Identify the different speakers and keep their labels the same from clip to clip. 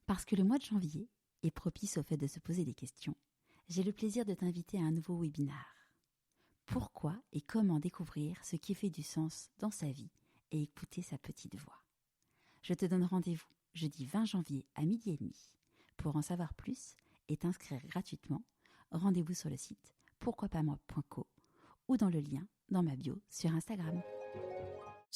Speaker 1: Parce que le mois de janvier est propice au fait de se poser des questions, j'ai le plaisir de t'inviter à un nouveau webinaire. Pourquoi et comment découvrir ce qui fait du sens dans sa vie et écouter sa petite voix. Je te donne rendez-vous jeudi 20 janvier à 12h30. Pour en savoir plus et t'inscrire gratuitement, rendez-vous sur le site pourquoipasmoi.co ou dans le lien dans ma bio sur Instagram.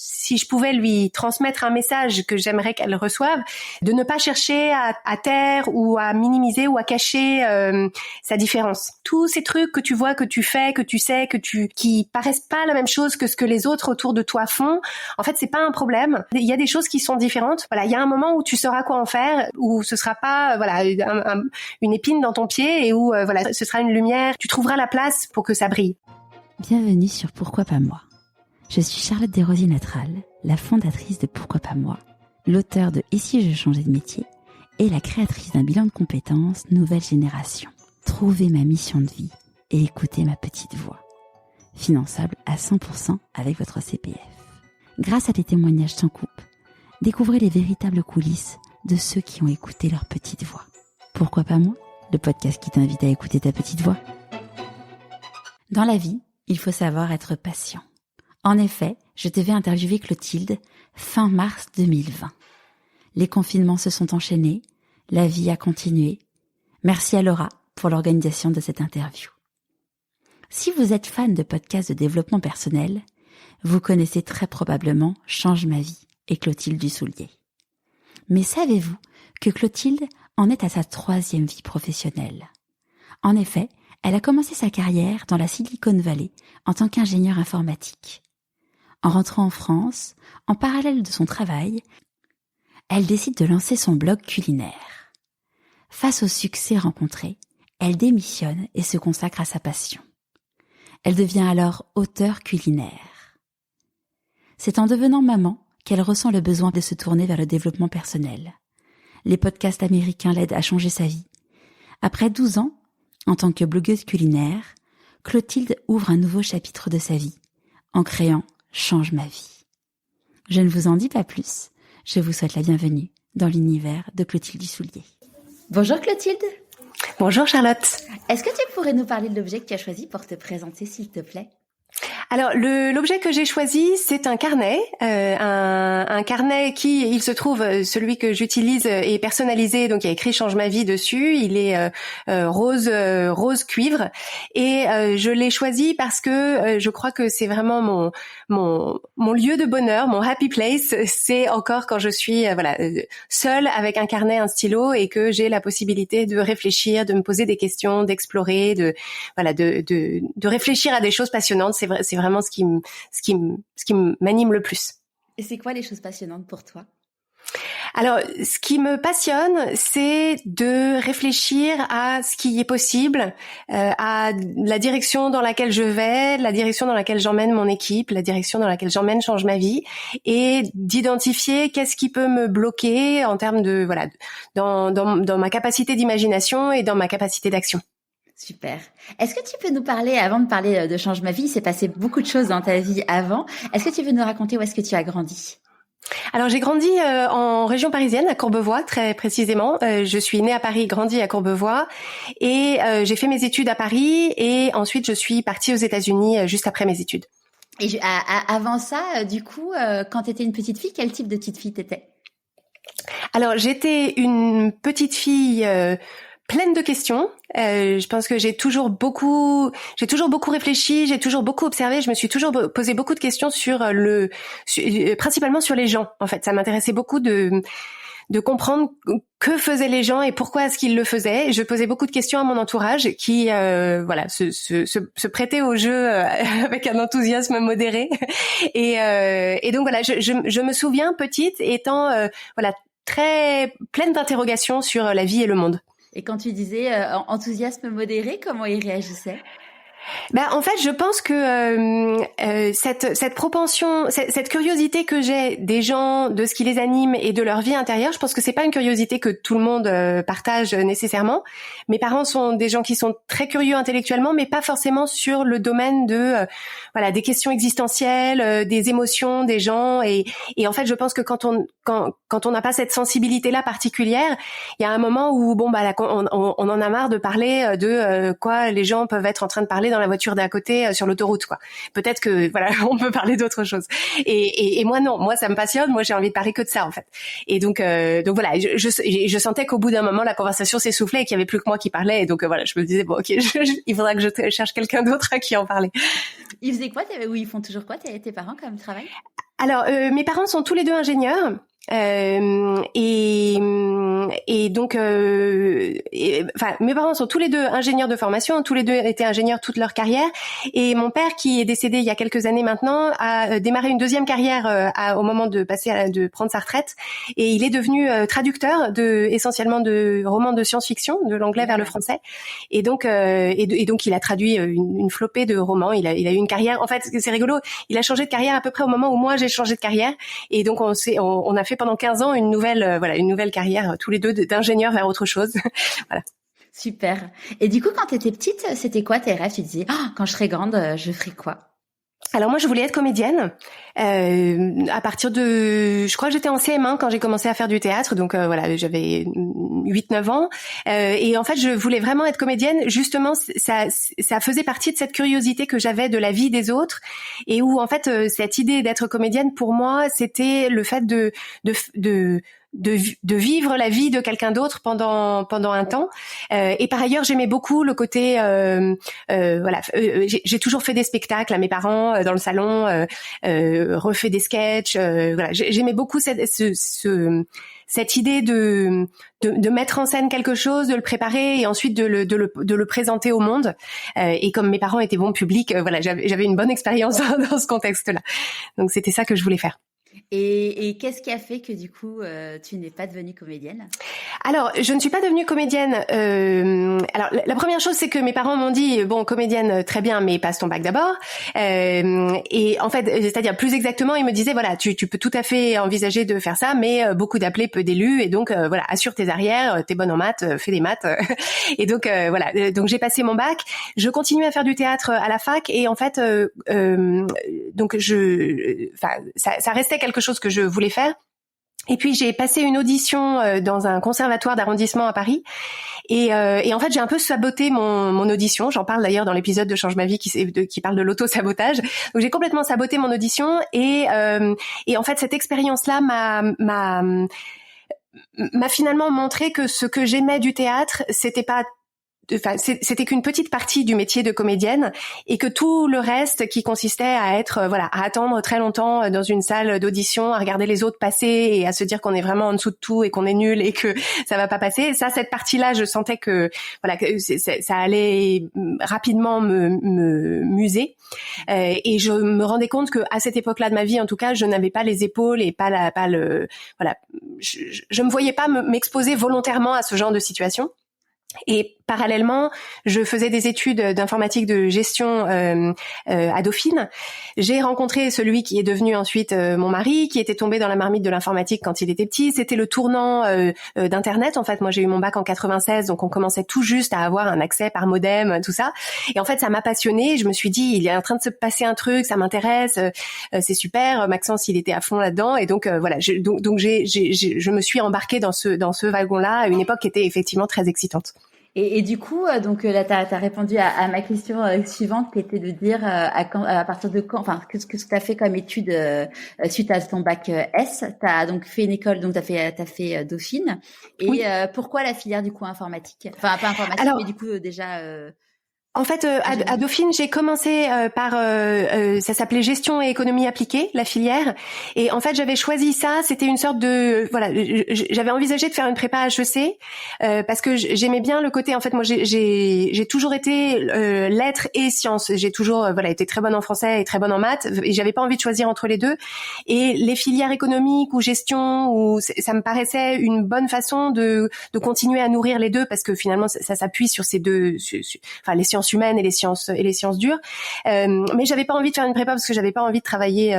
Speaker 2: Si je pouvais lui transmettre un message que j'aimerais qu'elle reçoive, de ne pas chercher à taire ou à minimiser ou à cacher sa différence. Tous ces trucs que tu vois, que tu fais, que tu sais, qui paraissent pas la même chose que ce que les autres autour de toi font, en fait, c'est pas un problème. Il y a des choses qui sont différentes. Voilà, il y a un moment où tu sauras quoi en faire, où ce sera pas une épine dans ton pied et où ce sera une lumière. Tu trouveras la place pour que ça brille.
Speaker 1: Bienvenue sur Pourquoi pas moi. Je suis Charlotte Desrosiers-Natral, la fondatrice de Pourquoi pas moi, l'auteure de Et si je changeais de métier et la créatrice d'un bilan de compétences nouvelle génération. Trouvez ma mission de vie et écoutez ma petite voix. Finançable à 100% avec votre CPF. Grâce à des témoignages sans coupe, découvrez les véritables coulisses de ceux qui ont écouté leur petite voix. Pourquoi pas moi, le podcast qui t'invite à écouter ta petite voix. Dans la vie, il faut savoir être patient. En effet, je devais interviewer Clotilde fin mars 2020. Les confinements se sont enchaînés, la vie a continué. Merci à Laura pour l'organisation de cette interview. Si vous êtes fan de podcasts de développement personnel, vous connaissez très probablement Change ma vie et Clotilde Dussoulier. Mais savez-vous que Clotilde en est à sa 3e vie professionnelle ? En effet, elle a commencé sa carrière dans la Silicon Valley en tant qu'ingénieure informatique. En rentrant en France, en parallèle de son travail, elle décide de lancer son blog culinaire. Face au succès rencontré, elle démissionne et se consacre à sa passion. Elle devient alors auteure culinaire. C'est en devenant maman qu'elle ressent le besoin de se tourner vers le développement personnel. Les podcasts américains l'aident à changer sa vie. Après 12 ans, en tant que blogueuse culinaire, Clotilde ouvre un nouveau chapitre de sa vie, en créant Change ma vie. Je ne vous en dis pas plus. Je vous souhaite la bienvenue dans l'univers de Clotilde Dussoulier. Bonjour Clotilde.
Speaker 2: Bonjour Charlotte.
Speaker 1: Est-ce que tu pourrais nous parler de l'objet que tu as choisi pour te présenter, s'il te plaît ?
Speaker 2: Alors l'objet que j'ai choisi, c'est un carnet, un carnet qui, il se trouve, celui que j'utilise est personnalisé, donc il y a écrit Change ma vie dessus. Il est rose cuivre et je l'ai choisi parce que je crois que c'est vraiment mon lieu de bonheur, mon happy place. C'est encore quand je suis seule avec un carnet, un stylo et que j'ai la possibilité de réfléchir, de me poser des questions, d'explorer, de réfléchir à des choses passionnantes. C'est vraiment ce qui m'anime le plus.
Speaker 1: Et c'est quoi les choses passionnantes pour toi ?
Speaker 2: Alors, ce qui me passionne, c'est de réfléchir à ce qui est possible, à la direction dans laquelle je vais, la direction dans laquelle j'emmène mon équipe, la direction dans laquelle j'emmène Change ma vie, et d'identifier qu'est-ce qui peut me bloquer en termes de dans ma capacité d'imagination et dans ma capacité d'action.
Speaker 1: Super. Est-ce que tu peux nous parler, avant de parler de Change ma vie, il s'est passé beaucoup de choses dans ta vie avant. Est-ce que tu veux nous raconter où est-ce que tu as grandi ?
Speaker 2: Alors j'ai grandi en région parisienne, à Courbevoie très précisément. Je suis née à Paris, grandi à Courbevoie et j'ai fait mes études à Paris et ensuite je suis partie aux États-Unis juste après mes études.
Speaker 1: Et avant ça, du coup, quand tu étais une petite fille, quel type de petite fille t'étais ?
Speaker 2: Alors j'étais une petite fille pleine de questions. Je pense que j'ai toujours beaucoup réfléchi, j'ai toujours beaucoup observé, je me suis toujours posé beaucoup de questions principalement sur les gens. En fait, ça m'intéressait beaucoup de comprendre que faisaient les gens et pourquoi est-ce qu'ils le faisaient. Je posais beaucoup de questions à mon entourage qui se prêtait au jeu avec un enthousiasme modéré. Et donc voilà, je me souviens petite étant très pleine d'interrogations sur la vie et le monde.
Speaker 1: Et quand tu disais enthousiasme modéré, comment il réagissait ?
Speaker 2: En fait, je pense que cette propension, cette curiosité que j'ai des gens, de ce qui les anime et de leur vie intérieure, je pense que c'est pas une curiosité que tout le monde partage nécessairement. Mes parents sont des gens qui sont très curieux intellectuellement, mais pas forcément sur le domaine de des questions existentielles, des émotions des gens. Et en fait, je pense que quand on n'a pas cette sensibilité-là particulière, il y a un moment où on en a marre de parler de quoi les gens peuvent être en train de parler dans la voiture d'à côté sur l'autoroute, quoi. Peut-être que on peut parler d'autre chose. Et moi non, moi ça me passionne, moi j'ai envie de parler que de ça en fait. Et donc voilà, je sentais qu'au bout d'un moment la conversation s'essoufflait et qu'il y avait plus que moi qui parlais. Et donc je me disais bon ok, il faudra que je cherche quelqu'un d'autre à qui en parler.
Speaker 1: Ils faisaient quoi ou ils font toujours quoi tes parents comme travail?
Speaker 2: Alors mes parents sont tous les deux ingénieurs. Et donc, mes parents sont tous les deux ingénieurs de formation, tous les deux étaient ingénieurs toute leur carrière. Et mon père, qui est décédé il y a quelques années maintenant, a démarré une deuxième carrière au moment de de prendre sa retraite. Et il est devenu traducteur essentiellement de romans de science-fiction, de l'anglais vers le français. Et donc, donc il a traduit une flopée de romans. Il a eu une carrière. En fait, c'est rigolo. Il a changé de carrière à peu près au moment où moi j'ai changé de carrière. Et donc on a fait pendant 15 ans une nouvelle carrière tous les deux d'ingénieurs vers autre chose. Voilà.
Speaker 1: Super. Et du coup, quand tu étais petite, c'était quoi tes rêves? Tu disais quand je serai grande, je ferai quoi?
Speaker 2: Alors moi je voulais être comédienne à partir de, je crois que j'étais en CM1 quand j'ai commencé à faire du théâtre, donc j'avais 8-9 ans et en fait je voulais vraiment être comédienne. Justement ça faisait partie de cette curiosité que j'avais de la vie des autres et où en fait cette idée d'être comédienne pour moi c'était le fait de vivre la vie de quelqu'un d'autre pendant un temps et par ailleurs j'aimais beaucoup le côté j'ai toujours fait des spectacles à mes parents dans le salon, refait des sketchs, j'aimais beaucoup cette idée de mettre en scène quelque chose, de le préparer et ensuite de le présenter au monde. Et comme mes parents étaient bons publics, j'avais une bonne expérience dans ce contexte-là. Donc c'était ça que je voulais faire.
Speaker 1: Et qu'est-ce qui a fait que du coup tu n'es pas devenue comédienne?
Speaker 2: Alors, je ne suis pas devenue comédienne. Alors, la première chose, c'est que mes parents m'ont dit bon, comédienne, très bien, mais passe ton bac d'abord. Et en fait, c'est-à-dire plus exactement, ils me disaient voilà, tu peux tout à fait envisager de faire ça, mais beaucoup d'appelés, peu d'élus, et donc assure tes arrières, t'es bonne en maths, fais des maths. Et donc donc j'ai passé mon bac. Je continuais à faire du théâtre à la fac, et en fait, donc ça restait quelque chose que je voulais faire. Et puis j'ai passé une audition dans un conservatoire d'arrondissement à Paris et en fait j'ai un peu saboté mon audition. J'en parle d'ailleurs dans l'épisode de Change ma vie qui parle de l'auto-sabotage. Donc j'ai complètement saboté mon audition et en fait cette expérience-là m'a finalement montré que ce que j'aimais du théâtre c'était qu'une petite partie du métier de comédienne et que tout le reste qui consistait à être à attendre très longtemps dans une salle d'audition, à regarder les autres passer et à se dire qu'on est vraiment en dessous de tout et qu'on est nul et que ça va pas passer. Cette partie-là, je sentais que ça allait rapidement me muser et je me rendais compte que à cette époque-là de ma vie, en tout cas, je n'avais pas les épaules et je me voyais pas m'exposer volontairement à ce genre de situation. Et parallèlement, je faisais des études d'informatique de gestion à Dauphine. J'ai rencontré celui qui est devenu ensuite mon mari, qui était tombé dans la marmite de l'informatique quand il était petit. C'était le tournant d'Internet. En fait, moi, j'ai eu mon bac en 96, donc on commençait tout juste à avoir un accès par modem, tout ça. Et en fait, ça m'a passionnée. Je me suis dit, il est en train de se passer un truc, ça m'intéresse, c'est super. Maxence, il était à fond là-dedans. Et donc, je me suis embarquée dans ce wagon-là à une époque qui était effectivement très excitante.
Speaker 1: Et du coup, donc là, t'as répondu à ma question suivante, qui était de dire à partir de quand, enfin, qu'est-ce que t'as fait comme étude suite à ton bac S. T'as donc fait une école, donc t'as fait Dauphine. Et oui. Pourquoi la filière du coup informatique? Enfin, pas informatique, mais du coup déjà.
Speaker 2: En fait, à Dauphine, j'ai commencé par ça s'appelait gestion et économie appliquée, la filière. Et en fait, j'avais choisi ça. C'était une sorte de j'avais envisagé de faire une prépa HEC parce que j'aimais bien le côté. En fait, moi, j'ai toujours été lettres et sciences. J'ai toujours été très bonne en français et très bonne en maths. Et j'avais pas envie de choisir entre les deux. Et les filières économiques ou gestion, ça me paraissait une bonne façon de continuer à nourrir les deux parce que finalement, ça s'appuie sur ces deux. Les sciences sciences humaines et les sciences dures. Mais j'avais pas envie de faire une prépa parce que j'avais pas envie de travailler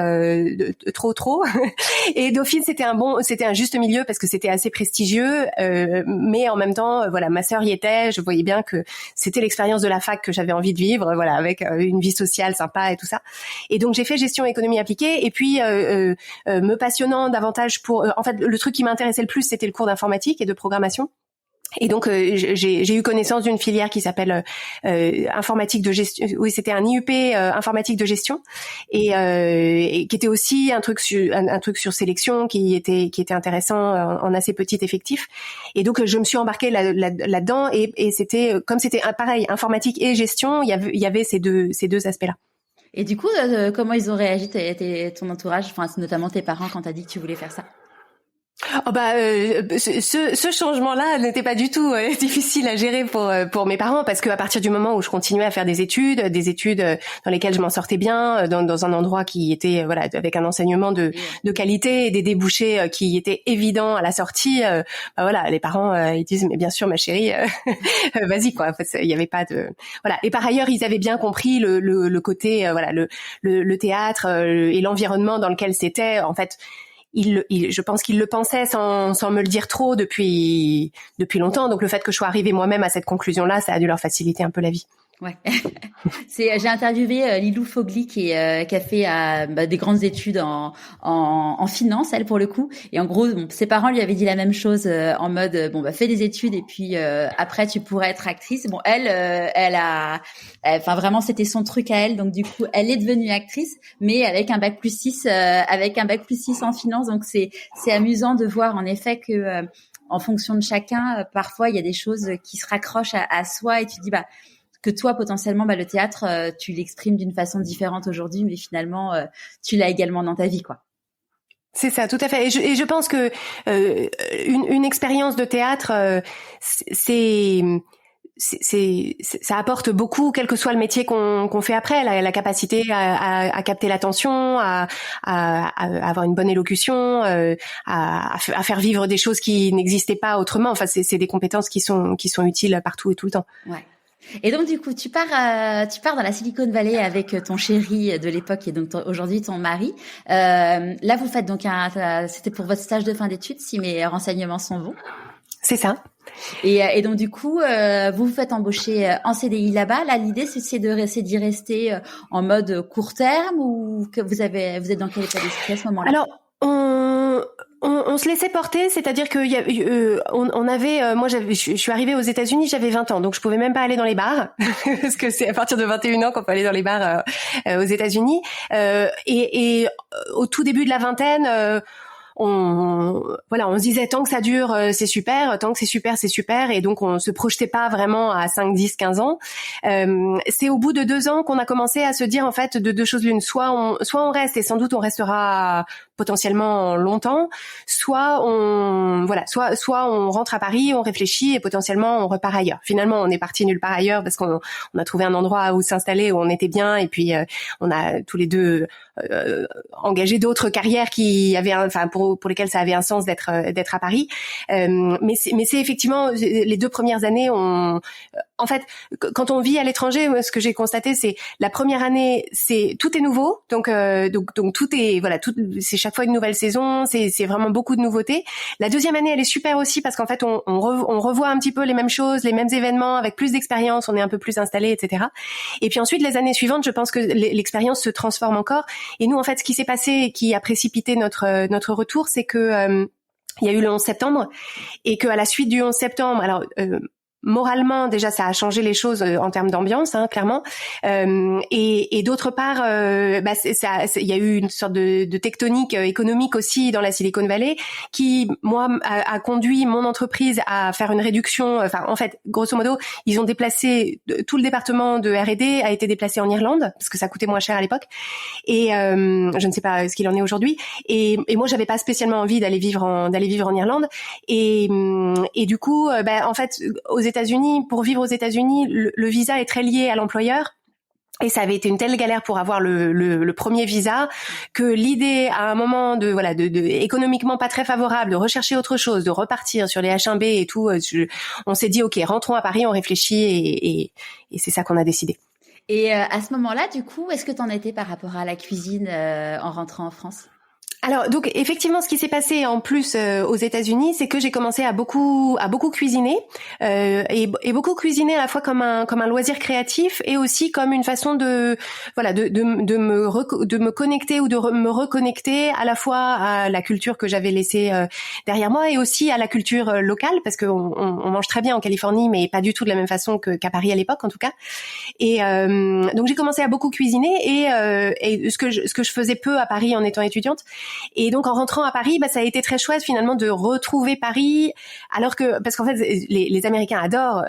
Speaker 2: trop. Et Dauphine, c'était un juste milieu parce que c'était assez prestigieux, mais en même temps, voilà, ma sœur y était. Je voyais bien que c'était l'expérience de la fac que j'avais envie de vivre, voilà, avec une vie sociale sympa et tout ça. Et donc j'ai fait gestion économie appliquée. Et puis me passionnant davantage pour, en fait, le truc qui m'intéressait le plus, c'était le cours d'informatique et de programmation. Et donc j'ai eu connaissance d'une filière qui s'appelle informatique de gestion. Oui, c'était un IUP informatique de gestion et qui était aussi un truc sur sélection qui était intéressant en assez petit effectif. Et donc je me suis embarquée là-dedans et c'était comme c'était pareil, informatique et gestion, il y avait ces deux aspects-là.
Speaker 1: Et du coup, comment ils ont réagi ton entourage, enfin notamment tes parents quand t'as dit que tu voulais faire ça?
Speaker 2: Oh ce changement-là n'était pas du tout difficile à gérer pour mes parents parce que à partir du moment où je continuais à faire des études dans lesquelles je m'en sortais bien, dans un endroit qui était voilà avec un enseignement de qualité et des débouchés qui étaient évidents à la sortie, voilà, les parents ils disent mais bien sûr ma chérie, vas-y quoi. En fait, il y avait pas de voilà. Et par ailleurs ils avaient bien compris le côté voilà le théâtre et l'environnement dans lequel c'était en fait. Je pense qu'il le pensait sans me le dire trop depuis longtemps. Donc le fait que je sois arrivée moi-même à cette conclusion-là, ça a dû leur faciliter un peu la vie.
Speaker 1: Ouais. J'ai interviewé Lilou Fogli qui a fait des grandes études en finance, elle pour le coup. Et en gros, ses parents lui avaient dit la même chose en mode fais des études et puis après tu pourrais être actrice. Bon, enfin vraiment c'était son truc à elle. Donc du coup, elle est devenue actrice, mais avec un bac plus 6 en finance. Donc c'est amusant de voir en effet que en fonction de chacun, parfois il y a des choses qui se raccrochent à soi et tu dis que toi, potentiellement, le théâtre, tu l'exprimes d'une façon différente aujourd'hui, mais finalement, tu l'as également dans ta vie, quoi.
Speaker 2: C'est ça, tout à fait. Et je pense que une expérience de théâtre, ça apporte beaucoup, quel que soit le métier qu'on fait après, la capacité à capter l'attention, à avoir une bonne élocution, à faire vivre des choses qui n'existaient pas autrement. Enfin, c'est des compétences qui sont utiles partout et tout le temps.
Speaker 1: Ouais. Et donc du coup, tu pars dans la Silicon Valley avec ton chéri de l'époque et donc aujourd'hui ton mari. Là, vous faites donc c'était pour votre stage de fin d'études, si mes renseignements sont bons.
Speaker 2: C'est ça.
Speaker 1: Et donc du coup, vous vous faites embaucher en CDI là-bas. Là, l'idée c'est d'y rester en mode court terme ou que vous êtes dans quel état d'esprit à ce moment-là?
Speaker 2: Alors, on se laissait porter, c'est-à-dire que on avait moi je suis arrivée aux États-Unis, j'avais 20 ans, donc je pouvais même pas aller dans les bars parce que c'est à partir de 21 ans qu'on peut aller dans les bars aux États-Unis et au tout début de la vingtaine on se disait tant que ça dure c'est super, tant que c'est super et donc on se projetait pas vraiment à 5, 10, 15 ans. C'est au bout de 2 ans qu'on a commencé à se dire en fait de deux choses l'une, soit on reste et sans doute on restera potentiellement longtemps, soit on rentre à Paris, on réfléchit et potentiellement on repart ailleurs. Finalement, on est parti nulle part ailleurs parce qu'on a trouvé un endroit où s'installer où on était bien et puis on a tous les deux engagé d'autres carrières qui avaient pour lesquelles ça avait un sens d'être à Paris. Mais c'est effectivement les 2 premières années en fait, quand on vit à l'étranger, ce que j'ai constaté, c'est la première année, tout est nouveau, donc tout est c'est chaque fois une nouvelle saison, c'est vraiment beaucoup de nouveautés. La deuxième année, elle est super aussi parce qu'en fait, on revoit un petit peu les mêmes choses, les mêmes événements avec plus d'expérience, on est un peu plus installé, etc. Et puis ensuite, les années suivantes, je pense que l'expérience se transforme encore. Et nous, en fait, ce qui s'est passé et qui a précipité notre retour, c'est que il y a eu le 11 septembre et qu'à la suite du 11 septembre, alors moralement déjà ça a changé les choses en termes d'ambiance clairement et d'autre part il y a eu une sorte de tectonique économique aussi dans la Silicon Valley qui moi a conduit mon entreprise à faire une réduction, en fait grosso modo ils ont déplacé tout le département de R&D a été déplacé en Irlande parce que ça coûtait moins cher à l'époque et je ne sais pas ce qu'il en est aujourd'hui et moi j'avais pas spécialement envie d'aller vivre en Irlande et du coup en fait aux États-Unis, pour vivre aux États-Unis, le visa est très lié à l'employeur. Et ça avait été une telle galère pour avoir le premier visa que l'idée à un moment de économiquement pas très favorable de rechercher autre chose, de repartir sur les H1B et tout, on s'est dit ok, rentrons à Paris, on réfléchit et c'est ça qu'on a décidé.
Speaker 1: Et à ce moment-là, du coup, est-ce que t'en étais par rapport à la cuisine en rentrant en France ?
Speaker 2: Alors donc effectivement, ce qui s'est passé en plus aux États-Unis, c'est que j'ai commencé à beaucoup cuisiner et beaucoup cuisiner à la fois comme un loisir créatif et aussi comme une façon de me connecter ou de me reconnecter à la fois à la culture que j'avais laissée derrière moi et aussi à la culture locale parce que on mange très bien en Californie mais pas du tout de la même façon qu'à Paris à l'époque en tout cas. Et donc j'ai commencé à beaucoup cuisiner et ce que je faisais peu à Paris en étant étudiante. Et donc en rentrant à Paris, ça a été très chouette finalement de retrouver Paris, alors que parce qu'en fait les Américains adorent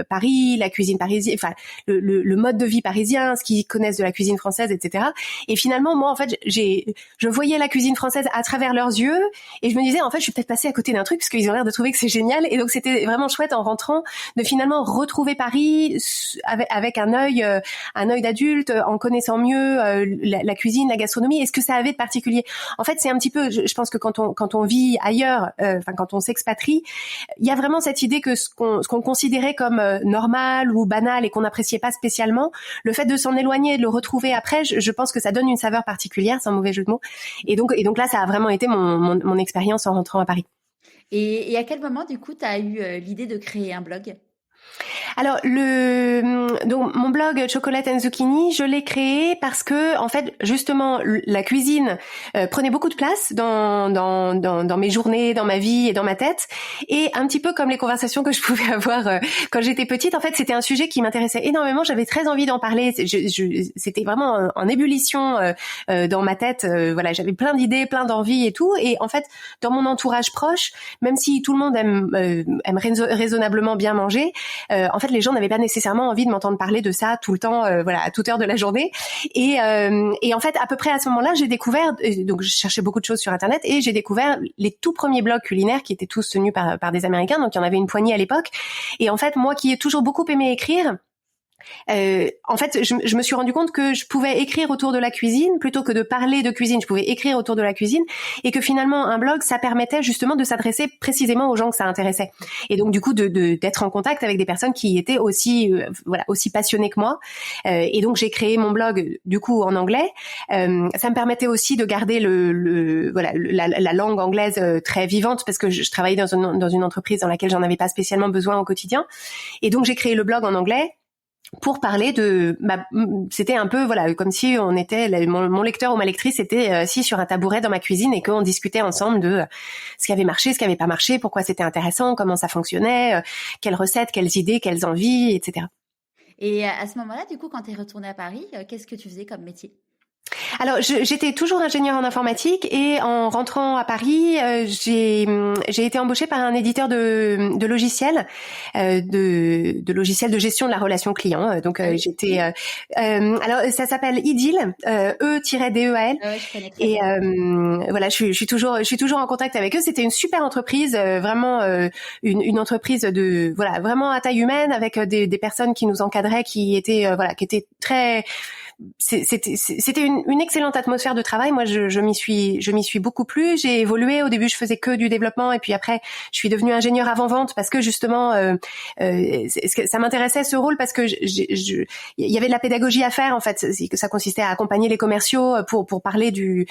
Speaker 2: Paris, la cuisine parisienne, enfin le mode de vie parisien, ce qu'ils connaissent de la cuisine française, etc. Et finalement moi en fait je voyais la cuisine française à travers leurs yeux et je me disais en fait je suis peut-être passée à côté d'un truc parce qu'ils ont l'air de trouver que c'est génial. Et donc c'était vraiment chouette en rentrant de finalement retrouver Paris avec un œil d'adulte, en connaissant mieux la cuisine, la gastronomie et ce que ça avait de particulier. En fait, c'est un petit peu, je pense que quand on vit ailleurs, quand on s'expatrie, il y a vraiment cette idée que ce qu'on considérait comme normal ou banal et qu'on n'appréciait pas spécialement, le fait de s'en éloigner et de le retrouver après, je pense que ça donne une saveur particulière, sans mauvais jeu de mots. Et donc là, ça a vraiment été mon expérience en rentrant à Paris.
Speaker 1: Et à quel moment, du coup, tu as eu l'idée de créer un blog ?
Speaker 2: Alors donc mon blog Chocolate and Zucchini, je l'ai créé parce que en fait justement la cuisine prenait beaucoup de place dans mes journées, dans ma vie et dans ma tête, et un petit peu comme les conversations que je pouvais avoir quand j'étais petite, en fait c'était un sujet qui m'intéressait énormément, j'avais très envie d'en parler, c'était vraiment en ébullition dans ma tête, voilà, j'avais plein d'idées, plein d'envies et tout, et en fait dans mon entourage proche, même si tout le monde aime raisonnablement bien manger, en fait, les gens n'avaient pas nécessairement envie de m'entendre parler de ça tout le temps, à toute heure de la journée. Et en fait, à peu près à ce moment-là, j'ai découvert, donc je cherchais beaucoup de choses sur Internet, et j'ai découvert les tout premiers blogs culinaires qui étaient tous tenus par des Américains, donc il y en avait une poignée à l'époque. Et en fait, moi qui ai toujours beaucoup aimé écrire, en fait, je me suis rendu compte que je pouvais écrire autour de la cuisine plutôt que de parler de cuisine. Je pouvais écrire autour de la cuisine et que finalement un blog, ça permettait justement de s'adresser précisément aux gens que ça intéressait. Et donc du coup d'être en contact avec des personnes qui étaient aussi aussi passionnées que moi. Et donc j'ai créé mon blog du coup en anglais. Ça me permettait aussi de garder la langue anglaise très vivante parce que je travaillais dans une entreprise dans laquelle j'en avais pas spécialement besoin au quotidien. Et donc j'ai créé le blog en anglais pour parler c'était un peu comme si on était mon lecteur ou ma lectrice était assis sur un tabouret dans ma cuisine et qu'on discutait ensemble de ce qui avait marché, ce qui avait pas marché, pourquoi c'était intéressant, comment ça fonctionnait, quelles recettes, quelles idées, quelles envies, etc.
Speaker 1: Et à ce moment-là, du coup, quand tu es retournée à Paris, qu'est-ce que tu faisais comme métier ?
Speaker 2: Alors, j'étais toujours ingénieure en informatique et en rentrant à Paris, j'ai été embauchée par un éditeur de logiciels, de logiciels de gestion de la relation client. Donc, j'étais. Alors, ça s'appelle Ideal, E-DEAL.
Speaker 1: Je connais très
Speaker 2: et
Speaker 1: bien.
Speaker 2: je suis toujours en contact avec eux. C'était une super entreprise, vraiment une entreprise de vraiment à taille humaine avec des personnes qui nous encadraient, qui étaient très. C'était une excellente atmosphère de travail. Moi, je m'y suis beaucoup plu. J'ai évolué. Au début, je faisais que du développement, et puis après, je suis devenue ingénieure avant-vente parce que justement, ça m'intéressait ce rôle parce que il y avait de la pédagogie à faire en fait. Ça consistait à accompagner les commerciaux pour parler du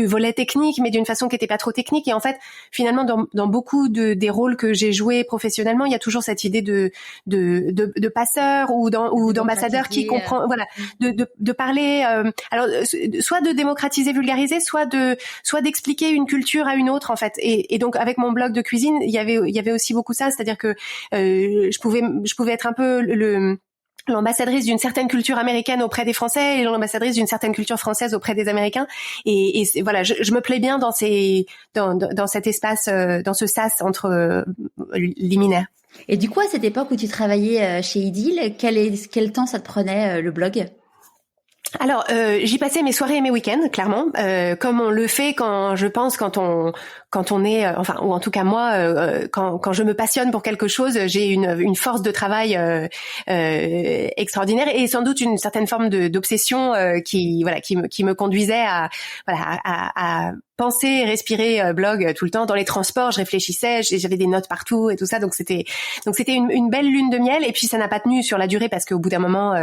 Speaker 2: volet technique, mais d'une façon qui était pas trop technique. Et en fait, finalement, dans beaucoup des rôles que j'ai joués professionnellement, il y a toujours cette idée de passeur ou d'ambassadeur qui comprend, de parler, alors soit de démocratiser, vulgariser, soit d'expliquer une culture à une autre en fait. Et donc avec mon blog de cuisine, il y avait aussi beaucoup ça, c'est-à-dire que je pouvais être un peu l'ambassadrice d'une certaine culture américaine auprès des Français et l'ambassadrice d'une certaine culture française auprès des Américains. Et voilà, je me plais bien dans cet espace, dans ce sas entre liminaires.
Speaker 1: Et du coup, à cette époque où tu travaillais chez Ideal, quel temps ça te prenait le blog ?
Speaker 2: Alors, j'y passais mes soirées et mes week-ends, clairement, comme on le fait quand on est, enfin, ou en tout cas moi, quand je me passionne pour quelque chose, j'ai une force de travail extraordinaire et sans doute une certaine forme d'obsession qui me conduisait à penser, respirer blog tout le temps. Dans les transports, je réfléchissais, j'avais des notes partout et tout ça. Donc c'était une belle lune de miel. Et puis ça n'a pas tenu sur la durée parce qu'au bout d'un moment,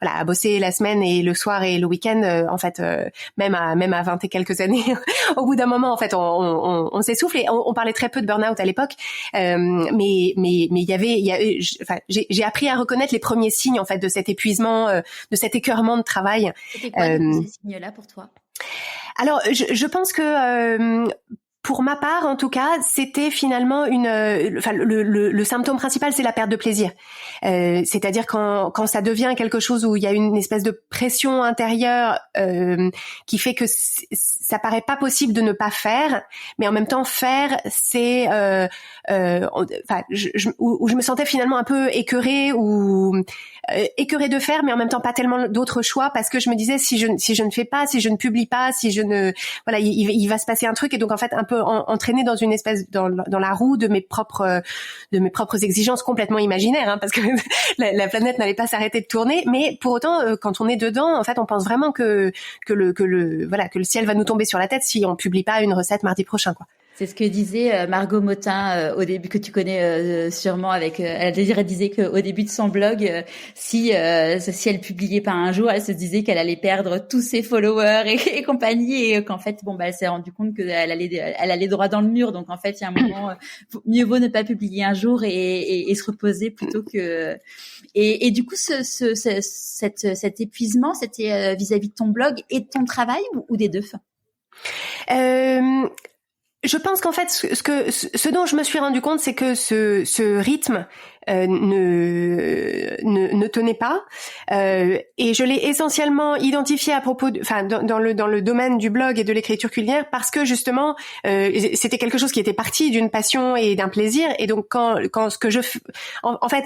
Speaker 2: à bosser la semaine et le soir et le week-end, même à 20 et quelques années, au bout d'un moment, en fait, on s'essouffle et on parlait très peu de burn-out à l'époque. Mais j'ai appris à reconnaître les premiers signes en fait de cet épuisement, de cet écœurement de travail.
Speaker 1: C'était quoi ces signes-là pour toi?
Speaker 2: Alors, je pense que pour ma part, en tout cas, c'était finalement le symptôme principal, c'est la perte de plaisir. C'est-à-dire quand ça devient quelque chose où il y a une espèce de pression intérieure qui fait que ça paraît pas possible de ne pas faire, mais en même temps faire, c'est où je me sentais finalement un peu écœurée de faire, mais en même temps pas tellement d'autres choix parce que je me disais si je ne fais pas, si je ne publie pas, si je ne il va se passer un truc et donc en fait un peu entraînée dans une espèce dans la roue de mes propres exigences complètement imaginaires parce que la planète n'allait pas s'arrêter de tourner, mais pour autant quand on est dedans en fait on pense vraiment que le ciel va nous tomber sur la tête si on publie pas une recette mardi prochain quoi.
Speaker 1: C'est ce que disait Margot Motin au début, que tu connais sûrement. Elle disait qu'au début de son blog, si elle publiait pas un jour, elle se disait qu'elle allait perdre tous ses followers et compagnie, et qu'en fait, elle s'est rendue compte qu'elle allait droit dans le mur. Donc en fait, il y a un moment, mieux vaut ne pas publier un jour et se reposer plutôt que. Et du coup, cet épuisement, c'était vis-à-vis de ton blog et de ton travail ou des deux?
Speaker 2: Je pense qu'en fait, ce dont je me suis rendu compte, c'est que ce rythme ne tenait pas, et je l'ai essentiellement identifié à propos dans le domaine du blog et de l'écriture culinaire parce que justement c'était quelque chose qui était parti d'une passion et d'un plaisir, et donc quand ce que je en fait,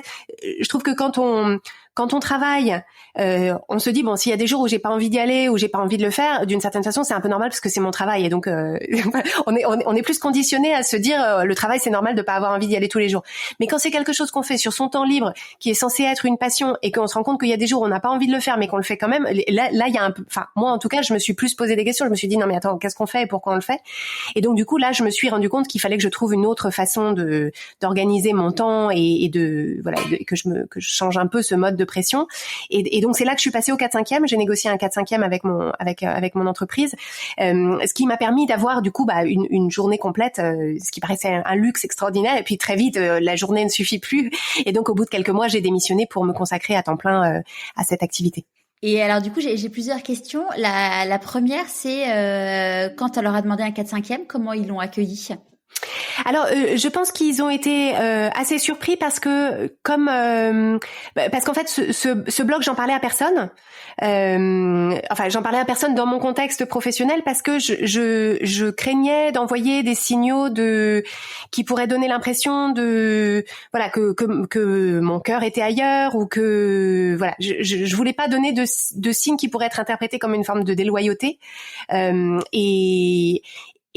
Speaker 2: je trouve que quand on travaille, on se dit bon, s'il y a des jours où j'ai pas envie d'y aller, ou j'ai pas envie de le faire, d'une certaine façon c'est un peu normal parce que c'est mon travail, et donc on est plus conditionné à se dire le travail c'est normal de pas avoir envie d'y aller tous les jours. Mais quand c'est quelque chose qu'on fait sur son temps libre, qui est censé être une passion, et qu'on se rend compte qu'il y a des jours où on n'a pas envie de le faire mais qu'on le fait quand même, là il y a un peu, moi en tout cas je me suis plus posé des questions, je me suis dit non mais attends, qu'est-ce qu'on fait et pourquoi on le fait? Et donc du coup là je me suis rendu compte qu'il fallait que je trouve une autre façon d'organiser mon temps et que je change un peu ce mode de pression. Et donc c'est là que je suis passée au 4/5e. J'ai négocié un 4/5e avec mon entreprise, ce qui m'a permis d'avoir du coup une journée complète, ce qui paraissait un luxe extraordinaire. Et puis très vite la journée ne suffit plus, et donc au bout de quelques mois j'ai démissionné pour me consacrer à temps plein à cette activité.
Speaker 1: Et alors du coup j'ai plusieurs questions. La première c'est quand tu leur as demandé un 4/5e, comment ils l'ont accueilli?
Speaker 2: Alors, je pense qu'ils ont été assez surpris parce que parce qu'en fait ce blog j'en parlais à personne. J'en parlais à personne dans mon contexte professionnel parce que je craignais d'envoyer des signaux qui pourraient donner l'impression que mon cœur était ailleurs, ou que je voulais pas donner de signes qui pourraient être interprétés comme une forme de déloyauté.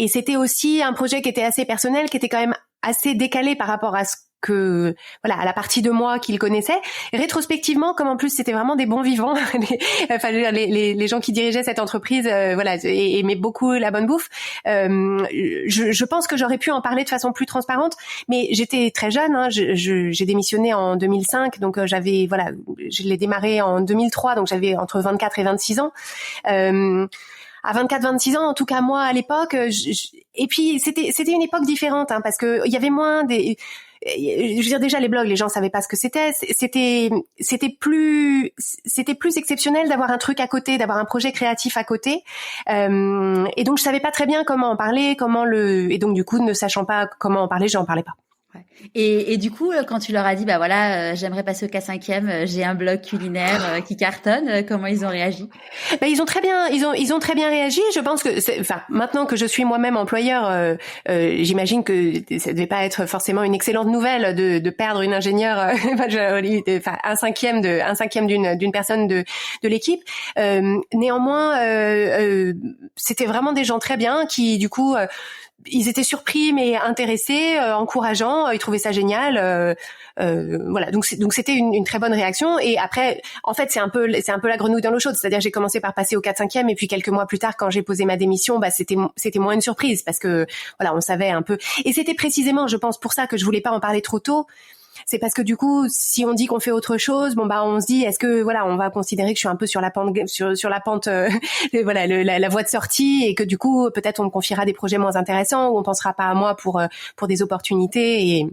Speaker 2: Et c'était aussi un projet qui était assez personnel, qui était quand même assez décalé par rapport à à la partie de moi qu'il connaissait. Rétrospectivement, comme en plus c'était vraiment des bons vivants, les gens qui dirigeaient cette entreprise, aimaient beaucoup la bonne bouffe. Je pense que j'aurais pu en parler de façon plus transparente, mais j'étais très jeune. J'ai démissionné en 2005, donc je l'ai démarré en 2003, donc j'avais entre 24 et 26 ans. À 24-26 ans, en tout cas moi à l'époque, et puis c'était une époque différente parce que il y avait moins je veux dire, déjà les blogs, les gens savaient pas ce que c'était. C'était plus exceptionnel d'avoir un truc à côté, d'avoir un projet créatif à côté. Et donc je savais pas très bien comment en parler, et donc du coup ne sachant pas comment en parler, j'en parlais pas.
Speaker 1: Ouais. Et du coup, quand tu leur as dit, bah voilà, j'aimerais passer au K5e, j'ai un blog culinaire qui cartonne, comment ils ont réagi?
Speaker 2: Ben, ils ont très bien réagi. Je pense que, maintenant que je suis moi-même employeur, j'imagine que ça devait pas être forcément une excellente nouvelle de perdre une ingénieure, un cinquième d'une personne de l'équipe. Néanmoins, c'était vraiment des gens très bien qui, du coup, ils étaient surpris mais intéressés, encourageants, ils trouvaient ça génial. Voilà, donc c'était une très bonne réaction. Et après, en fait, c'est un peu la grenouille dans l'eau chaude. C'est-à-dire, j'ai commencé par passer au 4/5e et puis quelques mois plus tard, quand j'ai posé ma démission, bah c'était moins une surprise parce que voilà, on savait un peu. Et c'était précisément, je pense, pour ça que je voulais pas en parler trop tôt. C'est parce que du coup, si on dit qu'on fait autre chose, bon bah on se dit, est-ce que voilà, on va considérer que je suis un peu sur la pente, sur la pente, voilà, la voie de sortie, et que du coup, peut-être on me confiera des projets moins intéressants ou on pensera pas à moi pour des opportunités. Et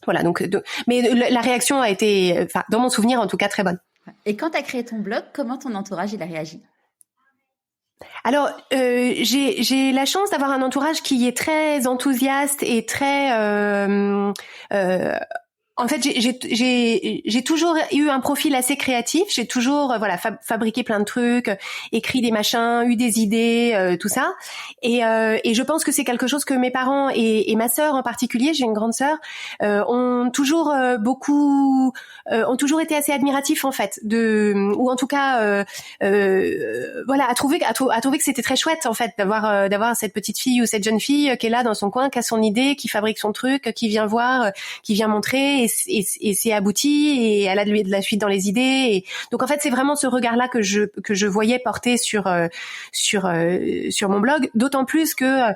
Speaker 2: voilà, donc mais la réaction a été, dans mon souvenir en tout cas, très bonne.
Speaker 1: Et quand tu as créé ton blog, comment ton entourage il a réagi?
Speaker 2: Alors, j'ai la chance d'avoir un entourage qui est très enthousiaste et très en fait, j'ai toujours eu un profil assez créatif. J'ai toujours fabriqué plein de trucs, écrit des machins, eu des idées, tout ça. Et je pense que c'est quelque chose que mes parents et ma sœur en particulier, j'ai une grande sœur, ont toujours ont toujours été assez admiratifs en fait, ou en tout cas à trouver que c'était très chouette en fait d'avoir cette petite fille ou cette jeune fille qui est là dans son coin, qui a son idée, qui fabrique son truc, qui vient voir, qui vient montrer. Et c'est abouti et elle a de la suite dans les idées. Et donc en fait, c'est vraiment ce regard-là que je voyais porter sur mon blog, d'autant plus que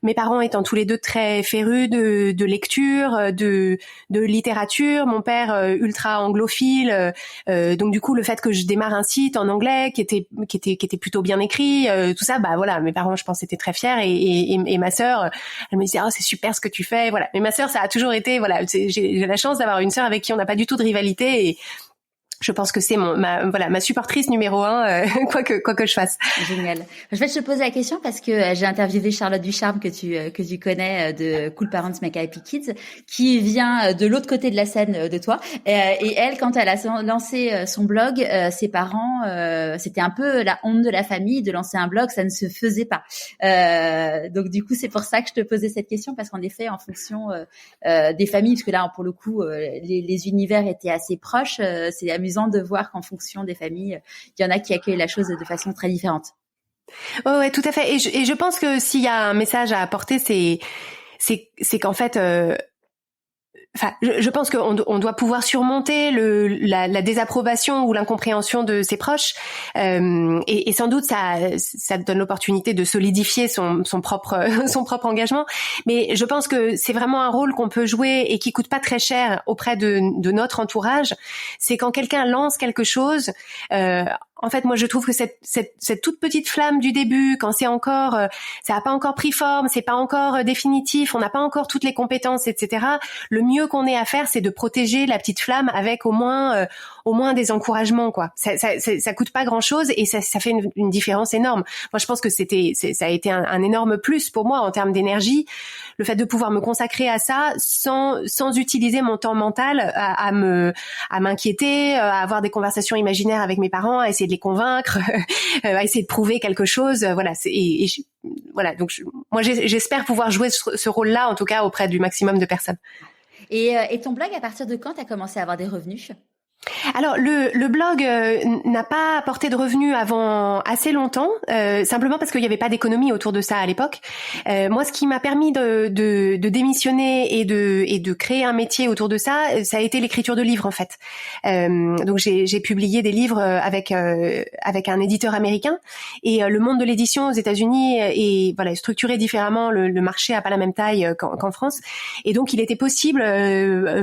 Speaker 2: mes parents étant tous les deux très férus de lecture, de littérature, mon père ultra anglophile, donc du coup le fait que je démarre un site en anglais qui était plutôt bien écrit, tout ça, bah voilà, mes parents je pense étaient très fiers, et ma sœur, elle me disait c'est super ce que tu fais, voilà. Mais ma sœur, ça a toujours été, voilà, j'ai la chance d'avoir une sœur avec qui on n'a pas du tout de rivalité, et je pense que c'est ma supportrice numéro 1, quoi que je fasse.
Speaker 1: Génial. En fait, je te pose la question parce que j'ai interviewé Charlotte Ducharme que tu connais, de Cool Parents Make Happy Kids, qui vient de l'autre côté de la scène de toi. Et elle, quand elle a lancé son blog, ses parents, c'était un peu la honte de la famille de lancer un blog, ça ne se faisait pas. Donc du coup, c'est pour ça que je te posais cette question, parce qu'en effet, en fonction des familles, parce que là, pour le coup, les univers étaient assez proches, c'est amusant de voir qu'en fonction des familles, il y en a qui accueillent la chose de façon très différente.
Speaker 2: Ouais, tout à fait. Et je pense que s'il y a un message à apporter, c'est qu'en fait, je pense qu'on doit pouvoir surmonter la désapprobation ou l'incompréhension de ses proches, et sans doute ça donne l'opportunité de solidifier son propre engagement. Mais je pense que c'est vraiment un rôle qu'on peut jouer et qui coûte pas très cher auprès de notre entourage. C'est quand quelqu'un lance quelque chose. En fait, moi, je trouve que cette toute petite flamme du début, quand c'est encore, ça n'a pas encore pris forme, c'est pas encore définitif, on n'a pas encore toutes les compétences, etc. Le mieux qu'on ait à faire, c'est de protéger la petite flamme avec au moins des encouragements, quoi. Ça coûte pas grand-chose et ça fait une différence énorme. Moi, je pense que ça a été un énorme plus pour moi en termes d'énergie, le fait de pouvoir me consacrer à ça sans utiliser mon temps mental à m'inquiéter, à avoir des conversations imaginaires avec mes parents, à essayer de les convaincre, à essayer de prouver quelque chose. Voilà. Voilà. Donc moi, j'espère pouvoir jouer ce rôle-là, en tout cas auprès du maximum de personnes.
Speaker 1: Et ton blog, à partir de quand tu as commencé à avoir des revenus ?
Speaker 2: Alors le blog n'a pas apporté de revenus avant assez longtemps, simplement parce qu'il n'y avait pas d'économie autour de ça à l'époque. Moi, ce qui m'a permis de démissionner et de créer un métier autour de ça a été l'écriture de livres en fait. Donc j'ai publié des livres avec un éditeur américain, et le monde de l'édition aux États-Unis est structuré différemment. Le marché a pas la même taille qu'en France, et donc il était possible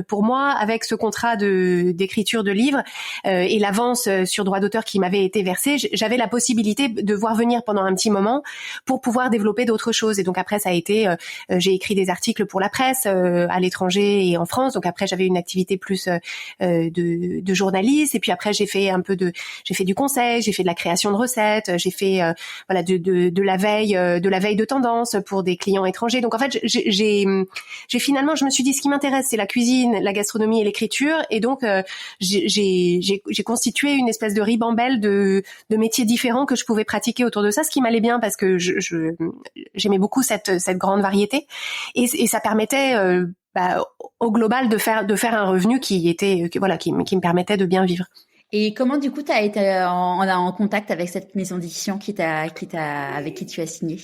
Speaker 2: pour moi, avec ce contrat d'écriture de livres, livre et l'avance sur droit d'auteur qui m'avait été versée, j'avais la possibilité de voir venir pendant un petit moment pour pouvoir développer d'autres choses. Et donc après, ça a été, j'ai écrit des articles pour la presse à l'étranger et en France. Donc après, j'avais une activité plus de journaliste. Et puis après, j'ai fait du conseil, j'ai fait de la création de recettes, j'ai fait voilà de la veille de tendance pour des clients étrangers. Donc en fait, j'ai finalement, je me suis dit, ce qui m'intéresse, c'est la cuisine, la gastronomie et l'écriture. Et donc j'ai constitué une espèce de ribambelle de métiers différents que je pouvais pratiquer autour de ça, ce qui m'allait bien parce que j'aimais beaucoup cette grande variété et ça permettait au global de faire un revenu qui me permettait de bien vivre.
Speaker 1: Et comment du coup tu as été en contact avec cette maison d'édition avec qui tu as signé?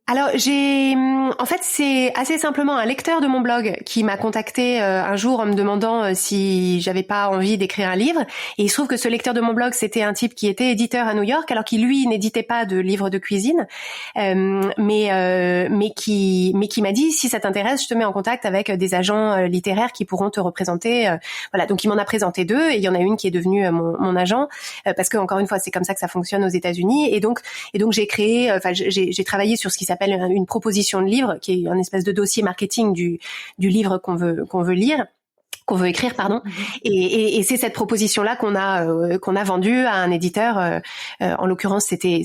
Speaker 2: Alors en fait c'est assez simplement un lecteur de mon blog qui m'a contacté un jour en me demandant si j'avais pas envie d'écrire un livre, et il se trouve que ce lecteur de mon blog c'était un type qui était éditeur à New York, alors qu'il lui n'éditait pas de livres de cuisine, mais qui m'a dit, si ça t'intéresse, je te mets en contact avec des agents littéraires qui pourront te représenter. Voilà, donc il m'en a présenté 2 et il y en a une qui est devenue mon agent parce que encore une fois c'est comme ça que ça fonctionne aux États-Unis, et donc j'ai créé, j'ai travaillé sur ce qui s'appelle une proposition de livre, qui est un espèce de dossier marketing du livre qu'on veut écrire, pardon. Et c'est cette proposition-là qu'on a vendue à un éditeur. En l'occurrence, c'était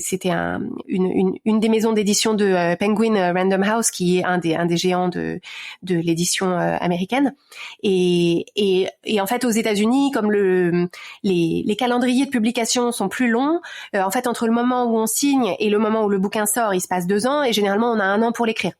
Speaker 2: une des maisons d'édition de Penguin Random House, qui est un des géants de l'édition américaine. Et en fait, aux États-Unis, comme les calendriers de publication sont plus longs, en fait, entre le moment où on signe et le moment où le bouquin sort, il se passe 2 ans, et généralement, on a 1 an pour l'écrire.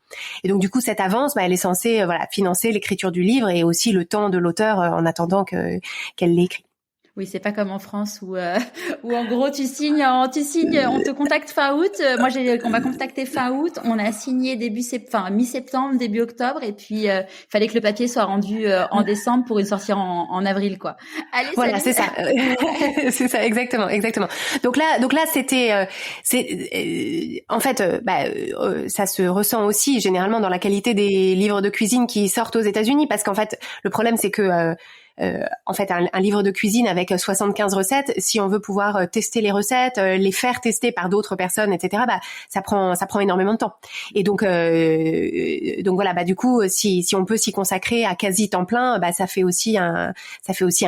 Speaker 2: Et donc, du coup, cette avance, elle est censée financer l'écriture du livre et aussi le temps de l'auteur en attendant qu'elle l'écrit.
Speaker 1: Oui, c'est pas comme en France où en gros tu signes, on te contacte fin août. Moi, on m'a contacté fin août, on a signé mi-septembre, début octobre, et puis fallait que le papier soit rendu en décembre pour une sortie en avril, quoi. Allez,
Speaker 2: voilà, c'est ça. C'est ça, exactement. Donc là, c'était, en fait, ça se ressent aussi généralement dans la qualité des livres de cuisine qui sortent aux États-Unis, parce qu'en fait, le problème c'est que en fait, un livre de cuisine avec 75 recettes, si on veut pouvoir tester les recettes, les faire tester par d'autres personnes, etc., ça prend énormément de temps. Et donc voilà, du coup, si on peut s'y consacrer à quasi temps plein, ça fait aussi un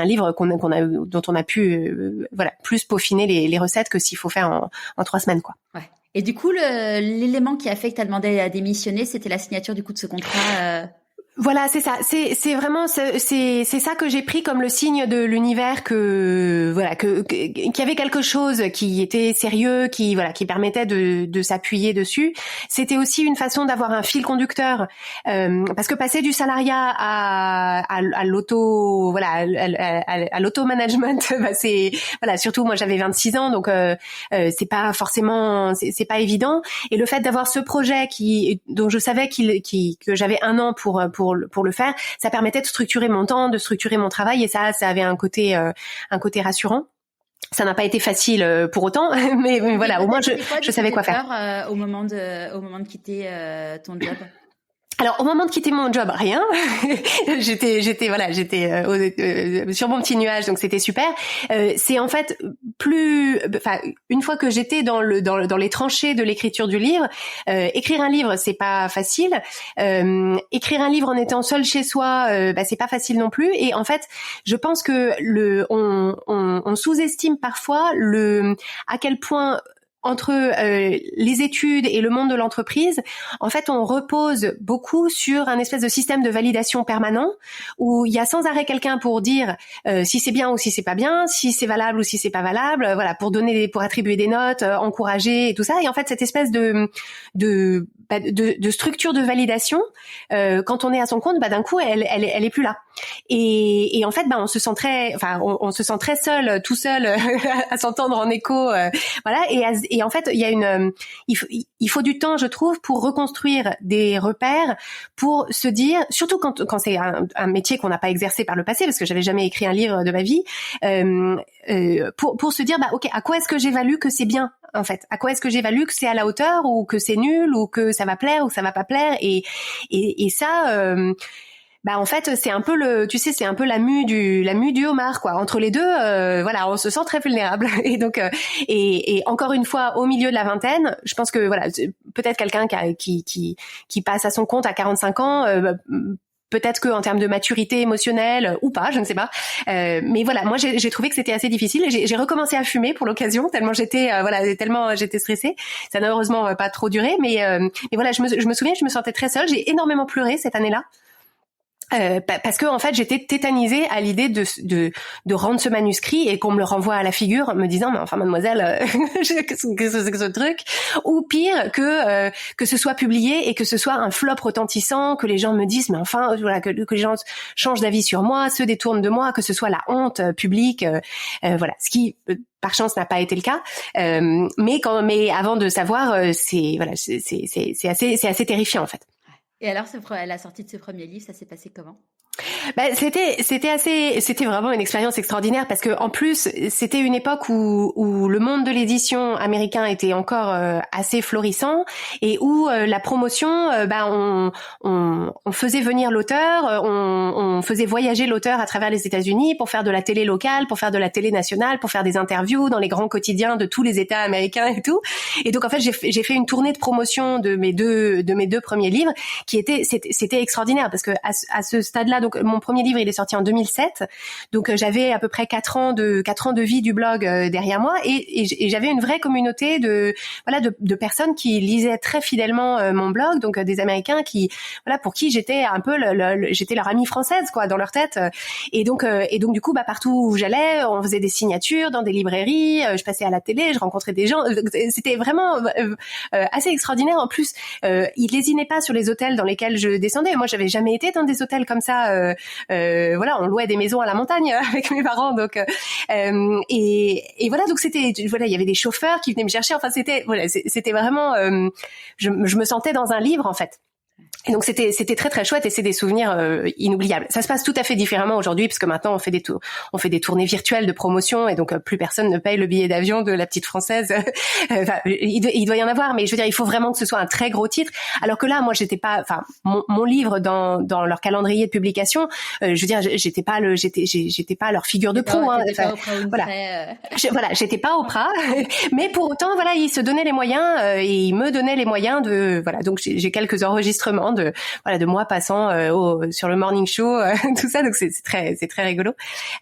Speaker 2: livre dont on a pu plus peaufiner les recettes que s'il faut faire en 3 semaines, quoi.
Speaker 1: Ouais. Et du coup, l'élément qui a fait que tu as demandé à démissionner, c'était la signature du coup de ce contrat.
Speaker 2: Voilà, c'est ça. C'est vraiment c'est ça que j'ai pris comme le signe de l'univers qu'il y avait quelque chose qui était sérieux, qui permettait de s'appuyer dessus. C'était aussi une façon d'avoir un fil conducteur, parce que passer du salariat à l'auto à l'auto-management, c'est surtout moi j'avais 26 ans, donc c'est pas forcément c'est pas évident, et le fait d'avoir ce projet dont je savais que j'avais 1 an pour le faire, ça permettait de structurer mon temps, de structurer mon travail, et ça avait un côté rassurant. Ça n'a pas été facile pour autant, mais voilà, au moins je savais quoi faire.
Speaker 1: Au moment de quitter ton job.
Speaker 2: Alors au moment de quitter mon job, rien. j'étais sur mon petit nuage, donc c'était super. C'est en fait une fois que j'étais dans les tranchées de l'écriture du livre, écrire un livre c'est pas facile. Écrire un livre en étant seul chez soi, c'est pas facile non plus. Et en fait, je pense que on sous-estime parfois à quel point entre les études et le monde de l'entreprise, en fait, on repose beaucoup sur un espèce de système de validation permanent où il y a sans arrêt quelqu'un pour dire si c'est bien ou si c'est pas bien, si c'est valable ou si c'est pas valable, pour attribuer des notes, encourager et tout ça. Et en fait, cette espèce de structure de validation, quand on est à son compte, d'un coup, elle est plus là. Et en fait, on se sent très seul, tout seul, à s'entendre en écho, Et en fait, il faut du temps, je trouve, pour reconstruire des repères, pour se dire, surtout quand c'est un métier qu'on n'a pas exercé par le passé, parce que j'avais jamais écrit un livre de ma vie, pour se dire, ok, à quoi est-ce que j'évalue que c'est bien, en fait? À quoi est-ce que j'évalue que c'est à la hauteur, ou que c'est nul, ou que ça va plaire, ou que ça va pas plaire? Et ça, Bah en fait c'est un peu c'est un peu la mue du homard quoi. Entre les deux, voilà, on se sent très vulnérable. Et donc et encore une fois au milieu de la vingtaine, je pense que voilà, peut-être quelqu'un qui passe à son compte à 45 ans. Peut-être que en termes de maturité émotionnelle ou pas, je ne sais pas. Mais voilà, moi j'ai trouvé que c'était assez difficile. J'ai recommencé à fumer pour l'occasion tellement tellement j'étais stressée. Ça n'a heureusement pas trop duré, mais voilà, je me souviens, je me sentais très seule. J'ai énormément pleuré cette année-là. Parce que en fait j'étais tétanisée à l'idée de rendre ce manuscrit et qu'on me le renvoie à la figure me disant mais enfin mademoiselle qu'est-ce que c'est que ce truc, ou pire que ce soit publié et que ce soit un flop retentissant, que les gens me disent mais enfin voilà, que les gens changent d'avis sur moi, se détournent de moi, que ce soit la honte publique, voilà, ce qui par chance n'a pas été le cas, mais avant de savoir c'est assez terrifiant en fait.
Speaker 1: Et alors, la sortie de ce premier livre, ça s'est passé comment ?
Speaker 2: C'était vraiment une expérience extraordinaire parce que en plus c'était une époque où le monde de l'édition américain était encore assez florissant et où la promotion on faisait venir l'auteur, on faisait voyager l'auteur à travers les États-Unis pour faire de la télé locale, pour faire de la télé nationale, pour faire des interviews dans les grands quotidiens de tous les États américains et tout. Et donc en fait j'ai fait une tournée de promotion de mes deux premiers livres c'était extraordinaire parce que à ce stade-là, donc mon premier livre il est sorti en 2007, donc j'avais à peu près 4 ans de vie du blog derrière moi et j'avais une vraie communauté de personnes qui lisaient très fidèlement mon blog, donc des Américains pour qui j'étais un peu j'étais leur amie française quoi dans leur tête, et donc du coup partout où j'allais on faisait des signatures dans des librairies, je passais à la télé, je rencontrais des gens, c'était vraiment assez extraordinaire. En plus ils lésinaient pas sur les hôtels dans lesquels je descendais. Moi j'avais jamais été dans des hôtels comme ça, on louait des maisons à la montagne avec mes parents, donc et voilà, donc il y avait des chauffeurs qui venaient me chercher, enfin c'était vraiment je me sentais dans un livre en fait. Et donc c'était très très chouette et c'est des souvenirs inoubliables. Ça se passe tout à fait différemment aujourd'hui parce que maintenant on fait des tournées virtuelles de promotion et donc plus personne ne paye le billet d'avion de la petite française. Il doit y en avoir, mais je veux dire il faut vraiment que ce soit un très gros titre. Alors que là moi j'étais pas, enfin mon livre dans leur calendrier de publication, je veux dire j'étais pas leur figure de proue. J'étais pas Oprah, mais pour autant voilà ils se donnaient les moyens et ils me donnaient les moyens de voilà, donc j'ai quelques enregistrements de moi passant sur le morning show, tout ça, donc c'est très rigolo.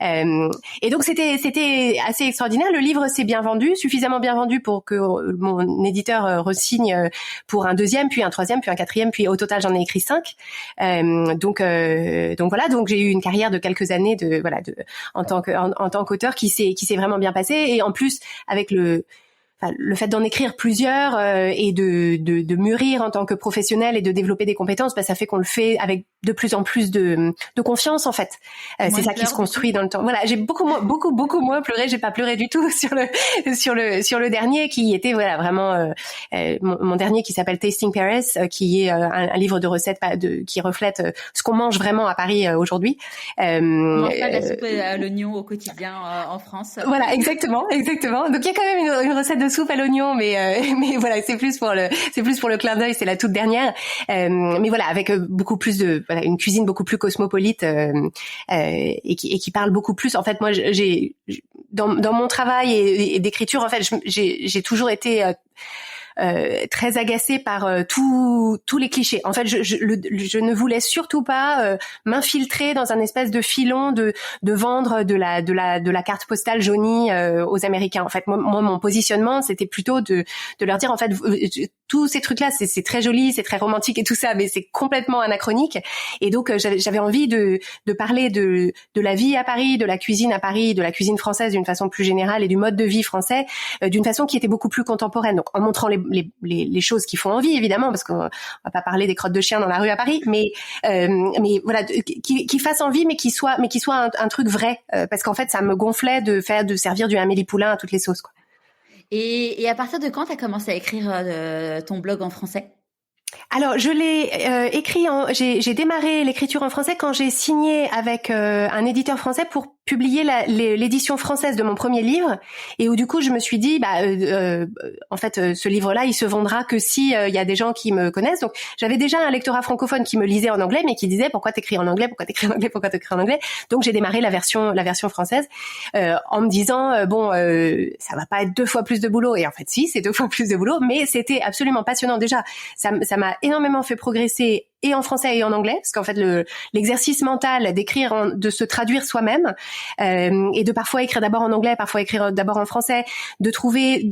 Speaker 2: Et donc c'était assez extraordinaire. Le livre s'est bien vendu, suffisamment bien vendu pour que mon éditeur re-signe pour un deuxième, puis un troisième, puis un quatrième, puis au total j'en ai écrit 5. Donc voilà, donc j'ai eu une carrière de quelques années en tant qu'auteur qui s'est vraiment bien passée, et en plus avec le fait d'en écrire plusieurs et de mûrir en tant que professionnel et de développer des compétences, ça fait qu'on le fait avec de plus en plus de confiance en fait. C'est ça qui se construit dans le temps. Voilà, j'ai beaucoup moins pleuré. J'ai pas pleuré du tout sur le dernier qui était vraiment mon dernier qui s'appelle Tasting Paris, qui est un livre de recettes qui reflète ce qu'on mange vraiment à Paris aujourd'hui.
Speaker 1: On mange pas de la soupe à l'oignon au quotidien en France.
Speaker 2: Voilà, exactement. Donc il y a quand même une recette de soupe à l'oignon, mais voilà, c'est plus pour le clin d'œil, c'est la toute dernière. Mais voilà, avec beaucoup plus une cuisine beaucoup plus cosmopolite et qui parle beaucoup plus. En fait, moi, j'ai dans mon travail et d'écriture, en fait, j'ai toujours été très agacée par tous les clichés. En fait, je ne voulais surtout pas m'infiltrer dans un espèce de filon de vendre de la carte postale jaunie aux Américains. En fait, moi mon positionnement, c'était plutôt de leur dire en fait tous ces trucs là, c'est très joli, c'est très romantique et tout ça, mais c'est complètement anachronique. Et donc j'avais envie de parler de la vie à Paris, de la cuisine à Paris, de la cuisine française d'une façon plus générale et du mode de vie français d'une façon qui était beaucoup plus contemporaine. Donc en montrant les choses qui font envie évidemment, parce qu'on va pas parler des crottes de chien dans la rue à Paris, mais voilà, qui fasse envie, mais qui soit un truc vrai, parce qu'en fait ça me gonflait de servir du Amélie Poulain à toutes les sauces quoi.
Speaker 1: Et à partir de quand tu as commencé à écrire ton blog en français ?
Speaker 2: Alors, je l'ai écrit j'ai démarré l'écriture en français quand j'ai signé avec un éditeur français pour publié l'édition française de mon premier livre, et où du coup je me suis dit en fait ce livre-là il se vendra que si il y a des gens qui me connaissent. Donc j'avais déjà un lectorat francophone qui me lisait en anglais, mais qui disait pourquoi t'écris en anglais, pourquoi t'écris en anglais, pourquoi t'écris en anglais. Donc j'ai démarré la version française en me disant ça va pas être 2 fois plus de boulot, et en fait si, c'est 2 fois plus de boulot, mais c'était absolument passionnant. Déjà ça m'a énormément fait progresser, et en français et en anglais, parce qu'en fait l'exercice mental d'écrire, de se traduire soi-même, et de parfois écrire d'abord en anglais, parfois écrire d'abord en français, de trouver,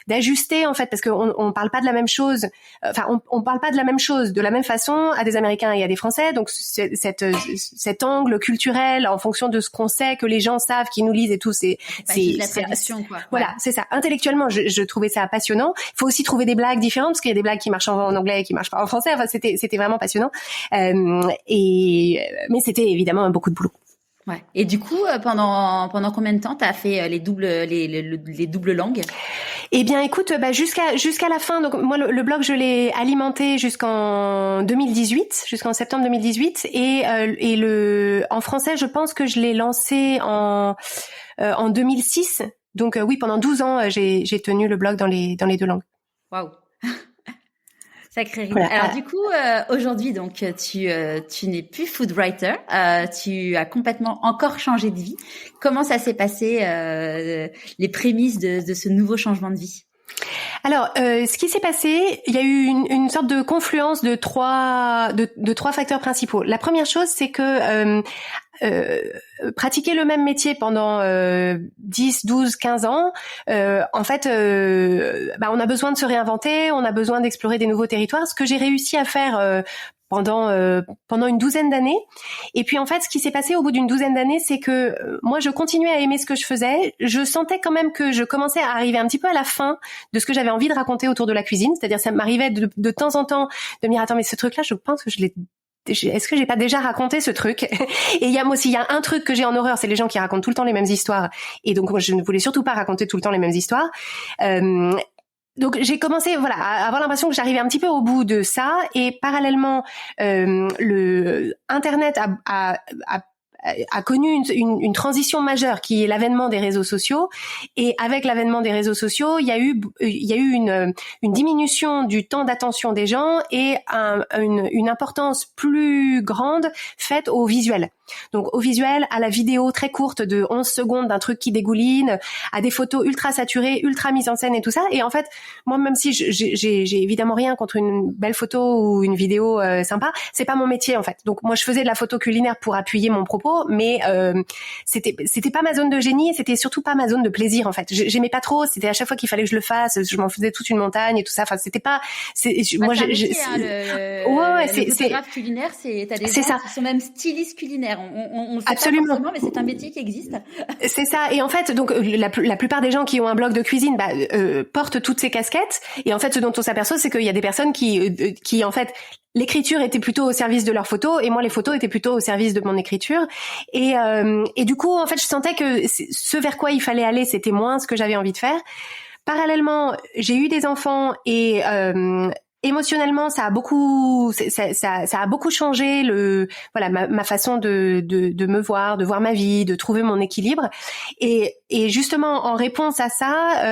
Speaker 2: d'ajuster en fait, parce qu'on parle pas de la même chose, enfin on parle pas de la même chose de la même façon à des Américains et à des Français, donc cet angle culturel en fonction de ce qu'on sait, que les gens savent, qui nous lisent et tout, c'est
Speaker 3: la traduction quoi.
Speaker 2: Voilà, c'est ça. Intellectuellement, je trouvais ça passionnant. Il faut aussi trouver des blagues différentes, parce qu'il y a des blagues qui marchent en anglais et qui marchent pas en français. Enfin, c'était vraiment passionnant. Mais c'était évidemment beaucoup de boulot.
Speaker 3: Ouais. Et du coup, pendant combien de temps t'as fait les doubles langues?
Speaker 2: Eh bien, écoute, jusqu'à la fin. Donc moi, le blog, je l'ai alimenté jusqu'en 2018, jusqu'en septembre 2018, et en français, je pense que je l'ai lancé en 2006. Donc oui, pendant 12 ans, j'ai tenu le blog dans les 2 langues.
Speaker 3: Waouh. Sacré rythme.
Speaker 2: Voilà.
Speaker 3: Alors du coup, aujourd'hui, donc tu n'es plus food writer, tu as complètement encore changé de vie. Comment ça s'est passé, les prémices de ce nouveau changement de vie?
Speaker 2: Alors, ce qui s'est passé, il y a eu une sorte de confluence de trois facteurs principaux. La première chose, c'est que pratiquer le même métier pendant 10, 12, 15 ans, en fait, on a besoin de se réinventer, on a besoin d'explorer des nouveaux territoires, ce que j'ai réussi à faire pendant une 12aine d'années. Et puis en fait, ce qui s'est passé au bout d'une 12aine d'années, c'est que moi, je continuais à aimer ce que je faisais. Je sentais quand même que je commençais à arriver un petit peu à la fin de ce que j'avais envie de raconter autour de la cuisine. C'est-à-dire, ça m'arrivait de temps en temps de me dire, attends, mais ce truc-là, je pense que est-ce que j'ai pas déjà raconté ce truc? Et il y a un truc que j'ai en horreur, c'est les gens qui racontent tout le temps les mêmes histoires. Et donc, moi, je ne voulais surtout pas raconter tout le temps les mêmes histoires. Donc j'ai commencé à avoir l'impression que j'arrivais un petit peu au bout de ça, et parallèlement le Internet a connu une transition majeure, qui est l'avènement des réseaux sociaux. Et avec l'avènement des réseaux sociaux, il y a eu une diminution du temps d'attention des gens, et une importance plus grande faite au visuel. Donc au visuel, à la vidéo très courte de 11 secondes d'un truc qui dégouline, à des photos ultra saturées, ultra mises en scène et tout ça. Et en fait, moi, même si j'ai évidemment rien contre une belle photo ou une vidéo sympa, c'est pas mon métier en fait. Donc moi, je faisais de la photo culinaire pour appuyer mon propos, mais c'était pas ma zone de génie, et c'était surtout pas ma zone de plaisir en fait. J'aimais pas trop, c'était à chaque fois qu'il fallait que je le fasse, je m'en faisais toute une montagne et tout ça. Enfin, c'était pas
Speaker 3: moi le photographe culinaire, t'as des gens qui sont même stylistes culinaires. On le sait
Speaker 2: Absolument.
Speaker 3: pas forcément, mais c'est un métier qui existe.
Speaker 2: C'est ça. Et en fait, donc la plupart des gens qui ont un blog de cuisine portent toutes ces casquettes. Et en fait, ce dont on s'aperçoit, c'est qu'il y a des personnes qui en fait, l'écriture était plutôt au service de leurs photos, et moi les photos étaient plutôt au service de mon écriture. Et du coup, en fait, je sentais que ce vers quoi il fallait aller, c'était moins ce que j'avais envie de faire. Parallèlement, j'ai eu des enfants, et émotionnellement, ça a beaucoup changé ma façon de me voir, de voir ma vie, de trouver mon équilibre. Et justement, en réponse à ça,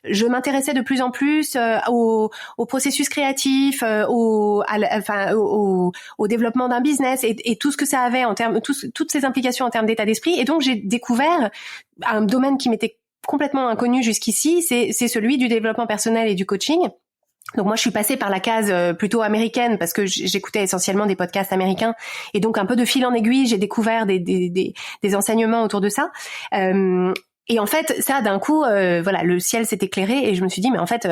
Speaker 2: je m'intéressais de plus en plus au processus créatif, au développement d'un business, et tout ce que ça avait en termes, toutes ces implications en termes d'état d'esprit. Et donc, j'ai découvert un domaine qui m'était complètement inconnu jusqu'ici, c'est celui du développement personnel et du coaching. Donc moi, je suis passée par la case plutôt américaine, parce que j'écoutais essentiellement des podcasts américains, et donc un peu de fil en aiguille, j'ai découvert des enseignements autour de ça. Et en fait, ça, d'un coup, le ciel s'est éclairé, et je me suis dit, mais en fait,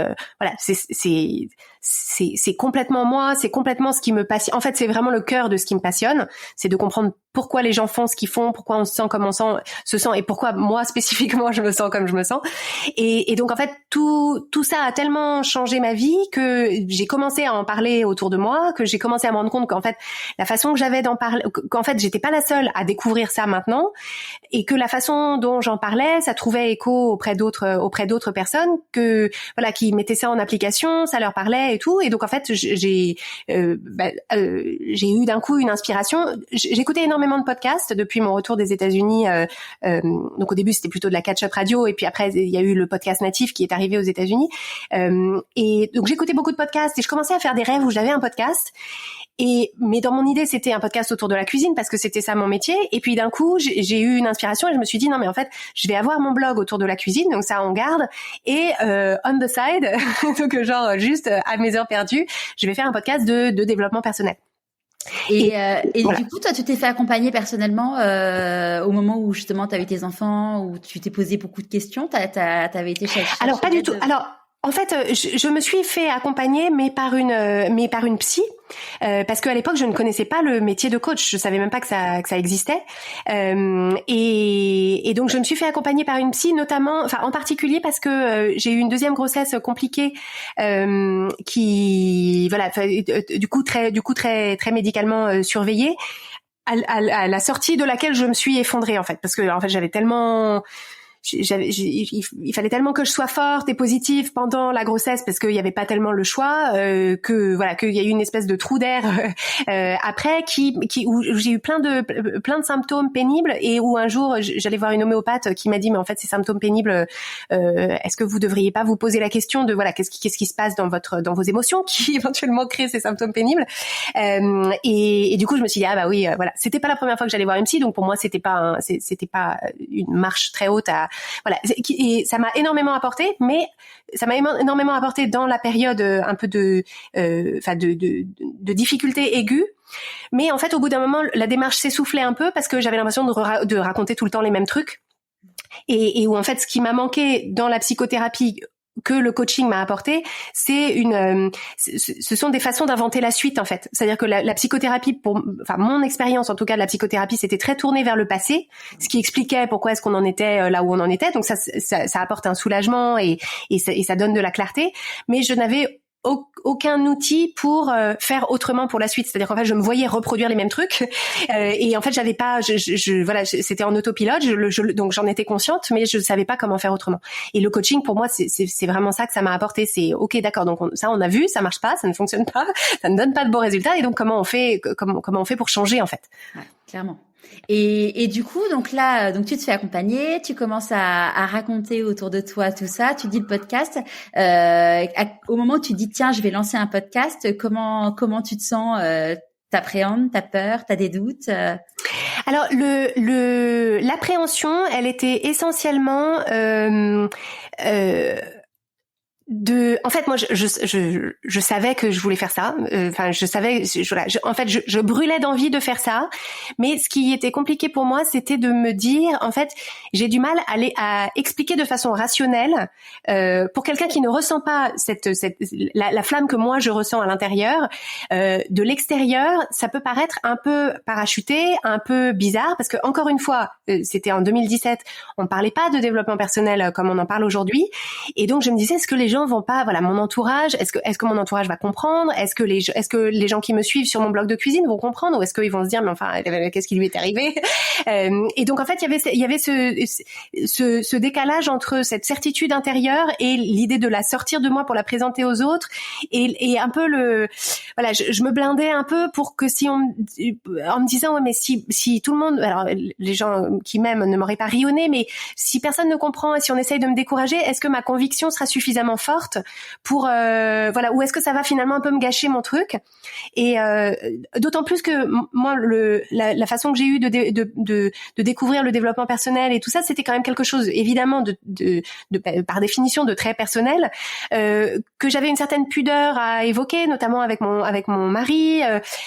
Speaker 2: c'est complètement moi, c'est complètement ce qui me passionne. En fait, c'est vraiment le cœur de ce qui me passionne, c'est de comprendre pourquoi les gens font ce qu'ils font, pourquoi on se sent comme on se sent, et pourquoi moi spécifiquement je me sens comme je me sens. Et donc en fait, tout ça a tellement changé ma vie que j'ai commencé à en parler autour de moi, que j'ai commencé à me rendre compte qu'en fait, la façon que j'avais d'en parler, qu'en fait, j'étais pas la seule à découvrir ça maintenant, et que la façon dont j'en parlais, ça trouvait écho auprès d'autres personnes, qui mettaient ça en application, ça leur parlait et tout. Et donc en fait, j'ai eu d'un coup une inspiration. J'écoutais énormément énormément de podcasts depuis mon retour des États-Unis. Donc au début, c'était plutôt de la catch-up radio, et puis après, il y a eu le podcast natif qui est arrivé aux États-Unis. Et donc j'écoutais beaucoup de podcasts et je commençais à faire des rêves où j'avais un podcast. Mais dans mon idée, c'était un podcast autour de la cuisine parce que c'était ça mon métier. Et puis d'un coup, j'ai eu une inspiration et je me suis dit non mais en fait, je vais avoir mon blog autour de la cuisine, donc ça on garde. Et on the side, donc genre juste à mes heures perdues, je vais faire un podcast de développement personnel.
Speaker 3: Et
Speaker 2: voilà.
Speaker 3: Du coup, toi, tu t'es fait accompagner personnellement au moment où justement tu as eu tes enfants, où tu t'es posé beaucoup de questions. T'avais été chercher.
Speaker 2: Alors pas du tout. Alors en fait, je me suis fait accompagner, mais par une psy, parce qu'à l'époque, je ne connaissais pas le métier de coach. Je savais même pas que ça existait. Et donc, je me suis fait accompagner par une psy, notamment, enfin, en particulier parce que j'ai eu une deuxième grossesse compliquée, qui, voilà, du coup très médicalement surveillée, à la sortie de laquelle je me suis effondrée en fait, parce que en fait, j'avais tellement il fallait tellement que je sois forte et positive pendant la grossesse parce qu'il y avait pas tellement le choix, que voilà, qu'il y a eu une espèce de trou d'air après où j'ai eu plein de symptômes pénibles, et où un jour j'allais voir une homéopathe qui m'a dit mais en fait ces symptômes pénibles, est-ce que vous devriez pas vous poser la question de voilà qu'est-ce qui se passe dans vos émotions qui éventuellement créent ces symptômes pénibles, et du coup je me suis dit ah bah oui, voilà, c'était pas la première fois que j'allais voir une psy, donc pour moi c'était pas une marche très haute à voilà, et ça m'a énormément apporté, mais ça m'a énormément apporté dans la période un peu de difficulté aiguë. Mais en fait, au bout d'un moment, la démarche s'essoufflait un peu parce que j'avais l'impression de raconter tout le temps les mêmes trucs, et où en fait, ce qui m'a manqué dans la psychothérapie que le coaching m'a apporté, ce sont des façons d'inventer la suite en fait. C'est-à-dire que la psychothérapie, mon expérience en tout cas de la psychothérapie, c'était très tourné vers le passé, ce qui expliquait pourquoi est-ce qu'on en était là où on en était. Donc ça apporte un soulagement et ça donne de la clarté. Mais je n'avais aucun outil pour faire autrement pour la suite. C'est-à-dire qu'en fait, je me voyais reproduire les mêmes trucs, et en fait, j'avais pas, voilà, c'était en autopilote, donc j'en étais consciente, mais je savais pas comment faire autrement. Et le coaching, pour moi, c'est vraiment ça que ça m'a apporté. C'est ok, d'accord, donc on a vu, ça marche pas, ça ne fonctionne pas, ça ne donne pas de bons résultats, et donc comment on fait pour changer en fait.
Speaker 3: Ouais, clairement. Et du coup, donc tu te fais accompagner, tu commences à raconter autour de toi tout ça, tu dis le podcast. Au moment où tu dis tiens, je vais lancer un podcast, comment tu te sens? T'appréhendes, t'as peur, t'as des doutes?
Speaker 2: Alors l'appréhension, elle était essentiellement en fait, moi, je savais que je voulais faire ça. Enfin, je brûlais d'envie de faire ça. Mais ce qui était compliqué pour moi, c'était de me dire, en fait, j'ai du mal à expliquer de façon rationnelle, pour quelqu'un qui ne ressent pas la flamme que moi je ressens à l'intérieur. De l'extérieur, ça peut paraître un peu parachuté, un peu bizarre, parce que encore une fois, c'était en 2017, on parlait pas de développement personnel comme on en parle aujourd'hui, et donc je me disais, est-ce que les gens vont pas, voilà, mon entourage, est-ce que mon entourage va comprendre, est-ce que les gens qui me suivent sur mon blog de cuisine vont comprendre, ou est-ce qu'ils vont se dire mais enfin qu'est-ce qui lui est arrivé, et donc en fait il y avait ce décalage entre cette certitude intérieure et l'idée de la sortir de moi pour la présenter aux autres, et un peu voilà, je me blindais un peu pour que en me disant ouais mais si tout le monde, alors les gens qui m'aiment ne m'auraient pas rayonné, mais si personne ne comprend et si on essaye de me décourager, est-ce que ma conviction sera suffisamment forte pour voilà, ou est-ce que ça va finalement un peu me gâcher mon truc, et d'autant plus que moi la façon que j'ai eu de découvrir le développement personnel et tout ça, c'était quand même quelque chose évidemment de par définition de très personnel, que j'avais une certaine pudeur à évoquer, notamment avec mon mari,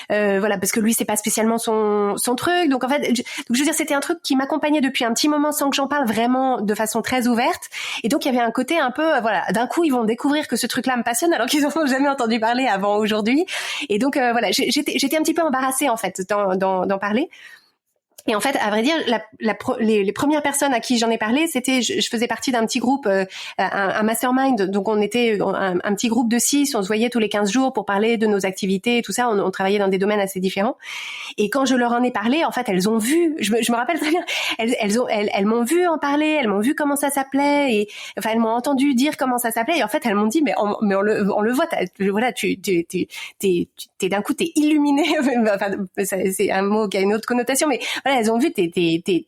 Speaker 2: voilà, parce que lui c'est pas spécialement son truc, donc en fait donc je veux dire, c'était un truc qui m'accompagnait depuis un petit moment sans que j'en parle vraiment de façon très ouverte, et donc il y avait un côté un peu voilà, d'un coup ils vont découvrir que ce truc-là me passionne alors qu'ils n'en ont jamais entendu parler avant aujourd'hui, et donc voilà, j'étais un petit peu embarrassée en fait d'en parler. Et en fait, à vrai dire, les premières personnes à qui j'en ai parlé, c'était, je faisais partie d'un petit groupe, un mastermind. Donc on était un petit groupe de 6, on se voyait tous les 15 jours pour parler de nos activités et tout ça. On travaillait dans des domaines assez différents. Et quand je leur en ai parlé, en fait, elles ont vu. Je me rappelle très bien. Elles m'ont vu en parler. Elles m'ont vu comment ça s'appelait. Et enfin, elles m'ont entendu dire comment ça s'appelait. Et en fait, elles m'ont dit, mais on le voit. Voilà, t'es d'un coup, t'es illuminé. Enfin, c'est un mot qui a une autre connotation, mais voilà. Elles ont vu, t'es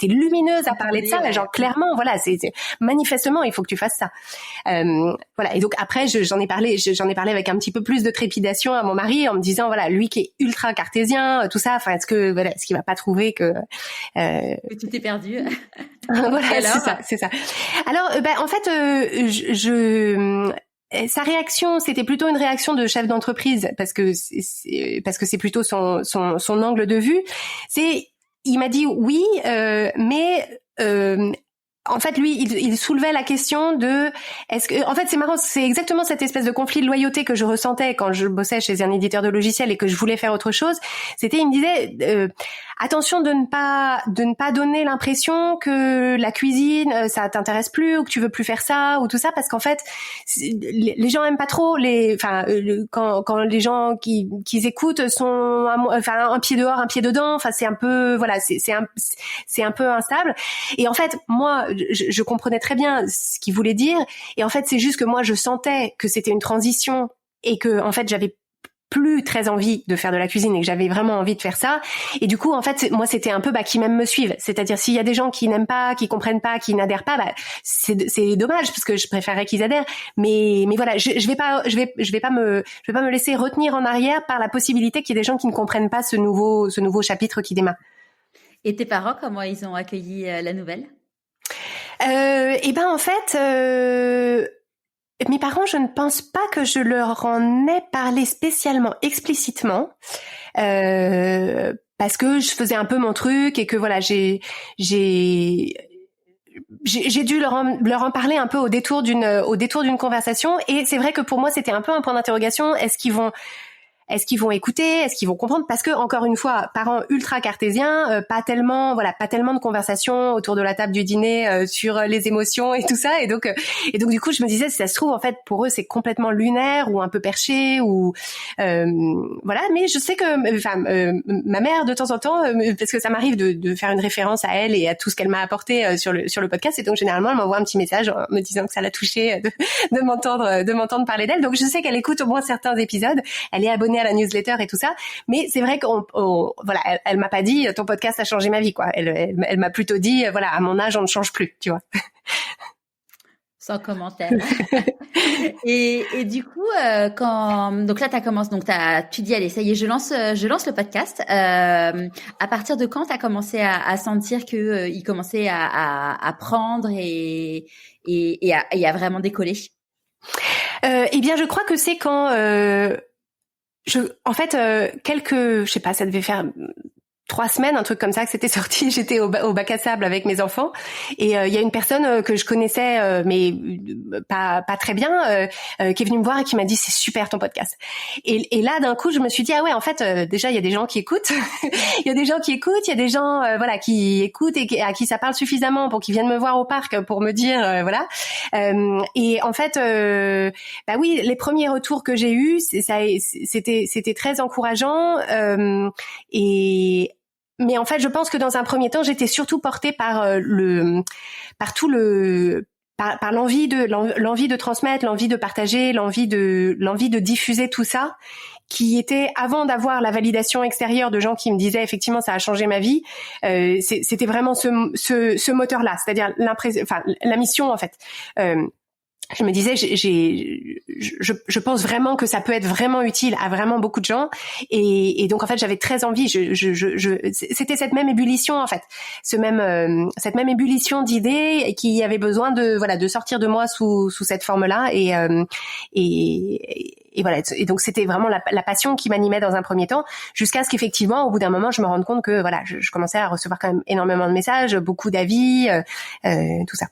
Speaker 2: lumineuse à parler de ça, ouais. Genre clairement, voilà, c'est manifestement, il faut que tu fasses ça. Voilà. Et donc après, j'en ai parlé avec un petit peu plus de trépidation à mon mari en me disant, voilà, lui qui est ultra cartésien, tout ça, enfin, est-ce qu'il va pas trouver que
Speaker 3: tout est perdu.
Speaker 2: Voilà, c'est ça. Alors, en fait, sa réaction, c'était plutôt une réaction de chef d'entreprise parce que c'est plutôt son angle de vue. Il m'a dit oui, mais en fait, lui, il soulevait la question de en fait, c'est marrant, c'est exactement cette espèce de conflit de loyauté que je ressentais quand je bossais chez un éditeur de logiciels et que je voulais faire autre chose. Il me disait attention de ne pas donner l'impression que la cuisine ça t'intéresse plus ou que tu veux plus faire ça ou tout ça, parce qu'en fait les gens aiment pas trop quand les gens qui écoutent sont un pied dehors, un pied dedans, enfin c'est un peu voilà, c'est un peu instable. Et en fait, moi je comprenais très bien ce qu'il voulait dire, et en fait c'est juste que moi je sentais que c'était une transition et que en fait j'avais plus très envie de faire de la cuisine et que j'avais vraiment envie de faire ça. Et du coup, en fait, moi, c'était un peu qui m'aiment me suivent. C'est-à-dire, s'il y a des gens qui n'aiment pas, qui comprennent pas, qui n'adhèrent pas, c'est dommage parce que je préférerais qu'ils adhèrent. Mais voilà, je vais pas me laisser retenir en arrière par la possibilité qu'il y ait des gens qui ne comprennent pas ce nouveau chapitre qui démarre.
Speaker 3: Et tes parents, comment ils ont accueilli la nouvelle?
Speaker 2: En fait, mes parents, je ne pense pas que je leur en ai parlé spécialement, explicitement, parce que je faisais un peu mon truc et que voilà, j'ai dû leur en parler un peu au détour d'une conversation. Et c'est vrai que pour moi, c'était un peu un point d'interrogation. Est-ce qu'ils vont écouter? Est-ce qu'ils vont comprendre? Parce que, encore une fois, parents ultra cartésiens, pas tellement de conversations autour de la table du dîner sur les émotions et tout ça. Et donc du coup, je me disais, si ça se trouve, en fait, pour eux, c'est complètement lunaire ou un peu perché ou voilà. Mais je sais que, ma mère, de temps en temps, parce que ça m'arrive de faire une référence à elle et à tout ce qu'elle m'a apporté sur le podcast. Et donc, généralement, elle m'envoie un petit message en me disant que ça l'a touchée de m'entendre parler d'elle. Donc, je sais qu'elle écoute au moins certains épisodes. Elle est abonnée à la newsletter et tout ça, mais c'est vrai voilà, elle m'a pas dit ton podcast a changé ma vie, quoi. Elle m'a plutôt dit voilà, à mon âge on ne change plus, tu vois.
Speaker 3: Sans commentaire. Et du coup, donc là, tu dis, allez, ça y est, je lance le podcast. À partir de quand t'as commencé à sentir que il commençait à prendre et à vraiment décoller?
Speaker 2: Je crois que c'est quand je sais pas, ça devait faire 3 semaines, un truc comme ça, que c'était sorti. J'étais au bac à sable avec mes enfants et il y a une personne que je connaissais mais pas très bien qui est venue me voir et qui m'a dit c'est super ton podcast. Et là d'un coup je me suis dit ah ouais, en fait déjà il y a des gens qui écoutent, il y a des gens qui écoutent, il y a des gens qui écoutent et à qui ça parle suffisamment pour qu'ils viennent me voir au parc pour me dire voilà. Et en fait oui, les premiers retours que j'ai eus, c'était très encourageant mais en fait, je pense que dans un premier temps, j'étais surtout portée par l'envie de transmettre, l'envie de partager, l'envie de diffuser tout ça, qui était, avant d'avoir la validation extérieure de gens qui me disaient effectivement ça a changé ma vie, c'était vraiment ce moteur-là, c'est-à-dire la mission en fait. Je me disais, je pense vraiment que ça peut être vraiment utile à vraiment beaucoup de gens, et donc en fait j'avais très envie. C'était cette même ébullition en fait, cette même ébullition d'idées qui avait besoin de sortir de moi sous cette forme-là, et voilà. Et donc c'était vraiment la passion qui m'animait dans un premier temps, jusqu'à ce qu'effectivement au bout d'un moment je me rende compte que voilà, je commençais à recevoir quand même énormément de messages, beaucoup d'avis, tout ça.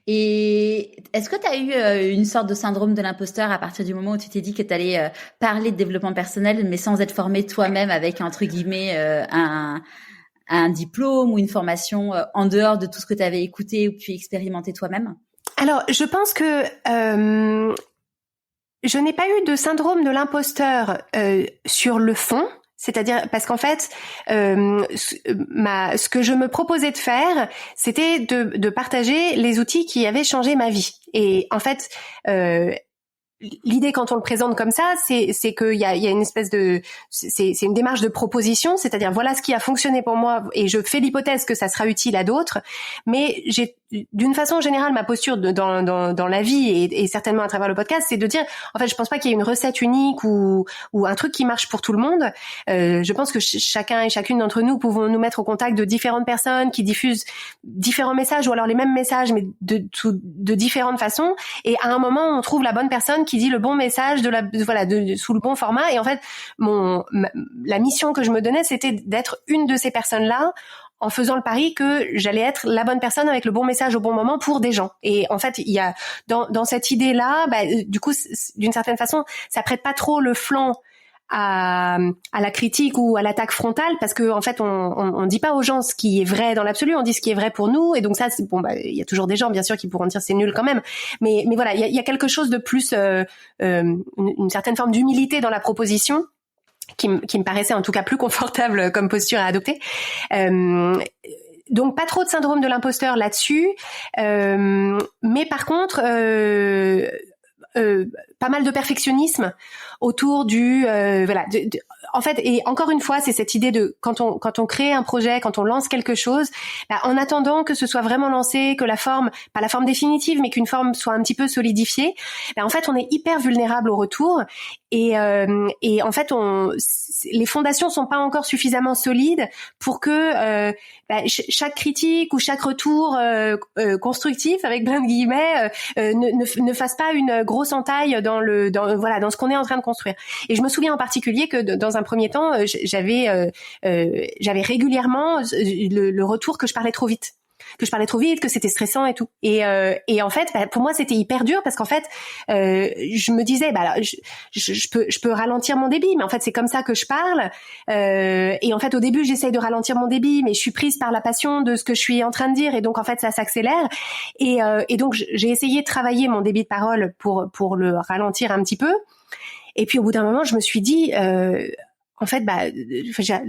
Speaker 3: Et est-ce que tu as eu une sorte de syndrome de l'imposteur à partir du moment où tu t'es dit que tu allais parler de développement personnel mais sans être formé toi-même avec entre guillemets un diplôme ou une formation en dehors de tout ce que tu avais écouté ou pu expérimenter toi-même?
Speaker 2: Alors, je pense que je n'ai pas eu de syndrome de l'imposteur sur le fond. C'est-à-dire parce qu'en fait, ce que je me proposais de faire, c'était de partager les outils qui avaient changé ma vie. Et en fait, l'idée quand on le présente comme ça, c'est qu'il y a une espèce de, c'est une démarche de proposition, c'est-à-dire voilà ce qui a fonctionné pour moi et je fais l'hypothèse que ça sera utile à d'autres. Mais d'une façon générale, ma posture dans la vie et certainement à travers le podcast, c'est de dire, en fait, je pense pas qu'il y ait une recette unique ou un truc qui marche pour tout le monde. Je pense que chacun et chacune d'entre nous pouvons nous mettre au contact de différentes personnes qui diffusent différents messages ou alors les mêmes messages mais de différentes façons. Et à un moment, on trouve la bonne personne qui dit le bon message sous le bon format. Et en fait, la mission que je me donnais, c'était d'être une de ces personnes-là, en faisant le pari que j'allais être la bonne personne avec le bon message au bon moment pour des gens. Et en fait, il y a dans cette idée-là, du coup, d'une certaine façon, ça prête pas trop le flanc à la critique ou à l'attaque frontale, parce que en fait, on dit pas aux gens ce qui est vrai dans l'absolu, on dit ce qui est vrai pour nous. Et donc ça, c'est bon, il y a toujours des gens, bien sûr, qui pourront dire c'est nul quand même. Mais voilà, il y a quelque chose de plus, une certaine forme d'humilité dans la proposition, qui me paraissait en tout cas plus confortable comme posture à adopter. Donc pas trop de syndrome de l'imposteur là-dessus, mais par contre pas mal de perfectionnisme autour du en fait, et encore une fois, c'est cette idée de quand on crée un projet, quand on lance quelque chose, en attendant que ce soit vraiment lancé, que la forme, pas la forme définitive, mais qu'une forme soit un petit peu solidifiée, en fait, on est hyper vulnérable au retour et en fait, les fondations sont pas encore suffisamment solides pour que chaque critique ou chaque retour constructif, avec plein de guillemets, ne fasse pas une grosse entaille dans ce qu'on est en train de construire. Et je me souviens en particulier que dans un premier temps, j'avais régulièrement le retour que je parlais trop vite, que c'était stressant et tout. Et en fait, pour moi, c'était hyper dur parce qu'en fait, je me disais, je peux ralentir mon débit, mais en fait, c'est comme ça que je parle. Et en fait, au début, j'essaye de ralentir mon débit, mais je suis prise par la passion de ce que je suis en train de dire, et donc en fait, ça s'accélère. Et donc, j'ai essayé de travailler mon débit de parole pour le ralentir un petit peu. Et puis, au bout d'un moment, je me suis dit. En fait,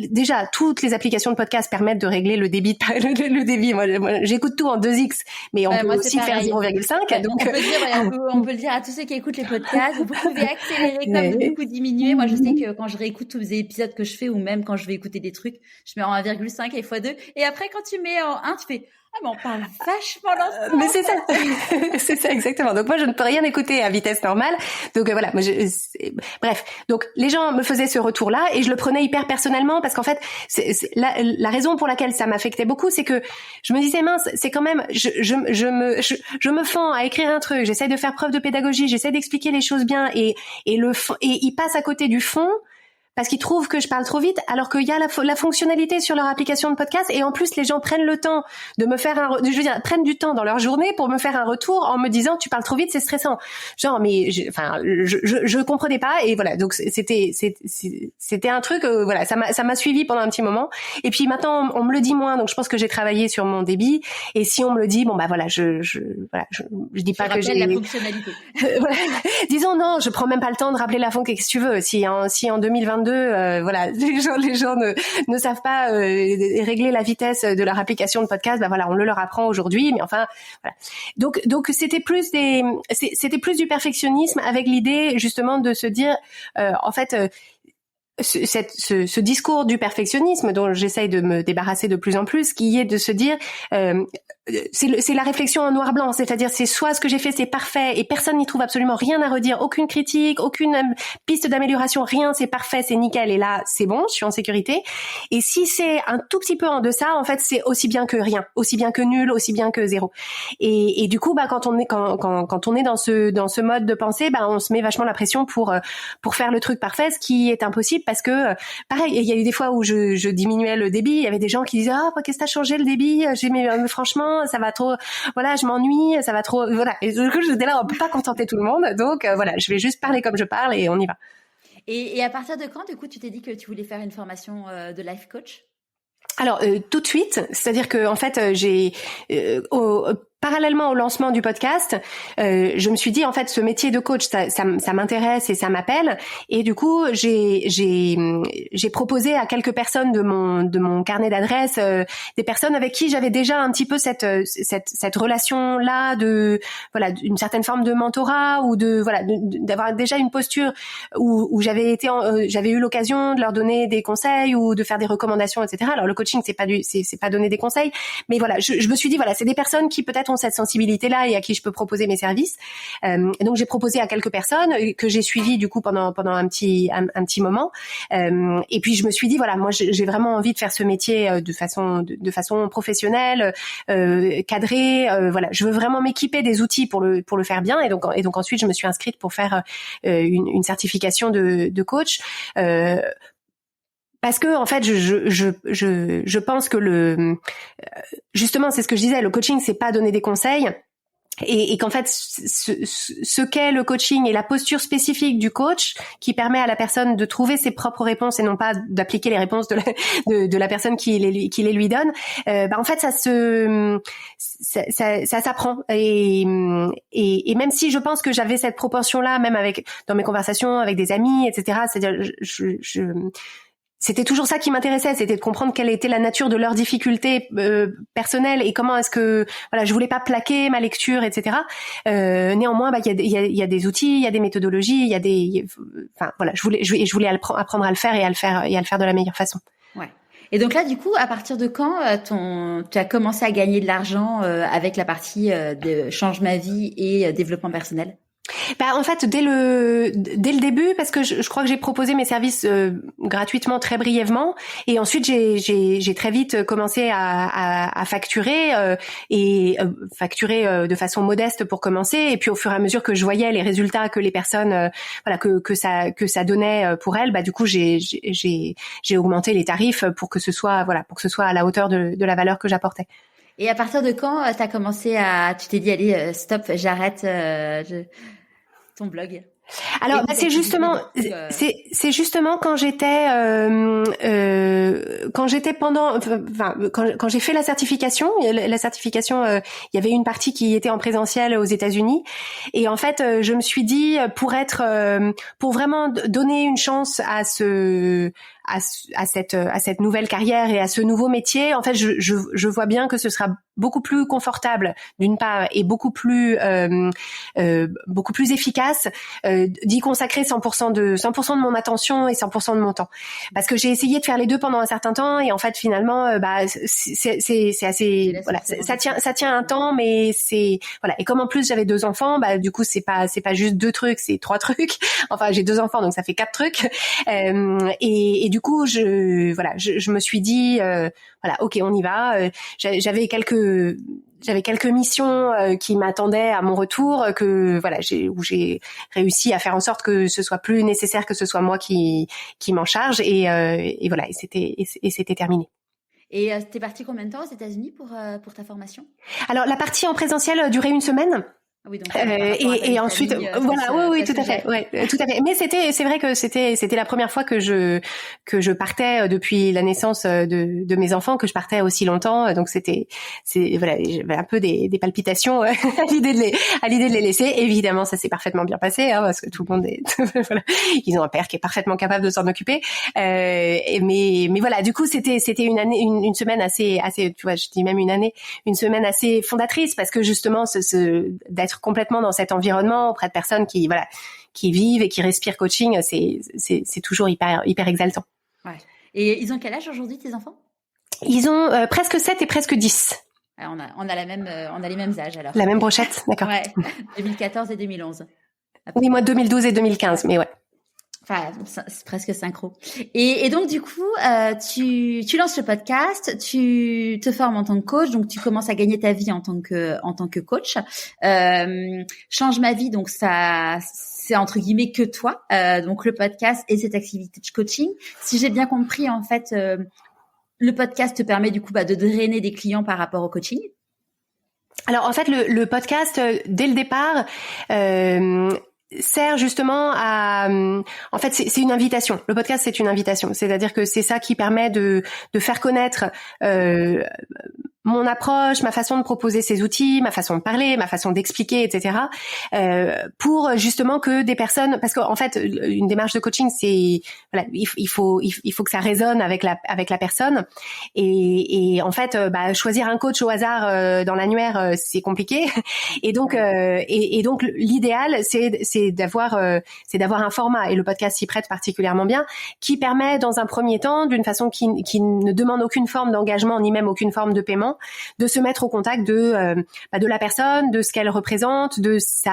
Speaker 2: déjà, toutes les applications de podcast permettent de régler le débit. Le débit. Moi, j'écoute tout en 2x, mais on peut aussi faire 0,5. Donc,
Speaker 3: on peut le dire à tous ceux qui écoutent les podcasts. Vous pouvez accélérer comme du coup diminuer. Moi, je sais que quand je réécoute tous les épisodes que je fais, ou même quand je vais écouter des trucs, je mets en 1,5 et x2. Et après, quand tu mets en 1, tu fais mais on parle vachement lentement.
Speaker 2: Mais c'est ça. C'est ça, exactement. Donc moi, je ne peux rien écouter à vitesse normale. Donc voilà. Bref. Donc les gens me faisaient ce retour-là et je le prenais hyper personnellement parce qu'en fait, la raison pour laquelle ça m'affectait beaucoup, c'est que je me disais mince, c'est quand même, je me fends à écrire un truc, j'essaie de faire preuve de pédagogie, j'essaie d'expliquer les choses bien et il passe à côté du fond. Parce qu'ils trouvent que je parle trop vite, alors qu'il y a la fonctionnalité sur leur application de podcast, et en plus les gens prennent le temps de me faire prennent du temps dans leur journée pour me faire un retour en me disant tu parles trop vite, c'est stressant. Genre mais je comprenais pas, et voilà, donc c'était un truc voilà, ça m'a suivi pendant un petit moment, et puis maintenant on me le dit moins, donc je pense que j'ai travaillé sur mon débit, et si on me le dit, bon voilà, je dis pas que j'ai
Speaker 3: la fonctionnalité.
Speaker 2: Voilà. Disons non, je prends même pas le temps de rappeler la fond, qu'est-ce que tu veux, si en 2022 voilà, les gens ne savent pas régler la vitesse de leur application de podcast, voilà, on le leur apprend aujourd'hui, mais enfin voilà. Donc c'était plus du perfectionnisme, avec l'idée justement de se dire en fait ce discours du perfectionnisme dont j'essaye de me débarrasser de plus en plus, qui est de se dire c'est la réflexion en noir-blanc, c'est-à-dire c'est soit ce que j'ai fait c'est parfait et personne n'y trouve absolument rien à redire, aucune critique, aucune piste d'amélioration, rien, c'est parfait, c'est nickel, et là c'est bon, je suis en sécurité. Et si c'est un tout petit peu en deçà, en fait c'est aussi bien que rien, aussi bien que nul, aussi bien que zéro. Et du coup quand on est dans ce mode de pensée, on se met vachement la pression pour faire le truc parfait, ce qui est impossible, parce que pareil, il y a eu des fois où je diminuais le débit, il y avait des gens qui disaient qu'est-ce que t'as changé le débit, mais franchement ça va trop, voilà, je m'ennuie, ça va trop, voilà. Et du coup j'étais là, on peut pas contenter tout le monde, donc voilà, je vais juste parler comme je parle et on y va.
Speaker 3: Et à partir de quand, du coup, tu t'es dit que tu voulais faire une formation de life coach?
Speaker 2: Alors tout de suite, c'est-à-dire que en fait parallèlement au lancement du podcast, je me suis dit en fait ce métier de coach ça m'intéresse et ça m'appelle, et du coup j'ai proposé à quelques personnes de mon carnet d'adresses, des personnes avec qui j'avais déjà un petit peu cette relation là de voilà d'une certaine forme de mentorat ou de voilà d'avoir déjà une posture où j'avais eu l'occasion de leur donner des conseils ou de faire des recommandations, etc. Alors le coaching c'est pas donner des conseils, mais voilà je me suis dit voilà c'est des personnes qui peut-être ont cette sensibilité-là et à qui je peux proposer mes services. Et donc j'ai proposé à quelques personnes que j'ai suivies du coup pendant un petit moment. Et puis je me suis dit voilà moi j'ai vraiment envie de faire ce métier de façon professionnelle, cadrée. Voilà je veux vraiment m'équiper des outils pour le faire bien. Et donc ensuite je me suis inscrite pour faire une certification de coach. Parce que en fait, je pense que justement, c'est ce que je disais, le coaching, c'est pas donner des conseils, et qu'en fait, ce qu'est le coaching et la posture spécifique du coach, qui permet à la personne de trouver ses propres réponses et non pas d'appliquer les réponses de la personne qui les lui donne. En fait, ça s'apprend, et même si je pense que j'avais cette proportion-là, même dans mes conversations avec des amis, etc. C'est-à-dire, c'était toujours ça qui m'intéressait, c'était de comprendre quelle était la nature de leurs difficultés personnelles et comment est-ce que voilà, je voulais pas plaquer ma lecture, etc. Néanmoins, il y a des outils, il y a des méthodologies, voilà, je voulais apprendre à le faire et à le faire de la meilleure façon.
Speaker 3: Ouais. Et donc là, du coup, à partir de quand tu as commencé à gagner de l'argent avec la partie de Change ma vie et développement personnel?
Speaker 2: En fait, dès le début, parce que je crois que j'ai proposé mes services gratuitement très brièvement, et ensuite j'ai très vite commencé à facturer et facturer de façon modeste pour commencer, et puis au fur et à mesure que je voyais les résultats que les personnes voilà que ça donnait pour elles, du coup j'ai augmenté les tarifs pour que ce soit à la hauteur de la valeur que j'apportais.
Speaker 3: Et à partir de quand tu as commencé tu t'es dit allez stop, j'arrête ton blog?
Speaker 2: Alors c'est justement quand j'étais quand j'ai fait la certification, il y avait une partie qui était en présentiel aux États-Unis, et en fait je me suis dit pour vraiment donner une chance à cette nouvelle carrière et à ce nouveau métier, en fait je vois bien que ce sera beaucoup plus confortable d'une part et beaucoup plus efficace d'y consacrer 100% de mon attention et 100% de mon temps, parce que j'ai essayé de faire les deux pendant un certain temps, et en fait finalement c'est assez voilà, ça tient un temps, mais c'est voilà, et comme en plus j'avais 2 enfants, du coup c'est pas juste 2 trucs, c'est 3 trucs, enfin j'ai 2 enfants donc ça fait 4 trucs, et du coup je me suis dit voilà, ok, on y va. J'avais quelques missions qui m'attendaient à mon retour, où j'ai réussi à faire en sorte que ce soit plus nécessaire que ce soit moi qui m'en charge, et voilà, et c'était terminé.
Speaker 3: Et t'es partie combien de temps aux États-Unis pour ta formation?
Speaker 2: Alors la partie en présentiel durait 1 semaine.
Speaker 3: Oui, donc
Speaker 2: et ensuite voilà, oui, tout à fait, ouais, tout à fait. Mais c'est vrai que c'était la première fois que je partais depuis la naissance de mes enfants, que je partais aussi longtemps, donc voilà, j'avais un peu des palpitations à l'idée de les laisser. Évidemment, ça s'est parfaitement bien passé, parce que tout le monde voilà, ils ont un père qui est parfaitement capable de s'en occuper. Mais voilà, du coup, c'était une semaine assez, tu vois, je dis même une semaine assez fondatrice, parce que justement d'être complètement dans cet environnement auprès de personnes qui vivent et qui respirent coaching, c'est toujours hyper exaltant.
Speaker 3: Ouais. Et ils ont quel âge aujourd'hui, tes enfants?
Speaker 2: Ils ont presque 7 et presque 10.
Speaker 3: Alors, on a les mêmes âges alors.
Speaker 2: La même brochette, d'accord.
Speaker 3: Ouais. 2014 et 2011.
Speaker 2: Oui, moi 2012 et 2015, mais ouais.
Speaker 3: Enfin, c'est presque synchro. Et donc du coup, tu lances le podcast, tu te formes en tant que coach, donc tu commences à gagner ta vie en tant que coach. Change ma vie, donc ça, c'est entre guillemets que toi. Donc le podcast et cette activité de coaching. Si j'ai bien compris, en fait, le podcast te permet du coup de drainer des clients par rapport au coaching. Alors
Speaker 2: en fait, le podcast dès le départ. sert justement à, en fait, c'est une invitation. Le podcast, c'est une invitation. C'est-à-dire que c'est ça qui permet de faire connaître mon approche, ma façon de proposer ces outils, ma façon de parler, ma façon d'expliquer, etc. Pour justement que des personnes, parce qu'en fait, une démarche de coaching, c'est voilà, il faut que ça résonne avec la personne. Et en fait, choisir un coach au hasard dans l'annuaire, c'est compliqué. Et donc l'idéal, c'est d'avoir un format, et le podcast s'y prête particulièrement bien, qui permet dans un premier temps, d'une façon qui ne demande aucune forme d'engagement ni même aucune forme de paiement, de se mettre au contact de la personne, de ce qu'elle représente, de ses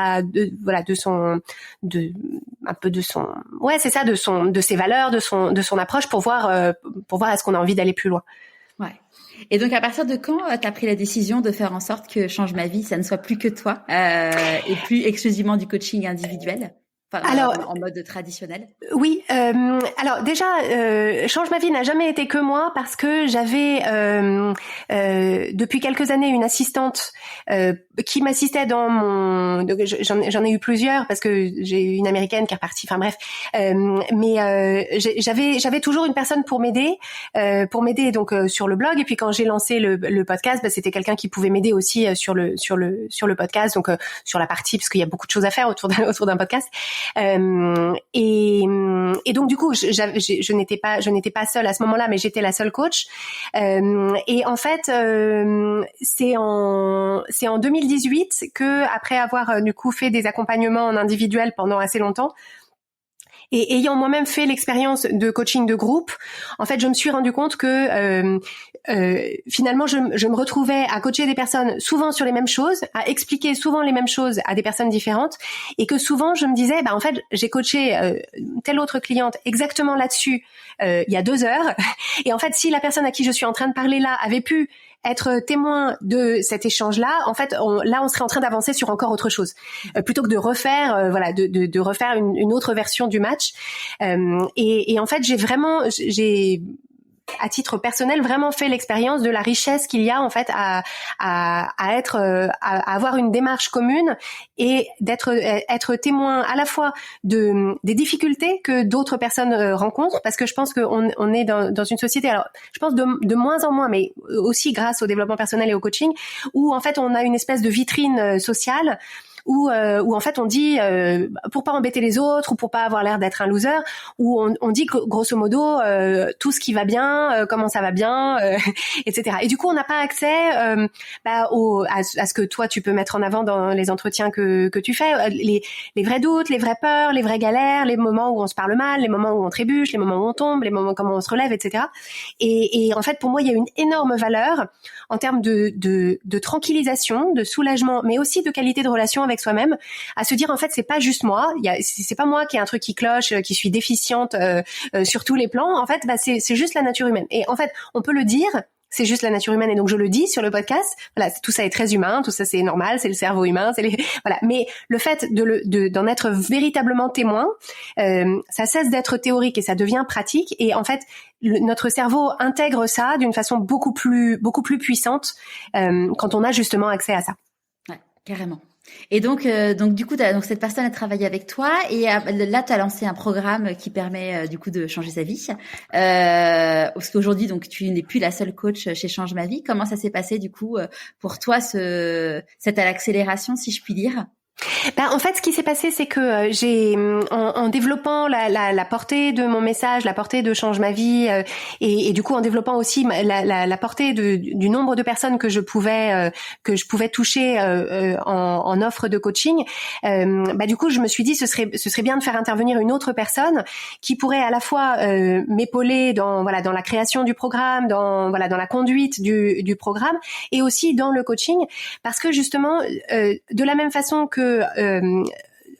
Speaker 2: valeurs, de son approche, pour voir est-ce qu'on a envie d'aller plus loin.
Speaker 3: Ouais. Et donc, à partir de quand t'as pris la décision de faire en sorte que Change ma vie, ça ne soit plus que toi, et plus exclusivement du coaching individuel? Alors, en mode traditionnel.
Speaker 2: Oui. Alors déjà, Change ma vie n'a jamais été que moi, parce que j'avais depuis quelques années une assistante qui m'assistait dans mon. Donc, j'en ai eu plusieurs, parce que j'ai eu une américaine qui est repartie. Enfin bref. Mais j'avais toujours une personne pour m'aider donc sur le blog. Et puis quand j'ai lancé le podcast, c'était quelqu'un qui pouvait m'aider aussi sur le podcast, donc sur la partie, parce qu'il y a beaucoup de choses à faire autour d'un podcast. Et donc du coup, je n'étais pas seule à ce moment-là, mais j'étais la seule coach. Et en fait, c'est en 2018 que, après avoir du coup fait des accompagnements en individuel pendant assez longtemps, et ayant moi-même fait l'expérience de coaching de groupe, en fait, je me suis rendu compte que finalement, je me retrouvais à coacher des personnes souvent sur les mêmes choses, à expliquer souvent les mêmes choses à des personnes différentes, et que souvent, je me disais, en fait, j'ai coaché telle autre cliente exactement là-dessus il y a 2 heures, et en fait, si la personne à qui je suis en train de parler là avait pu être témoin de cet échange-là, en fait, on serait en train d'avancer sur encore autre chose, plutôt que de refaire, de refaire une autre version du match. Et en fait, j'ai à titre personnel vraiment fait l'expérience de la richesse qu'il y a en fait à avoir une démarche commune, et être témoin à la fois des difficultés que d'autres personnes rencontrent, parce que je pense qu'on est dans une société, alors je pense de moins en moins, mais aussi grâce au développement personnel et au coaching, où en fait on a une espèce de vitrine sociale où en fait on dit pour pas embêter les autres, ou pour pas avoir l'air d'être un loser, où on dit que grosso modo tout ce qui va bien, comment ça va bien, etc. Et du coup on n'a pas accès à ce que toi tu peux mettre en avant dans les entretiens que tu fais, les vrais doutes, les vraies peurs, les vraies galères, les moments où on se parle mal, les moments où on trébuche, les moments où on tombe, les moments comment on se relève, etc. Et en fait pour moi il y a une énorme valeur en termes de tranquillisation, de soulagement, mais aussi de qualité de relation avec soi-même, à se dire en fait c'est pas juste moi, c'est pas moi qui ai un truc qui cloche, qui suis déficiente sur tous les plans. En fait c'est juste la nature humaine, et en fait on peut le dire, c'est juste la nature humaine, et donc je le dis sur le podcast. Voilà, tout ça est très humain, tout ça c'est normal, c'est le cerveau humain, voilà. Mais le fait d'en être véritablement témoin, ça cesse d'être théorique et ça devient pratique. Et en fait, notre cerveau intègre ça d'une façon beaucoup plus puissante quand on a justement accès à ça.
Speaker 3: Ouais, carrément. Et donc du coup, cette personne a travaillé avec toi, et là, tu as lancé un programme qui permet du coup de changer sa vie. Parce qu'aujourd'hui, donc, tu n'es plus la seule coach chez Change ma vie. Comment ça s'est passé du coup pour toi, cette accélération, si je puis dire?
Speaker 2: En fait, ce qui s'est passé, c'est que j'ai, en développant la portée de mon message, la portée de Change ma vie, et du coup en développement aussi la portée du nombre de personnes que je pouvais toucher en offre de coaching, du coup je me suis dit ce serait bien de faire intervenir une autre personne qui pourrait à la fois m'épauler dans la création du programme, dans la conduite du programme, et aussi dans le coaching, parce que justement de la même façon que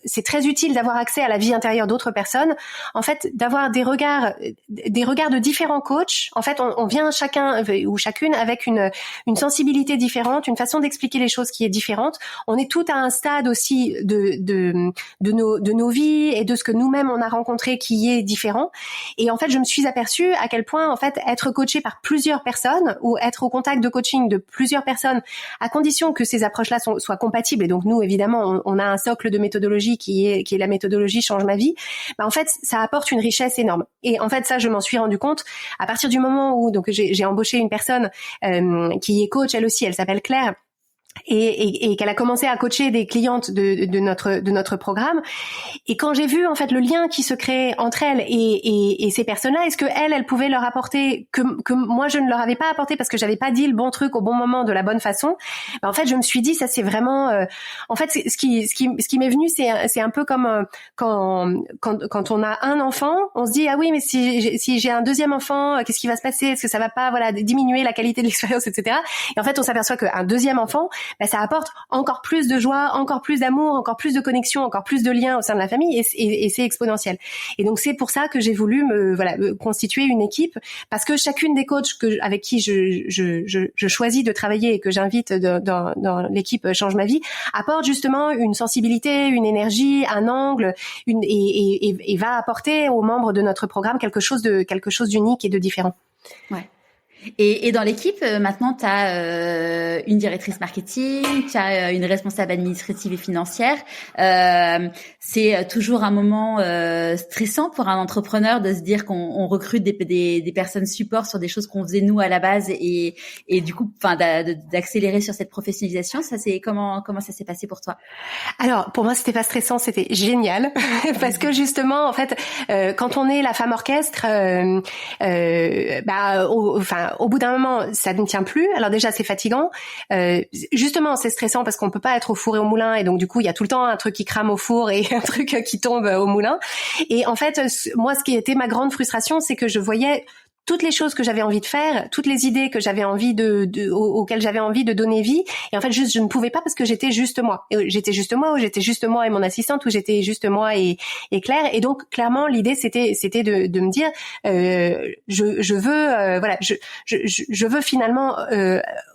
Speaker 2: c'est très utile d'avoir accès à la vie intérieure d'autres personnes, en fait, d'avoir des regards de différents coachs. En fait, on vient chacun ou chacune avec une sensibilité différente, une façon d'expliquer les choses qui est différente. On est tout à un stade aussi de nos vies et de ce que nous-mêmes on a rencontré qui est différent. Et en fait, je me suis aperçue à quel point, en fait, être coaché par plusieurs personnes ou être au contact de coaching de plusieurs personnes, à condition que ces approches-là soient compatibles. Et donc, nous, évidemment, on a un socle de méthodologie méthodologie qui est la méthodologie Change ma vie, bah en fait ça apporte une richesse énorme. Et en fait ça je m'en suis rendu compte à partir du moment où donc j'ai embauché une personne qui est coach elle aussi, elle s'appelle Claire. Et qu'elle a commencé à coacher des clientes de notre programme. Et quand j'ai vu en fait le lien qui se crée entre elle et ces personnes-là, est-ce que elle pouvait leur apporter que moi je ne leur avais pas apporté parce que j'avais pas dit le bon truc au bon moment de la bonne façon. Ben, en fait, je me suis dit ça c'est vraiment en fait ce qui m'est venu c'est un peu comme quand on a un enfant, on se dit ah oui mais si j'ai un deuxième enfant, qu'est-ce qui va se passer? Est-ce que ça va pas diminuer la qualité de l'expérience, etc. Et en fait, on s'aperçoit qu'un deuxième enfant bah, ça apporte encore plus de joie, encore plus d'amour, encore plus de connexion, encore plus de liens au sein de la famille et c'est exponentiel. Et donc c'est pour ça que j'ai voulu me constituer une équipe parce que chacune des coachs avec qui je choisis de travailler et que j'invite dans l'équipe Change ma vie apporte justement une sensibilité, une énergie, un angle et va apporter aux membres de notre programme quelque chose d'unique et de différent.
Speaker 3: Ouais. Et dans l'équipe, maintenant, tu as une directrice marketing, tu as une responsable administrative et financière. C'est toujours un moment stressant pour un entrepreneur de se dire qu'on recrute des personnes support sur des choses qu'on faisait nous à la base et du coup, enfin, d'accélérer sur cette professionnalisation. Ça, c'est comment ça s'est passé pour toi?
Speaker 2: Alors, pour moi, c'était pas stressant, c'était génial parce que justement, en fait, quand on est la femme orchestre, au bout d'un moment, ça ne tient plus. Alors déjà, c'est fatigant. Justement, c'est stressant parce qu'on peut pas être au four et au moulin. Et donc, du coup, il y a tout le temps un truc qui crame au four et un truc qui tombe au moulin. Et en fait, moi, ce qui était ma grande frustration, c'est que je voyais toutes les choses que j'avais envie de faire, toutes les idées que j'avais envie auxquelles j'avais envie de donner vie. Et en fait, juste, je ne pouvais pas parce que j'étais juste moi. J'étais juste moi et mon assistante, ou j'étais juste moi et Claire. Et donc, clairement, l'idée, c'était de me dire, je veux finalement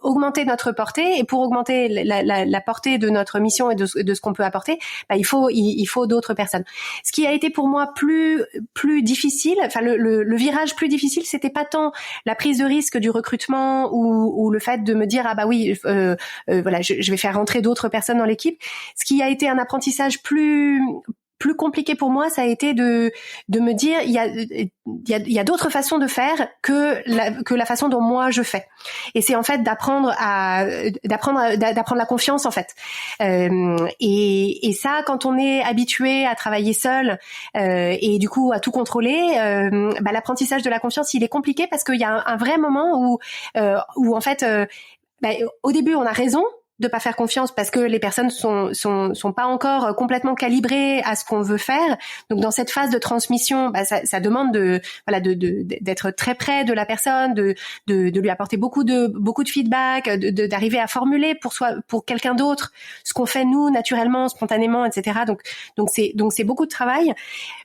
Speaker 2: augmenter notre portée. Et pour augmenter la portée de notre mission et de ce qu'on peut apporter, bah, il faut d'autres personnes. Ce qui a été pour moi plus difficile, enfin le virage plus difficile, c'était pas tant la prise de risque du recrutement ou le fait de me dire ah bah oui je vais faire rentrer d'autres personnes dans l'équipe. Ce qui a été un apprentissage plus compliqué pour moi, ça a été de me dire il y a d'autres façons de faire que la façon dont moi je fais. Et c'est en fait d'apprendre la confiance en fait. Et ça, quand on est habitué à travailler seul et du coup à tout contrôler, l'apprentissage de la confiance, il est compliqué parce qu'il y a un vrai moment où en fait au début on a raison de pas faire confiance parce que les personnes sont pas encore complètement calibrées à ce qu'on veut faire. Donc dans cette phase de transmission, ça demande d'être très près de la personne, de lui apporter beaucoup de feedback, d'arriver à formuler pour quelqu'un d'autre ce qu'on fait nous naturellement, spontanément, etc. Donc c'est beaucoup de travail.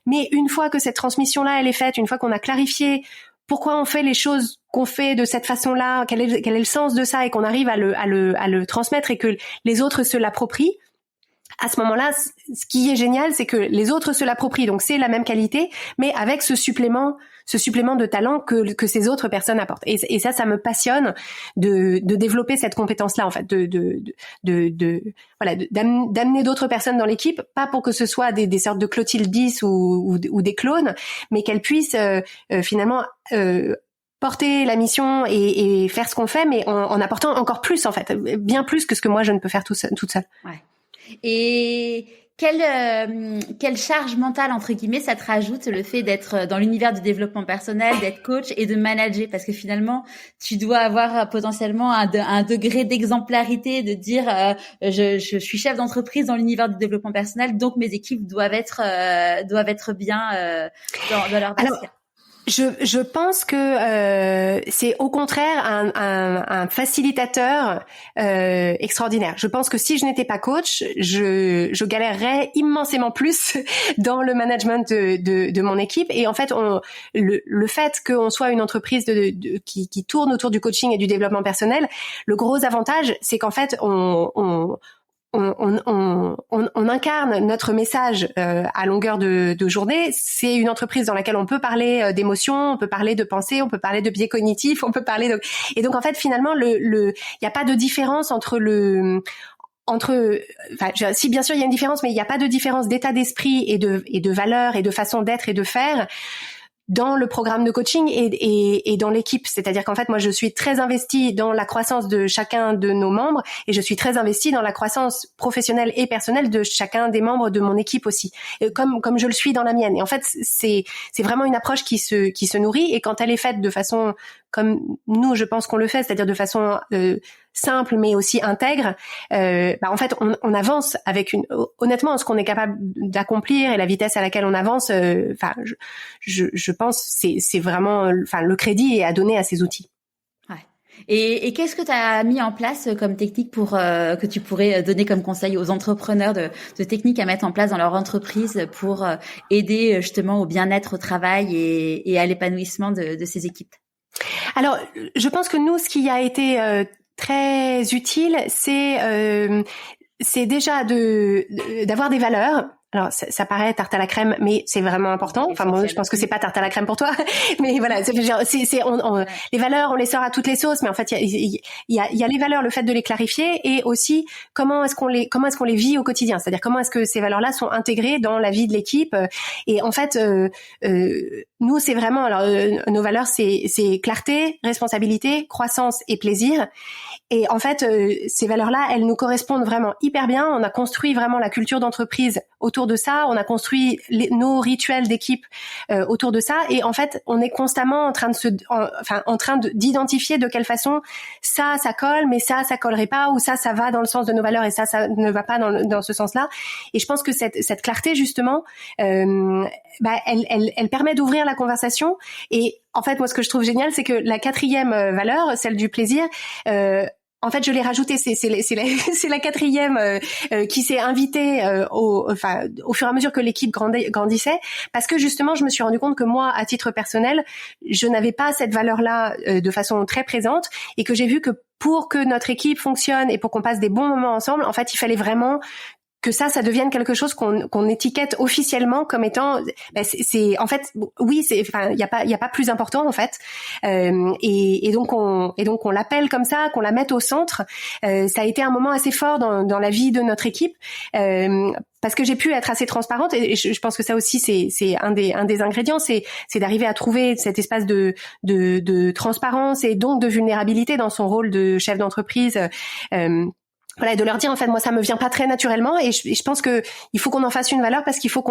Speaker 2: Mais une fois que cette transmission là elle est faite, une fois qu'on a clarifié pourquoi on fait les choses qu'on fait de cette façon-là, quel est le sens de ça et qu'on arrive à le transmettre et que les autres se l'approprient, à ce moment-là, ce qui est génial, c'est que les autres se l'approprient. Donc c'est la même qualité, mais avec ce supplément de talent que ces autres personnes apportent. Et ça me passionne de développer cette compétence-là, en fait, d'amener d'autres personnes dans l'équipe, pas pour que ce soit des sortes de Clotilde 10 ou des clones, mais qu'elles puissent finalement porter la mission et faire ce qu'on fait, mais en apportant encore plus, en fait, bien plus que ce que moi je ne peux faire toute seule.
Speaker 3: Ouais. Et quelle charge mentale, entre guillemets, ça te rajoute le fait d'être dans l'univers du développement personnel, d'être coach et de manager? Parce que finalement, tu dois avoir potentiellement un degré d'exemplarité, de dire je suis chef d'entreprise dans l'univers du développement personnel, donc mes équipes doivent être bien dans leur basket.
Speaker 2: Alors, je pense que c'est au contraire un facilitateur extraordinaire. Je pense que si je n'étais pas coach, je galérerais immensément plus dans le management de mon équipe. Et en fait, le fait qu'on soit une entreprise qui tourne autour du coaching et du développement personnel, le gros avantage, c'est qu'en fait, on incarne notre message à longueur de journée. C'est une entreprise dans laquelle on peut parler d'émotions, on peut parler de pensée, on peut parler de biais cognitifs, on peut parler et donc en fait finalement il y a pas de différence entre si bien sûr il y a une différence, mais il n'y a pas de différence d'état d'esprit et de valeurs et de façon d'être et de faire dans le programme de coaching et dans l'équipe. C'est-à-dire qu'en fait, moi, je suis très investie dans la croissance de chacun de nos membres et je suis très investie dans la croissance professionnelle et personnelle de chacun des membres de mon équipe aussi, et comme je le suis dans la mienne. Et en fait, c'est vraiment une approche qui se nourrit, et quand elle est faite de façon comme nous, je pense qu'on le fait, c'est-à-dire de façon simple mais aussi intègre, en fait on avance avec honnêtement ce qu'on est capable d'accomplir et la vitesse à laquelle on avance, je pense c'est vraiment le crédit est à donner à ces outils.
Speaker 3: Ouais. Et qu'est-ce que tu as mis en place comme technique pour que tu pourrais donner comme conseil aux entrepreneurs de techniques à mettre en place dans leur entreprise pour aider justement au bien-être au travail et à l'épanouissement de ces équipes?
Speaker 2: Alors, je pense que nous, ce qui a été très utile, c'est déjà d'avoir des valeurs. Alors, ça paraît tarte à la crème, mais c'est vraiment important. Enfin, moi, je pense que c'est pas tarte à la crème pour toi, mais voilà, les valeurs, on les sort à toutes les sauces, mais en fait, il y a les valeurs, le fait de les clarifier, et aussi comment est-ce qu'on les vit au quotidien. C'est-à-dire comment est-ce que ces valeurs-là sont intégrées dans la vie de l'équipe. Et en fait, nous, c'est vraiment, nos valeurs, c'est clarté, responsabilité, croissance et plaisir. Et en fait, ces valeurs-là, elles nous correspondent vraiment hyper bien. On a construit vraiment la culture d'entreprise autour de ça. On a construit nos rituels d'équipe autour de ça. Et en fait, on est constamment en train d'identifier de quelle façon ça colle, mais ça collerait pas, ou ça va dans le sens de nos valeurs et ça ne va pas dans ce sens-là. Et je pense que cette clarté, justement, elle permet d'ouvrir la conversation. Et en fait, moi, ce que je trouve génial, c'est que la 4e valeur, celle du plaisir, en fait, je l'ai rajoutée. C'est la 4e qui s'est invitée au fur et à mesure que l'équipe grandissait, parce que justement, je me suis rendu compte que moi, à titre personnel, je n'avais pas cette valeur-là de façon très présente, et que j'ai vu que pour que notre équipe fonctionne et pour qu'on passe des bons moments ensemble, en fait, il fallait vraiment que ça devienne quelque chose qu'on étiquette officiellement comme étant, c'est en fait, oui, il y a pas plus important en fait, et donc on l'appelle comme ça, qu'on la mette au centre. Ça a été un moment assez fort dans la vie de notre équipe, parce que j'ai pu être assez transparente, et je pense que ça aussi c'est un des ingrédients, c'est d'arriver à trouver cet espace de transparence et donc de vulnérabilité dans son rôle de chef d'entreprise. Voilà, et de leur dire, en fait, moi, ça me vient pas très naturellement, et je pense que il faut qu'on en fasse une valeur, parce qu'il faut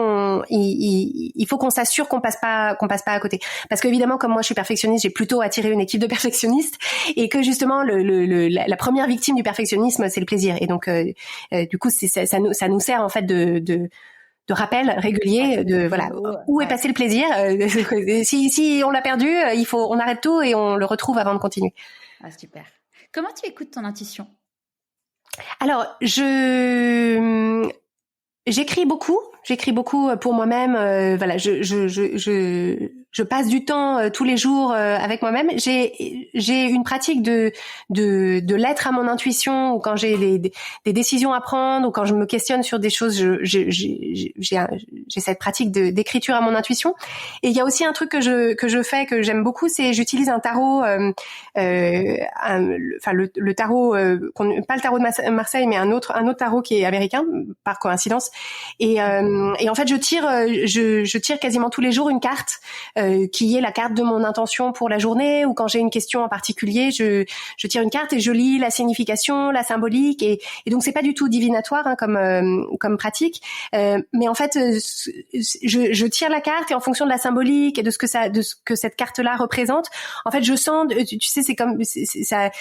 Speaker 2: il faut qu'on s'assure qu'on passe pas à côté. Parce qu'évidemment, comme moi, je suis perfectionniste, j'ai plutôt attiré une équipe de perfectionnistes, et que justement, la première victime du perfectionnisme, c'est le plaisir. Et donc, du coup, ça nous sert, en fait, de rappel régulier de voilà où est passé le plaisir. Si on l'a perdu, on arrête tout et on le retrouve avant de continuer.
Speaker 3: Ah, super. Comment tu écoutes ton intuition?
Speaker 2: Alors, j'écris beaucoup pour moi-même. Voilà, je passe du temps tous les jours avec moi-même. J'ai une pratique de l'être à mon intuition, ou quand j'ai des décisions à prendre, ou quand je me questionne sur des choses, j'ai cette pratique d'écriture à mon intuition. Et il y a aussi un truc que je fais, que j'aime beaucoup, c'est j'utilise un tarot, le tarot, pas le tarot de Marseille, mais un autre tarot qui est américain par coïncidence. Et en fait, je tire quasiment tous les jours une carte qui est la carte de mon intention pour la journée, ou quand j'ai une question en particulier, je tire une carte et je lis la signification, la symbolique, et donc c'est pas du tout divinatoire comme pratique, mais en fait je tire la carte, et en fonction de la symbolique et de ce que cette carte-là représente, en fait je sens, tu sais, c'est comme ça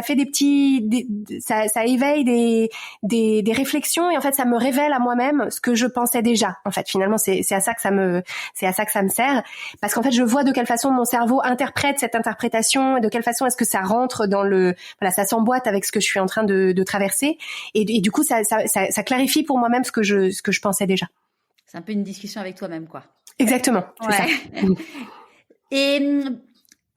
Speaker 2: fait des petits, ça éveille des réflexions, et en fait ça me révèle à moi-même ce que je pensais déjà. En fait, finalement, c'est à ça que ça me sert, parce qu'en fait, je vois de quelle façon mon cerveau interprète cette interprétation, et de quelle façon est-ce que ça rentre ça s'emboîte avec ce que je suis en train de traverser, et du coup, ça clarifie pour moi-même ce que je pensais déjà.
Speaker 3: C'est un peu une discussion avec toi-même, quoi.
Speaker 2: Exactement, c'est ça.
Speaker 3: Et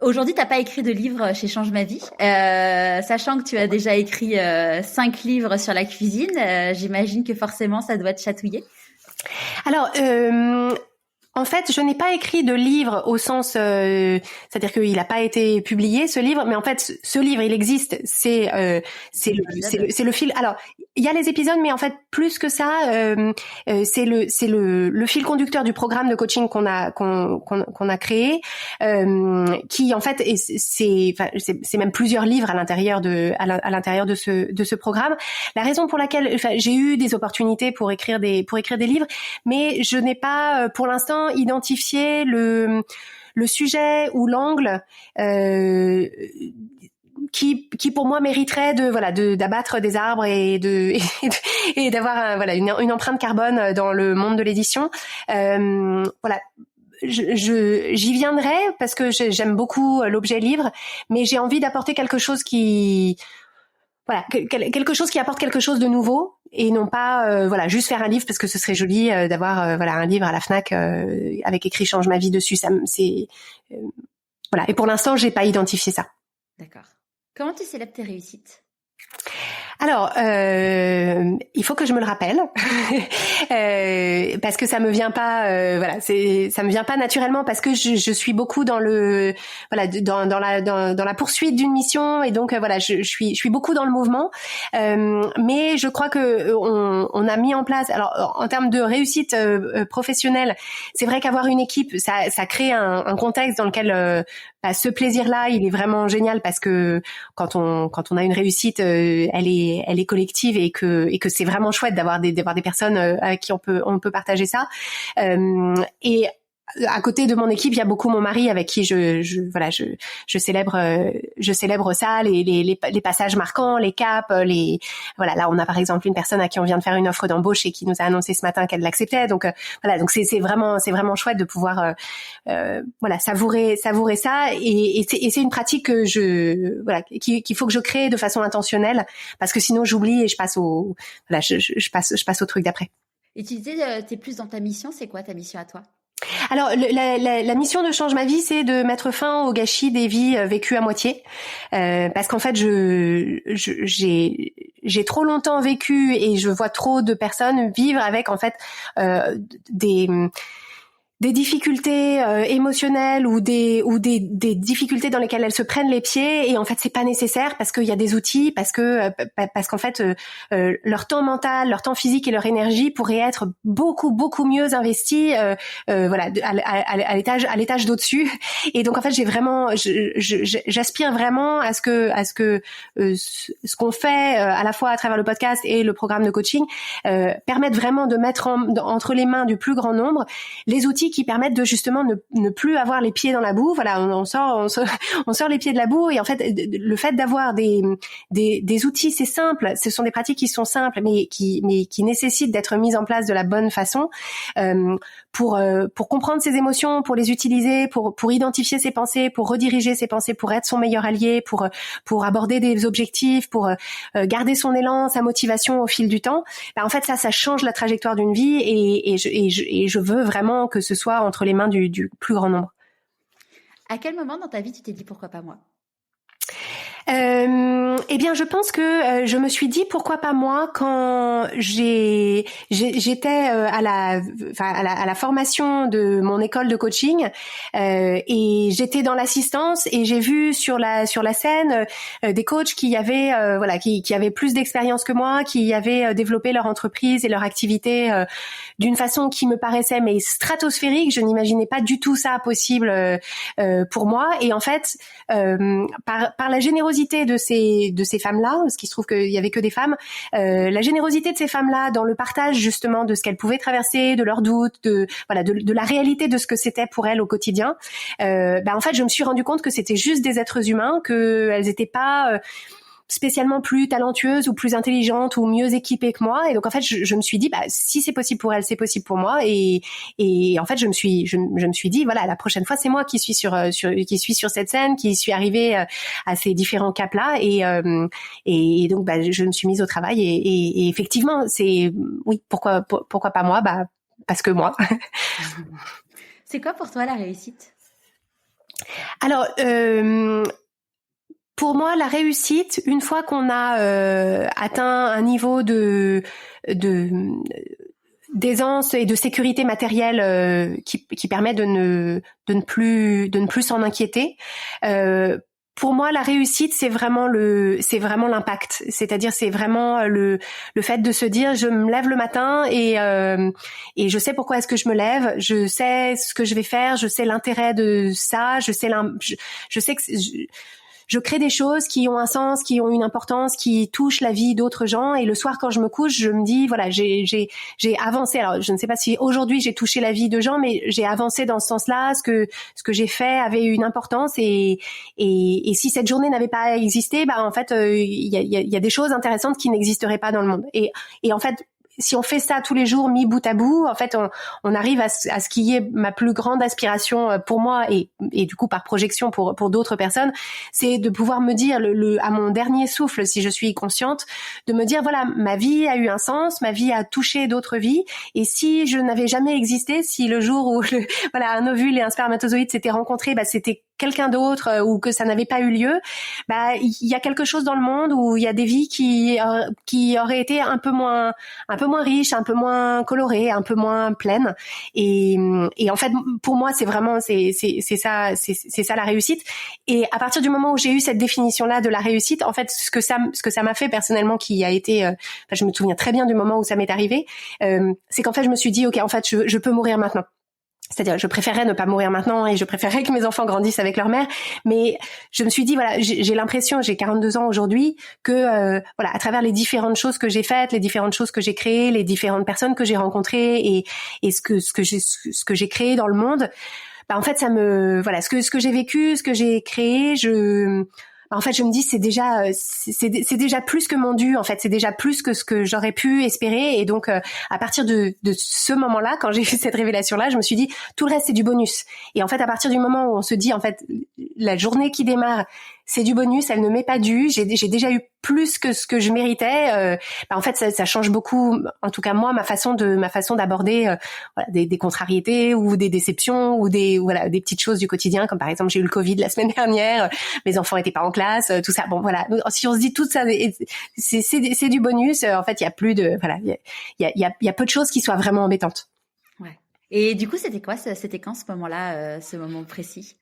Speaker 3: aujourd'hui, t'as pas écrit de livre chez Change ma vie, sachant que tu as déjà écrit 5 livres sur la cuisine. J'imagine que forcément, ça doit te chatouiller.
Speaker 2: Alors, en fait, je n'ai pas écrit de livre au sens, c'est-à-dire qu'il n'a pas été publié, ce livre, mais en fait, ce livre, il existe. C'est le fil. Alors, il y a les épisodes, mais en fait plus que ça, c'est le fil conducteur du programme de coaching qu'on a créé, qui en fait c'est même plusieurs livres à l'intérieur de ce programme. La raison pour laquelle j'ai eu des opportunités pour écrire des livres, mais je n'ai pas pour l'instant identifié le sujet ou l'angle qui pour moi mériterait d'abattre des arbres et d'avoir une empreinte carbone dans le monde de l'édition. J'y viendrai parce que j'aime beaucoup l'objet livre, mais j'ai envie d'apporter quelque chose qui apporte quelque chose de nouveau et non pas juste faire un livre parce que ce serait joli d'avoir un livre à la Fnac avec écrit Change ma vie dessus. Et pour l'instant j'ai pas identifié ça.
Speaker 3: D'accord. Comment tu célèbres tes réussites ?
Speaker 2: Alors, il faut que je me le rappelle parce que ça me vient pas, ça me vient pas naturellement parce que je suis beaucoup dans dans la poursuite d'une mission et donc je suis beaucoup dans le mouvement. Mais je crois que on a mis en place. Alors, en termes de réussite professionnelle, c'est vrai qu'avoir une équipe, ça crée un contexte dans lequel ce plaisir-là, il est vraiment génial parce que quand on a une réussite, elle est collective et que c'est vraiment chouette d'avoir des personnes avec qui on peut partager ça. Et à côté de mon équipe, il y a beaucoup mon mari avec qui je célèbre ça, les passages marquants, les caps, là on a par exemple une personne à qui on vient de faire une offre d'embauche et qui nous a annoncé ce matin qu'elle l'acceptait. Donc donc c'est vraiment chouette de pouvoir savourer ça et c'est une pratique que qu'il faut que je crée de façon intentionnelle parce que sinon j'oublie et je passe je passe au truc d'après.
Speaker 3: Et tu disais t'es plus dans ta mission, c'est quoi ta mission à toi ?
Speaker 2: Alors la mission de Change ma vie, c'est de mettre fin au gâchis des vies vécues à moitié, parce qu'en fait j'ai trop longtemps vécu et je vois trop de personnes vivre avec en fait des difficultés émotionnelles ou des difficultés dans lesquelles elles se prennent les pieds et en fait c'est pas nécessaire parce qu'il y a des outils parce qu'en fait leur temps mental, leur temps physique et leur énergie pourraient être beaucoup mieux investis à l'étage d'au-dessus et donc en fait j'ai vraiment j'aspire vraiment à ce que ce qu'on fait à la fois à travers le podcast et le programme de coaching permette vraiment de mettre entre les mains du plus grand nombre les outils qui permettent de justement ne plus avoir les pieds dans la boue. Voilà, on sort les pieds de la boue et en fait le fait d'avoir des outils, c'est simple, ce sont des pratiques qui sont simples mais qui nécessitent d'être mises en place de la bonne façon pour comprendre ses émotions, pour les utiliser, pour identifier ses pensées, pour rediriger ses pensées, pour être son meilleur allié, pour aborder des objectifs, pour garder son élan, sa motivation au fil du temps. En fait ça change la trajectoire d'une vie et je veux vraiment que ce soit entre les mains du plus grand nombre.
Speaker 3: À quel moment dans ta vie tu t'es dit pourquoi pas moi ?
Speaker 2: Eh bien, je pense que je me suis dit pourquoi pas moi quand j'étais à la formation de mon école de coaching et j'étais dans l'assistance et j'ai vu sur la scène des coachs qui avaient qui avaient plus d'expérience que moi, qui avaient développé leur entreprise et leur activité d'une façon qui me paraissait mais stratosphérique. Je n'imaginais pas du tout ça possible pour moi et en fait par la générosité de ces femmes-là, parce qu'il se trouve qu'il y avait que des femmes, la générosité de ces femmes-là dans le partage justement de ce qu'elles pouvaient traverser, de leurs doutes, de la réalité de ce que c'était pour elles au quotidien. En fait, je me suis rendu compte que c'était juste des êtres humains, que elles étaient pas spécialement plus talentueuses ou plus intelligentes ou mieux équipées que moi et donc en fait je me suis dit si c'est possible pour elle c'est possible pour moi et en fait je me suis dit voilà la prochaine fois c'est moi qui suis sur cette scène qui suis arrivée à ces différents caps là et donc je me suis mise au travail et effectivement c'est oui pourquoi pas moi parce que moi.
Speaker 3: C'est quoi pour toi la réussite?
Speaker 2: Alors pour moi, la réussite, une fois qu'on a atteint un niveau d'aisance et de sécurité matérielle qui permet de ne plus s'en inquiéter, pour moi, la réussite, c'est vraiment l'impact. C'est-à-dire, c'est vraiment le fait de se dire, je me lève le matin et je sais pourquoi est-ce que je me lève, je sais ce que je vais faire, je sais l'intérêt de ça, je sais que je crée des choses qui ont un sens, qui ont une importance, qui touchent la vie d'autres gens. Et le soir, quand je me couche, je me dis, voilà, j'ai avancé. Alors, je ne sais pas si aujourd'hui j'ai touché la vie de gens, mais j'ai avancé dans ce sens-là. Ce que j'ai fait avait une importance. Et si cette journée n'avait pas existé, bah en fait, il y a des choses intéressantes qui n'existeraient pas dans le monde. Et en fait, si on fait ça tous les jours mis bout à bout, en fait, on arrive à ce qui est ma plus grande aspiration pour moi et du coup par projection pour d'autres personnes, c'est de pouvoir me dire à mon dernier souffle, si je suis consciente, de me dire voilà, ma vie a eu un sens, ma vie a touché d'autres vies, et si je n'avais jamais existé, si le jour où voilà, un ovule et un spermatozoïde s'étaient rencontrés, bah c'était quelqu'un d'autre ou que ça n'avait pas eu lieu, bah il y a quelque chose dans le monde où il y a des vies qui auraient été un peu moins riches, un peu moins colorées, un peu moins pleines, et en fait pour moi c'est vraiment c'est ça la réussite. Et à partir du moment où j'ai eu cette définition là de la réussite, en fait ce que ça m'a fait personnellement, qui a été je me souviens très bien du moment où ça m'est arrivé, c'est qu'en fait je me suis dit ok, en fait je peux mourir maintenant. C'est-à-dire, je préférerais ne pas mourir maintenant et je préférerais que mes enfants grandissent avec leur mère. Mais je me suis dit, voilà, j'ai l'impression, j'ai 42 ans aujourd'hui, que voilà, à travers les différentes choses que j'ai faites, les différentes choses que j'ai créées, les différentes personnes que j'ai rencontrées et ce que j'ai créé dans le monde, bah en fait, ça me voilà, ce que j'ai vécu, ce que j'ai créé, en fait, je me dis c'est déjà plus que mon dû. En fait, c'est déjà plus que ce que j'aurais pu espérer. Et donc, à partir de ce moment-là, quand j'ai eu cette révélation-là, je me suis dit tout le reste c'est du bonus. Et en fait, à partir du moment où on se dit en fait la journée qui démarre, c'est du bonus, elle ne m'est pas due. J'ai déjà eu plus que ce que je méritais. En fait, ça change beaucoup. En tout cas, moi, ma façon d'aborder voilà, des contrariétés ou des déceptions ou des petites choses du quotidien, comme par exemple j'ai eu le Covid la semaine dernière, mes enfants étaient pas en classe, tout ça. Bon, voilà. Si on se dit tout ça, c'est du bonus. En fait, il y a plus de voilà, il y a peu de choses qui soient vraiment embêtantes.
Speaker 3: Ouais. Et du coup, c'était quoi? C'était quand ce moment-là, ce moment précis?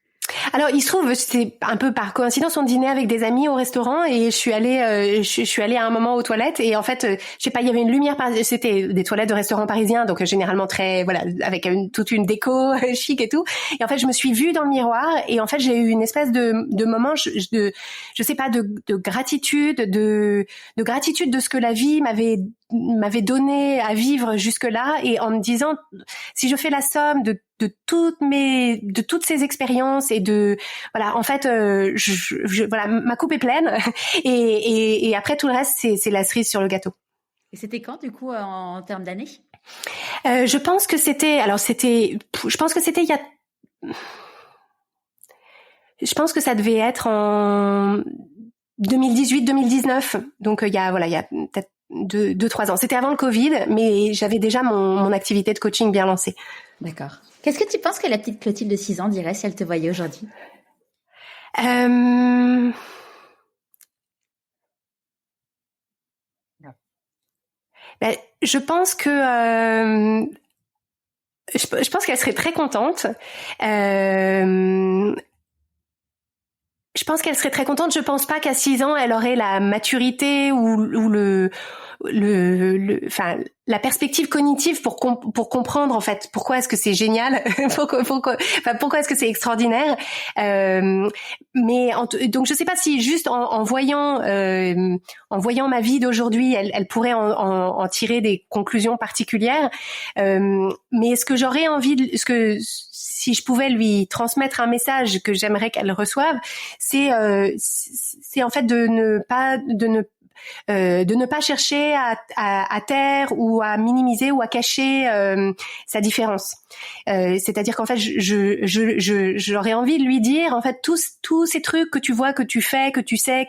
Speaker 2: Alors, il se trouve, c'est un peu par coïncidence, on dînait avec des amis au restaurant et je suis allée à un moment aux toilettes et en fait, je sais pas, il y avait une lumière, c'était des toilettes de restaurant parisien, donc généralement très, voilà, avec toute une déco chic et tout. Et en fait, je me suis vue dans le miroir et en fait, j'ai eu une espèce de moment, je sais pas, de gratitude, de gratitude de ce que la vie m'avait donné à vivre jusque-là, et en me disant, si je fais la somme de toutes ces expériences et de voilà, en fait voilà, ma coupe est pleine et après tout le reste c'est la cerise sur le gâteau.
Speaker 3: Et c'était quand du coup en termes d'années?
Speaker 2: Je pense que c'était il y a, je pense que ça devait être en 2018-2019, donc il y a peut-être 2-3 ans. C'était avant le Covid, mais j'avais déjà mon activité de coaching bien lancée.
Speaker 3: D'accord. Qu'est-ce que tu penses que la petite Clotilde de 6 ans dirait si elle te voyait aujourd'hui?
Speaker 2: Je pense que je pense qu'elle serait très contente. Je pense qu'elle serait très contente. Je pense pas qu'à 6 ans, elle aurait la maturité ou enfin, la perspective cognitive pour comprendre en fait pourquoi est-ce que c'est génial, pourquoi est-ce que c'est extraordinaire. Mais donc je sais pas si juste en voyant ma vie d'aujourd'hui, elle pourrait en tirer des conclusions particulières. Mais ce que j'aurais envie, si je pouvais lui transmettre un message que j'aimerais qu'elle reçoive, c'est en fait de ne pas chercher à taire ou à minimiser ou à cacher sa différence. C'est-à-dire qu'en fait, j'aurais envie de lui dire en fait tous ces trucs que tu vois, que tu fais, que tu sais,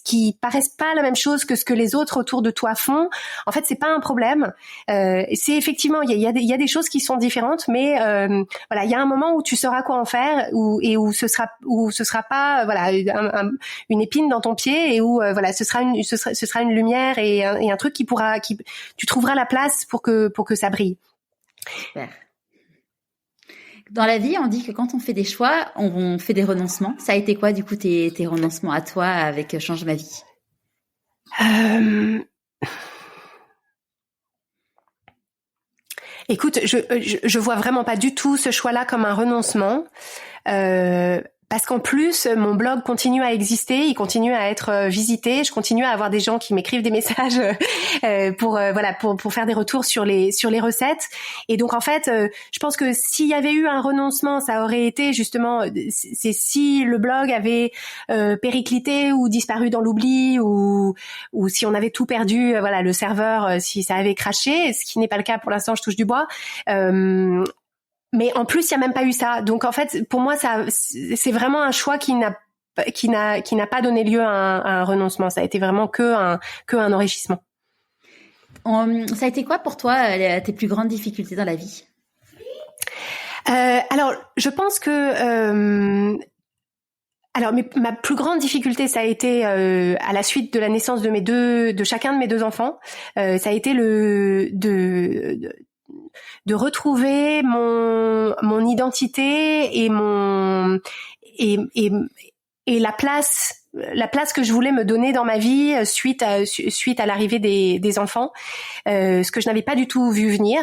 Speaker 2: qui paraissent pas la même chose que ce que les autres autour de toi font. En fait, c'est pas un problème. C'est effectivement il y a des choses qui sont différentes, mais voilà, il y a un moment où tu sauras quoi en faire, où ce sera pas voilà une épine dans ton pied, et où voilà ce sera une lumière et un truc tu trouveras la place pour que ça brille.
Speaker 3: Super. Dans la vie, on dit que quand on fait des choix, on fait des renoncements. Ça a été quoi, du coup, tes renoncements à toi avec Change ma vie?
Speaker 2: Écoute, je vois vraiment pas du tout ce choix-là comme un renoncement. Parce qu'en plus, mon blog continue à exister, il continue à être visité, je continue à avoir des gens qui m'écrivent des messages pour faire des retours sur les recettes. Et donc en fait, je pense que s'il y avait eu un renoncement, ça aurait été justement c'est si le blog avait périclité ou disparu dans l'oubli ou si on avait tout perdu, le serveur, si ça avait crashé, ce qui n'est pas le cas pour l'instant, je touche du bois. Mais en plus, il y a même pas eu ça. Donc en fait, pour moi, ça, c'est vraiment un choix qui n'a pas donné lieu à un renoncement. Ça a été vraiment que un enrichissement.
Speaker 3: Ça a été quoi pour toi tes plus grandes difficultés dans la vie?
Speaker 2: Alors, je pense que ma plus grande difficulté, ça a été à la suite de la naissance de chacun de mes deux enfants. Ça a été de retrouver mon identité et la place que je voulais me donner dans ma vie suite à l'arrivée des enfants, ce que je n'avais pas du tout vu venir.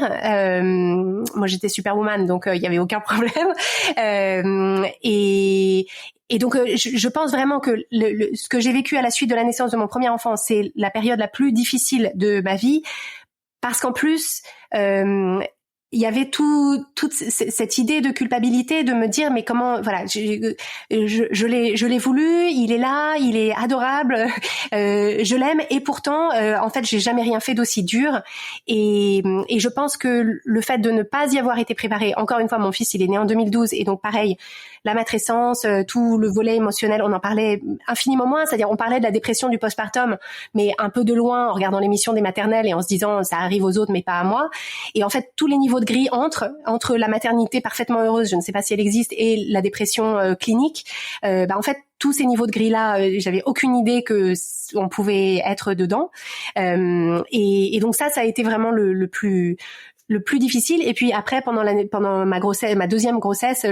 Speaker 2: Moi j'étais superwoman, donc il y avait aucun problème. Et donc je pense vraiment que ce que j'ai vécu à la suite de la naissance de mon premier enfant, c'est la période la plus difficile de ma vie, parce qu'en plus il y avait toute cette idée de culpabilité, de me dire mais comment, voilà, je l'ai voulu, il est là, il est adorable, je l'aime, et pourtant en fait j'ai jamais rien fait d'aussi dur, et je pense que le fait de ne pas y avoir été préparé, encore une fois, mon fils il est né en 2012, et donc pareil, la matrescence, tout le volet émotionnel, on en parlait infiniment moins, c'est-à-dire on parlait de la dépression du postpartum, mais un peu de loin, en regardant l'émission des maternelles et en se disant ça arrive aux autres mais pas à moi. Et en fait, tous les niveaux de gris entre la maternité parfaitement heureuse, je ne sais pas si elle existe, et la dépression clinique, en fait, tous ces niveaux de gris-là, j'avais aucune idée que on pouvait être dedans. Et donc ça a été vraiment le plus difficile. Et puis après, pendant ma grossesse, ma deuxième grossesse,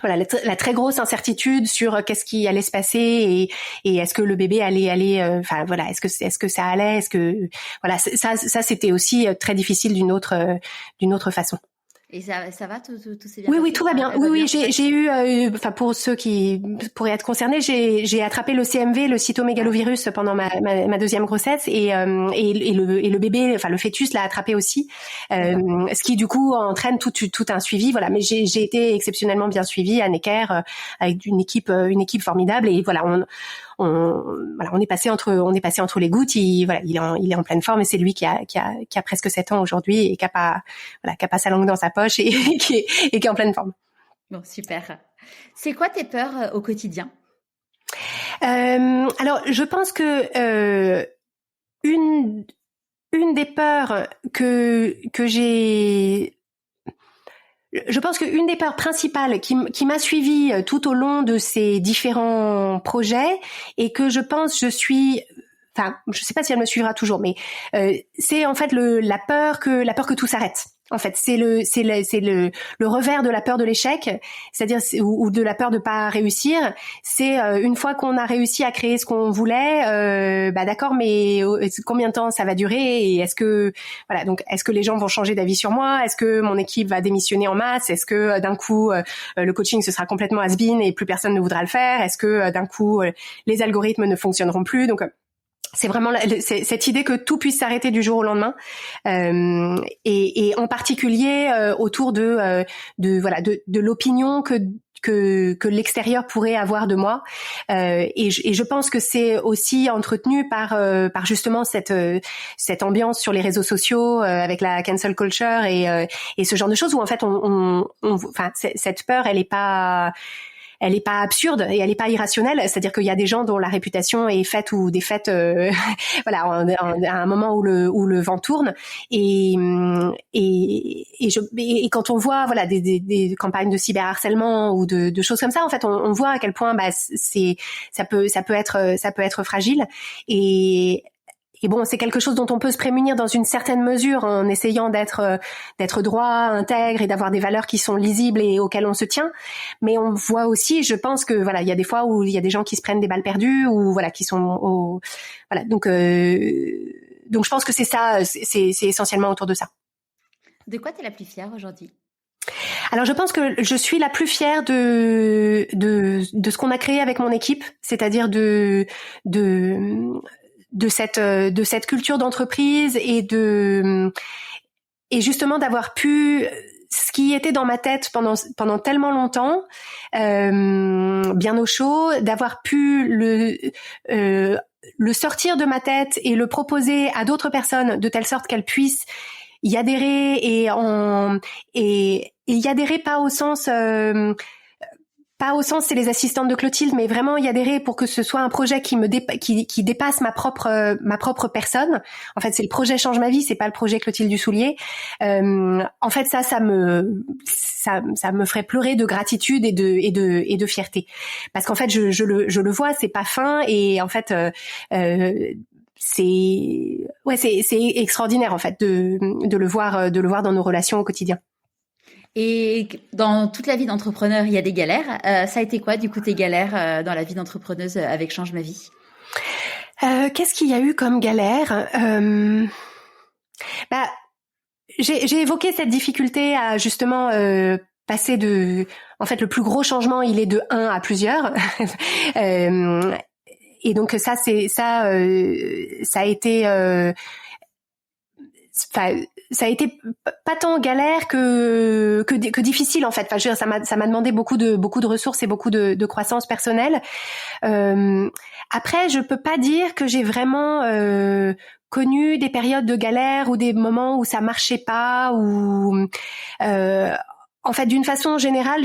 Speaker 2: la très grosse incertitude sur qu'est-ce qui allait se passer, et est-ce que le bébé allait est-ce que ça allait, ça c'était aussi très difficile d'une autre façon.
Speaker 3: Et ça va, tout s'est bien passé?
Speaker 2: Oui, tout va bien. Oui, j'ai eu, pour ceux qui pourraient être concernés, j'ai attrapé le CMV, le cytomégalovirus, pendant ma deuxième grossesse, et le bébé, le fœtus l'a attrapé aussi, ce qui du coup entraîne tout un suivi, voilà. Mais j'ai été exceptionnellement bien suivie à Necker, avec une équipe formidable, et voilà, on est passé entre les gouttes. Il est en pleine forme, et c'est lui qui a presque 7 ans aujourd'hui, et qui a pas sa langue dans sa poche, et qui est en pleine forme.
Speaker 3: Bon, super. C'est quoi tes peurs au quotidien?
Speaker 2: Alors, je pense que une des peurs que j'ai, je pense qu'une des peurs principales qui m'a suivie tout au long de ces différents projets, et que je pense je sais pas si elle me suivra toujours, mais c'est en fait la peur que tout s'arrête. En fait, c'est le revers de la peur de l'échec, c'est-à-dire ou de la peur de pas réussir. C'est une fois qu'on a réussi à créer ce qu'on voulait, d'accord, mais combien de temps ça va durer, et est-ce que les gens vont changer d'avis sur moi, est-ce que mon équipe va démissionner en masse, est-ce que d'un coup le coaching ce sera complètement has-been et plus personne ne voudra le faire, est-ce que d'un coup les algorithmes ne fonctionneront plus. Donc c'est vraiment cette idée que tout puisse s'arrêter du jour au lendemain, et en particulier autour de l'opinion que l'extérieur pourrait avoir de moi, et je pense que c'est aussi entretenu par justement cette ambiance sur les réseaux sociaux, avec la cancel culture et ce genre de choses, où en fait cette peur, elle est pas absurde, et elle est pas irrationnelle. C'est-à-dire qu'il y a des gens dont la réputation est faite ou défaite, à un moment où le vent tourne. Et quand on voit des campagnes de cyberharcèlement ou de choses comme ça, en fait, on voit à quel point ça peut être fragile. bon, c'est quelque chose dont on peut se prémunir dans une certaine mesure en essayant d'être droit, intègre et d'avoir des valeurs qui sont lisibles et auxquelles on se tient. Mais on voit aussi, je pense que voilà, il y a des fois où il y a des gens qui se prennent des balles perdues ou voilà, qui sont voilà. Donc je pense que c'est ça, c'est essentiellement autour de ça.
Speaker 3: De quoi t'es la plus fière aujourd'hui?
Speaker 2: Alors je pense que je suis la plus fière de ce qu'on a créé avec mon équipe, c'est-à-dire de cette culture d'entreprise et justement d'avoir pu, ce qui était dans ma tête pendant tellement longtemps, bien au chaud, d'avoir pu le sortir de ma tête et le proposer à d'autres personnes de telle sorte qu'elles puissent y adhérer et y adhérer pas au sens c'est les assistantes de Clotilde, mais vraiment y adhérer pour que ce soit un projet qui dépasse ma propre personne. En fait, c'est le projet Change ma vie, c'est pas le projet Clotilde Dussoulier. En fait, ça me ferait pleurer de gratitude et de fierté, parce qu'en fait, je le vois, c'est pas fin et en fait, c'est extraordinaire en fait de le voir dans nos relations au quotidien.
Speaker 3: Et dans toute la vie d'entrepreneur, il y a des galères. Ça a été quoi, du coup, tes galères dans la vie d'entrepreneuse avec Change ma vie?
Speaker 2: Qu'est-ce qu'il y a eu comme galère? J'ai évoqué cette difficulté à justement passer de... En fait, le plus gros changement, il est de 1 à plusieurs. Et donc ça a été... ça a été pas tant galère que difficile en fait. Enfin, je veux dire, ça m'a demandé beaucoup de ressources et beaucoup de croissance personnelle. Après, je peux pas dire que j'ai vraiment connu des périodes de galère ou des moments où ça marchait pas ou en fait, d'une façon générale,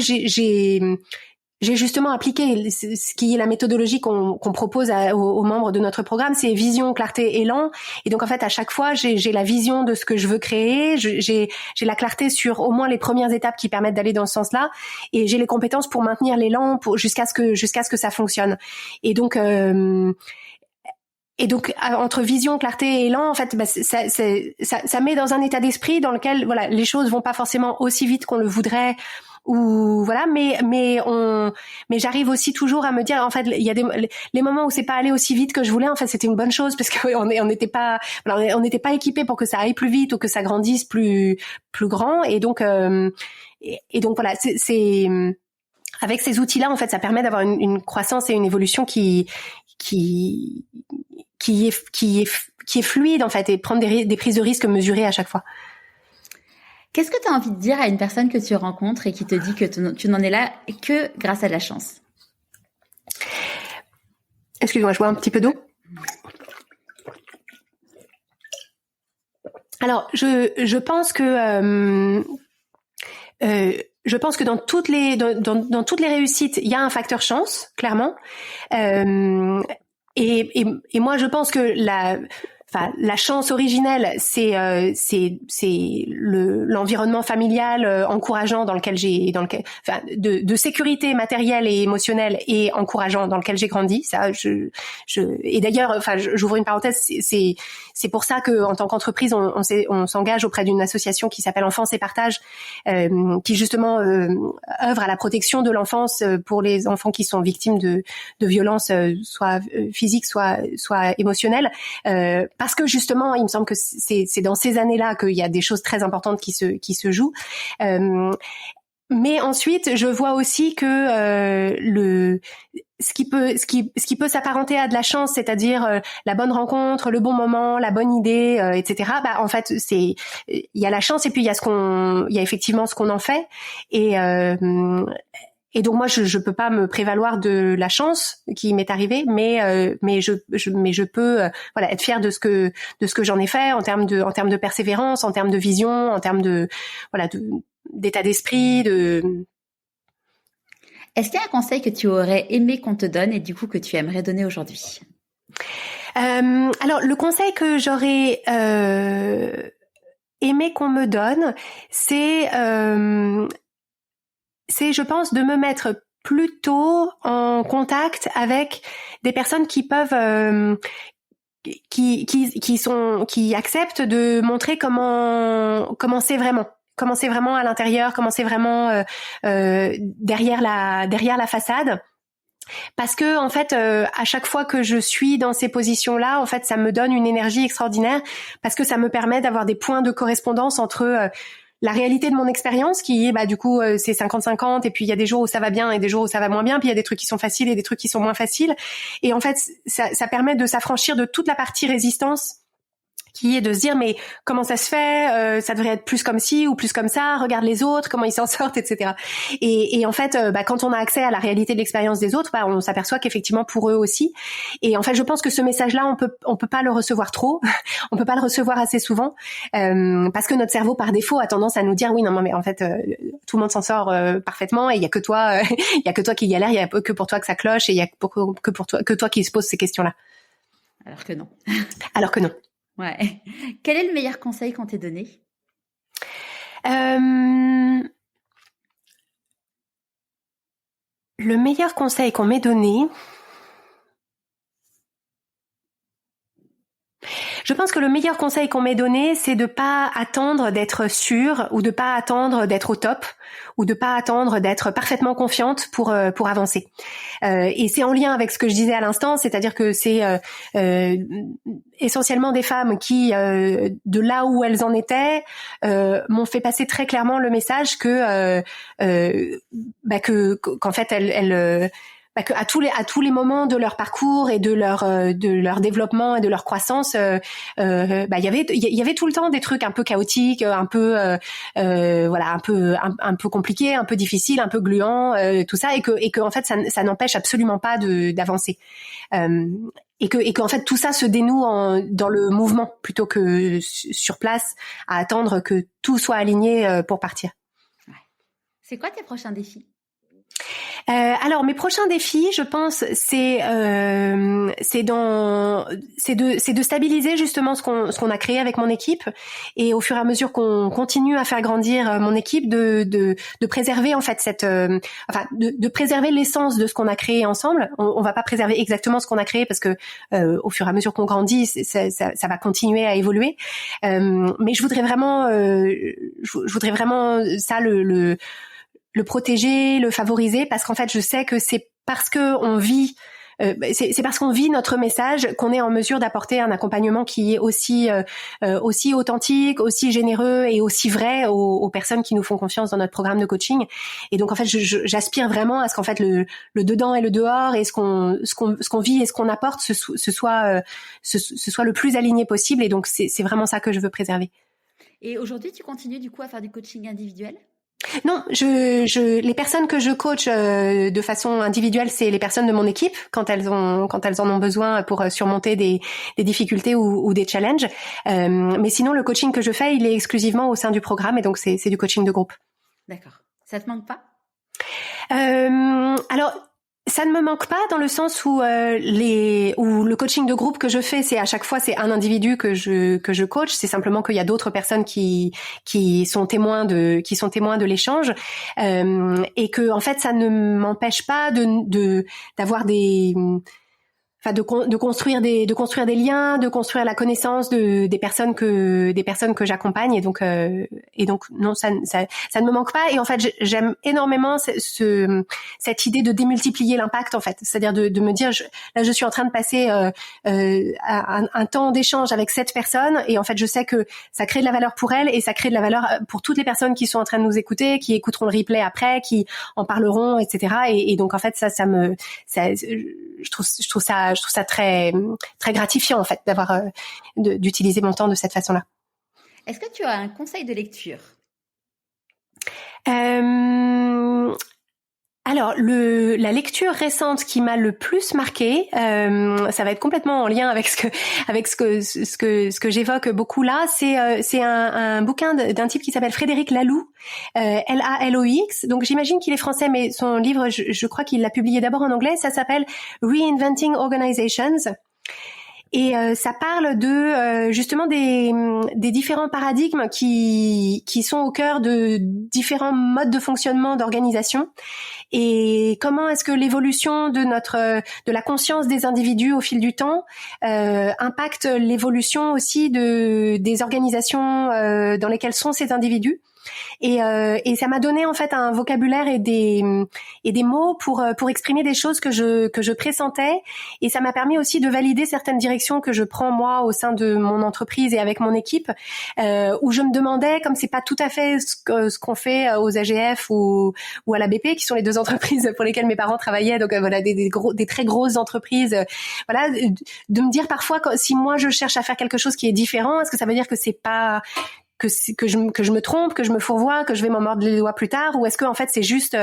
Speaker 2: j'ai justement appliqué ce qui est la méthodologie qu'on propose aux membres de notre programme, c'est vision, clarté, élan. Et donc en fait, à chaque fois, j'ai la vision de ce que je veux créer, j'ai la clarté sur au moins les premières étapes qui permettent d'aller dans ce sens-là, et j'ai les compétences pour maintenir l'élan jusqu'à ce que ça fonctionne. Et donc entre vision, clarté et élan, en fait, ça met dans un état d'esprit dans lequel voilà, les choses vont pas forcément aussi vite qu'on le voudrait. Ou voilà, mais j'arrive aussi toujours à me dire, en fait, il y a les moments où c'est pas allé aussi vite que je voulais, en fait, c'était une bonne chose parce que on n'était pas équipé pour que ça aille plus vite ou que ça grandisse plus grand, et donc voilà, c'est avec ces outils-là, en fait, ça permet d'avoir une croissance et une évolution qui est fluide, en fait, et prendre des prises de risques mesurées à chaque fois.
Speaker 3: Qu'est-ce que tu as envie de dire à une personne que tu rencontres et qui te dit que tu n'en es là que grâce à de la chance?
Speaker 2: Excuse-moi, je bois un petit peu d'eau. Alors, je pense que dans toutes les réussites, il y a un facteur chance, clairement. Et moi, je pense que la chance originelle, c'est l'environnement familial encourageant dans lequel de sécurité matérielle et émotionnelle et encourageant dans lequel j'ai grandi. Ça, et d'ailleurs, enfin, j'ouvre une parenthèse, c'est pour ça que en tant qu'entreprise, on s'engage auprès d'une association qui s'appelle Enfance et Partage, qui justement œuvre à la protection de l'enfance pour les enfants qui sont victimes de violences, soit physiques, soit émotionnelles. Parce que justement, il me semble que c'est dans ces années-là qu'il y a des choses très importantes qui se jouent. Mais ensuite, je vois aussi que ce qui peut s'apparenter à de la chance, c'est-à-dire la bonne rencontre, le bon moment, la bonne idée, etc. En fait, il y a la chance et puis il y a effectivement ce qu'on en fait. Et donc moi je peux pas me prévaloir de la chance qui m'est arrivée, mais je peux voilà, être fière de ce que j'en ai fait en termes de persévérance, en termes de vision, en termes de voilà, d'état d'esprit,
Speaker 3: Est-ce qu'il y a un conseil que tu aurais aimé qu'on te donne et du coup que tu aimerais donner aujourd'hui?
Speaker 2: Alors le conseil que j'aurais aimé qu'on me donne, c'est je pense, de me mettre plutôt en contact avec des personnes qui peuvent qui acceptent de montrer comment c'est vraiment à l'intérieur, comment c'est vraiment derrière la façade. Parce que en fait, à chaque fois que je suis dans ces positions-là, en fait, ça me donne une énergie extraordinaire parce que ça me permet d'avoir des points de correspondance entre la réalité de mon expérience qui est du coup c'est 50-50 et puis il y a des jours où ça va bien et des jours où ça va moins bien, puis il y a des trucs qui sont faciles et des trucs qui sont moins faciles, et en fait ça permet de s'affranchir de toute la partie résistance qui est de se dire mais comment ça se fait, ça devrait être plus comme ci ou plus comme ça, regarde les autres comment ils s'en sortent, etc. Et en fait quand on a accès à la réalité de l'expérience des autres, on s'aperçoit qu'effectivement pour eux aussi, et en fait je pense que ce message là on peut pas le recevoir trop on peut pas le recevoir assez souvent parce que notre cerveau par défaut a tendance à nous dire oui non mais en fait tout le monde s'en sort parfaitement et il y a que toi il y a que toi qui galère, il y a que pour toi que ça cloche et il y a que toi qui se pose ces questions là.
Speaker 3: Alors que non. Ouais. Quel est le meilleur conseil qu'on t'ait donné?
Speaker 2: Le meilleur conseil qu'on m'ait donné, je pense que le meilleur conseil qu'on m'ait donné, c'est de pas attendre d'être sûre ou de pas attendre d'être au top ou de pas attendre d'être parfaitement confiante pour avancer. Et c'est en lien avec ce que je disais à l'instant, c'est-à-dire que c'est essentiellement des femmes qui, de là où elles en étaient, m'ont fait passer très clairement le message qu'en fait elles que à tous les moments de leur parcours et de leur développement et de leur croissance, il y avait tout le temps des trucs un peu chaotiques, un peu un peu compliqués, un peu difficiles, un peu gluants, tout ça, et que en fait ça n'empêche absolument pas d'avancer. Et que en fait tout ça se dénoue dans le mouvement plutôt que sur place à attendre que tout soit aligné pour partir.
Speaker 3: Ouais. C'est quoi tes prochains défis?
Speaker 2: Alors mes prochains défis, je pense, c'est de stabiliser justement ce qu'on a créé avec mon équipe, et au fur et à mesure qu'on continue à faire grandir mon équipe, de préserver en fait de préserver l'essence de ce qu'on a créé ensemble. On va pas préserver exactement ce qu'on a créé parce que au fur et à mesure qu'on grandit, ça va continuer à évoluer. Mais je voudrais vraiment ça le protéger, le favoriser, parce qu'en fait, je sais que c'est parce que on vit, c'est parce qu'on vit notre message qu'on est en mesure d'apporter un accompagnement qui est aussi authentique, aussi généreux et aussi vrai aux personnes qui nous font confiance dans notre programme de coaching. Et donc en fait, j'aspire vraiment à ce qu'en fait le dedans et le dehors et ce qu'on vit et ce qu'on apporte ce soit le plus aligné possible. Et donc c'est vraiment ça que je veux préserver.
Speaker 3: Et aujourd'hui, tu continues du coup à faire du coaching individuel?
Speaker 2: Non, les personnes que je coach de façon individuelle, c'est les personnes de mon équipe quand elles en ont besoin pour surmonter des difficultés ou des challenges. Mais sinon, le coaching que je fais, il est exclusivement au sein du programme, et donc c'est du coaching de groupe.
Speaker 3: D'accord. Ça te manque pas?
Speaker 2: Alors, ça ne me manque pas dans le sens où le coaching de groupe que je fais, c'est à chaque fois c'est un individu que je coach. C'est simplement qu'il y a d'autres personnes qui sont témoins de l'échange, et que en fait ça ne m'empêche pas d'avoir de construire des liens, de construire la connaissance des personnes que j'accompagne, et donc non, ça ne me manque pas. Et en fait j'aime énormément cette idée de démultiplier l'impact, en fait, c'est-à-dire de me dire je suis en train de passer un temps d'échange avec cette personne, et en fait je sais que ça crée de la valeur pour elle et ça crée de la valeur pour toutes les personnes qui sont en train de nous écouter, qui écouteront le replay après, qui en parleront, etc. Et donc en fait je trouve ça très très gratifiant en fait d'utiliser mon temps de cette façon-là.
Speaker 3: Est-ce que tu as un conseil de lecture?
Speaker 2: Alors la lecture récente qui m'a le plus marquée, ça va être complètement en lien avec ce que j'évoque beaucoup là, c'est un bouquin d'un type qui s'appelle Frédéric Laloux, Laloux. Donc j'imagine qu'il est français, mais son livre, je crois qu'il l'a publié d'abord en anglais. Ça s'appelle Reinventing Organizations. Et ça parle de justement des différents paradigmes qui sont au cœur de différents modes de fonctionnement d'organisation, et comment est-ce que l'évolution de la conscience des individus au fil du temps impacte l'évolution aussi des organisations dans lesquelles sont ces individus. Et ça m'a donné en fait un vocabulaire et des mots pour exprimer des choses que je pressentais, et ça m'a permis aussi de valider certaines directions que je prends moi au sein de mon entreprise et avec mon équipe, où je me demandais, comme c'est pas tout à fait ce qu'on fait aux AGF ou à la BP, qui sont les deux entreprises pour lesquelles mes parents travaillaient, donc voilà des très grosses entreprises, voilà, de me dire parfois si moi je cherche à faire quelque chose qui est différent, est-ce que ça veut dire que c'est pas que je me trompe, que je me fourvoie, que je vais m'en mordre les doigts plus tard, ou est-ce que en fait c'est juste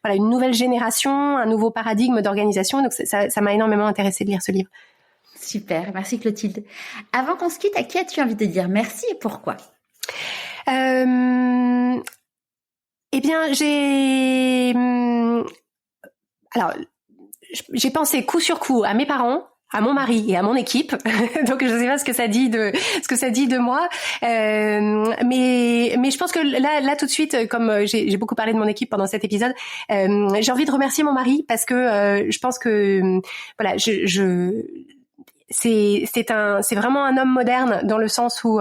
Speaker 2: voilà une nouvelle génération, un nouveau paradigme d'organisation. Donc ça m'a énormément intéressée de lire ce livre.
Speaker 3: Super, merci Clotilde. Avant qu'on se quitte, à qui as-tu envie de dire merci et pourquoi?
Speaker 2: Eh bien, j'ai pensé coup sur coup à mes parents, à mon mari et à mon équipe. Donc je sais pas ce que ça dit de moi, mais je pense que là tout de suite, comme j'ai beaucoup parlé de mon équipe pendant cet épisode, j'ai envie de remercier mon mari parce que je pense que voilà, c'est vraiment un homme moderne dans le sens où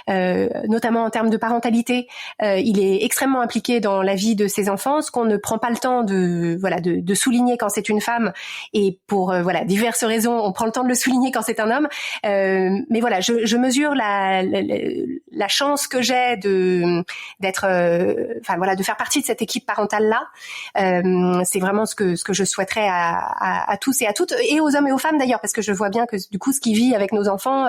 Speaker 2: notamment en termes de parentalité, il est extrêmement impliqué dans la vie de ses enfants, ce qu'on ne prend pas le temps de souligner quand c'est une femme, et pour voilà diverses raisons on prend le temps de le souligner quand c'est un homme, mais voilà, je mesure la chance que j'ai d'être voilà de faire partie de cette équipe parentale là. C'est vraiment ce que je souhaiterais à tous et à toutes, et aux hommes et aux femmes d'ailleurs, parce que je vois bien que du coup ce qu'il vit avec nos enfants,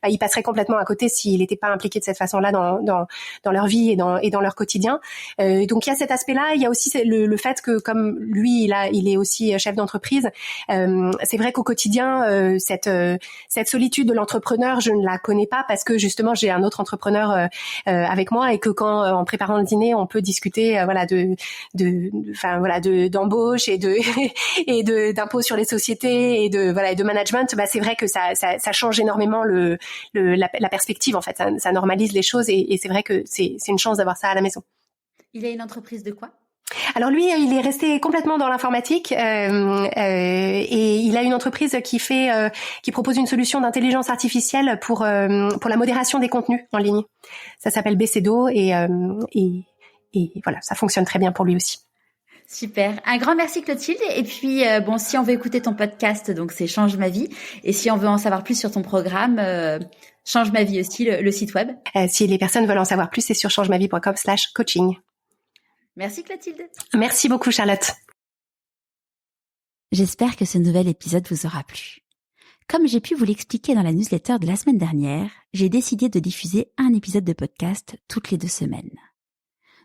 Speaker 2: il passerait complètement à côté s'il n'était pas impliqué de cette façon-là dans leur vie et dans leur quotidien. Donc il y a cet aspect-là, il y a aussi le fait que comme lui il est aussi chef d'entreprise, c'est vrai qu'au quotidien cette solitude de l'entrepreneur, je ne la connais pas parce que justement j'ai un autre entrepreneur avec moi, et que quand en préparant le dîner on peut discuter voilà d'embauche et d'impôts sur les sociétés et de management, c'est vrai que ça change énormément la perspective en fait, ça normalise les choses, et c'est vrai que c'est une chance d'avoir ça à la maison.
Speaker 3: Il a une entreprise de quoi?
Speaker 2: Alors lui, il est resté complètement dans l'informatique, et il a une entreprise qui propose une solution d'intelligence artificielle pour la modération des contenus en ligne. Ça s'appelle BCDO, et voilà, ça fonctionne très bien pour lui aussi.
Speaker 3: Super. Un grand merci Clotilde. Et puis, si on veut écouter ton podcast, donc c'est Change ma vie. Et si on veut en savoir plus sur ton programme, Change ma vie aussi, le site web.
Speaker 2: Si les personnes veulent en savoir plus, c'est sur changemavie.com/coaching.
Speaker 3: Merci Clotilde.
Speaker 2: Merci beaucoup Charlotte.
Speaker 1: J'espère que ce nouvel épisode vous aura plu. Comme j'ai pu vous l'expliquer dans la newsletter de la semaine dernière, j'ai décidé de diffuser un épisode de podcast toutes les 2 semaines.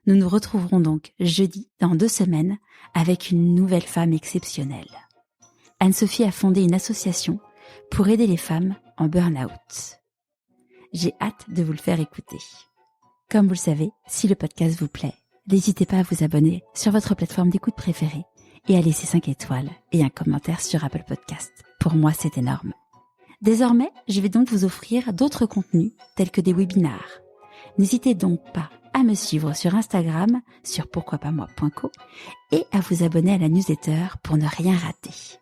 Speaker 1: Nous nous retrouverons donc jeudi dans 2 semaines avec une nouvelle femme exceptionnelle. Anne-Sophie a fondé une association pour aider les femmes en burn-out. J'ai hâte de vous le faire écouter. Comme vous le savez, si le podcast vous plaît, n'hésitez pas à vous abonner sur votre plateforme d'écoute préférée et à laisser 5 étoiles et un commentaire sur Apple Podcast. Pour moi, c'est énorme. Désormais, je vais donc vous offrir d'autres contenus tels que des webinars. N'hésitez donc pas à me suivre sur Instagram, sur pourquoipasmoi.co, et à vous abonner à la newsletter pour ne rien rater.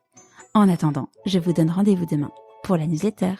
Speaker 1: En attendant, je vous donne rendez-vous demain pour la newsletter.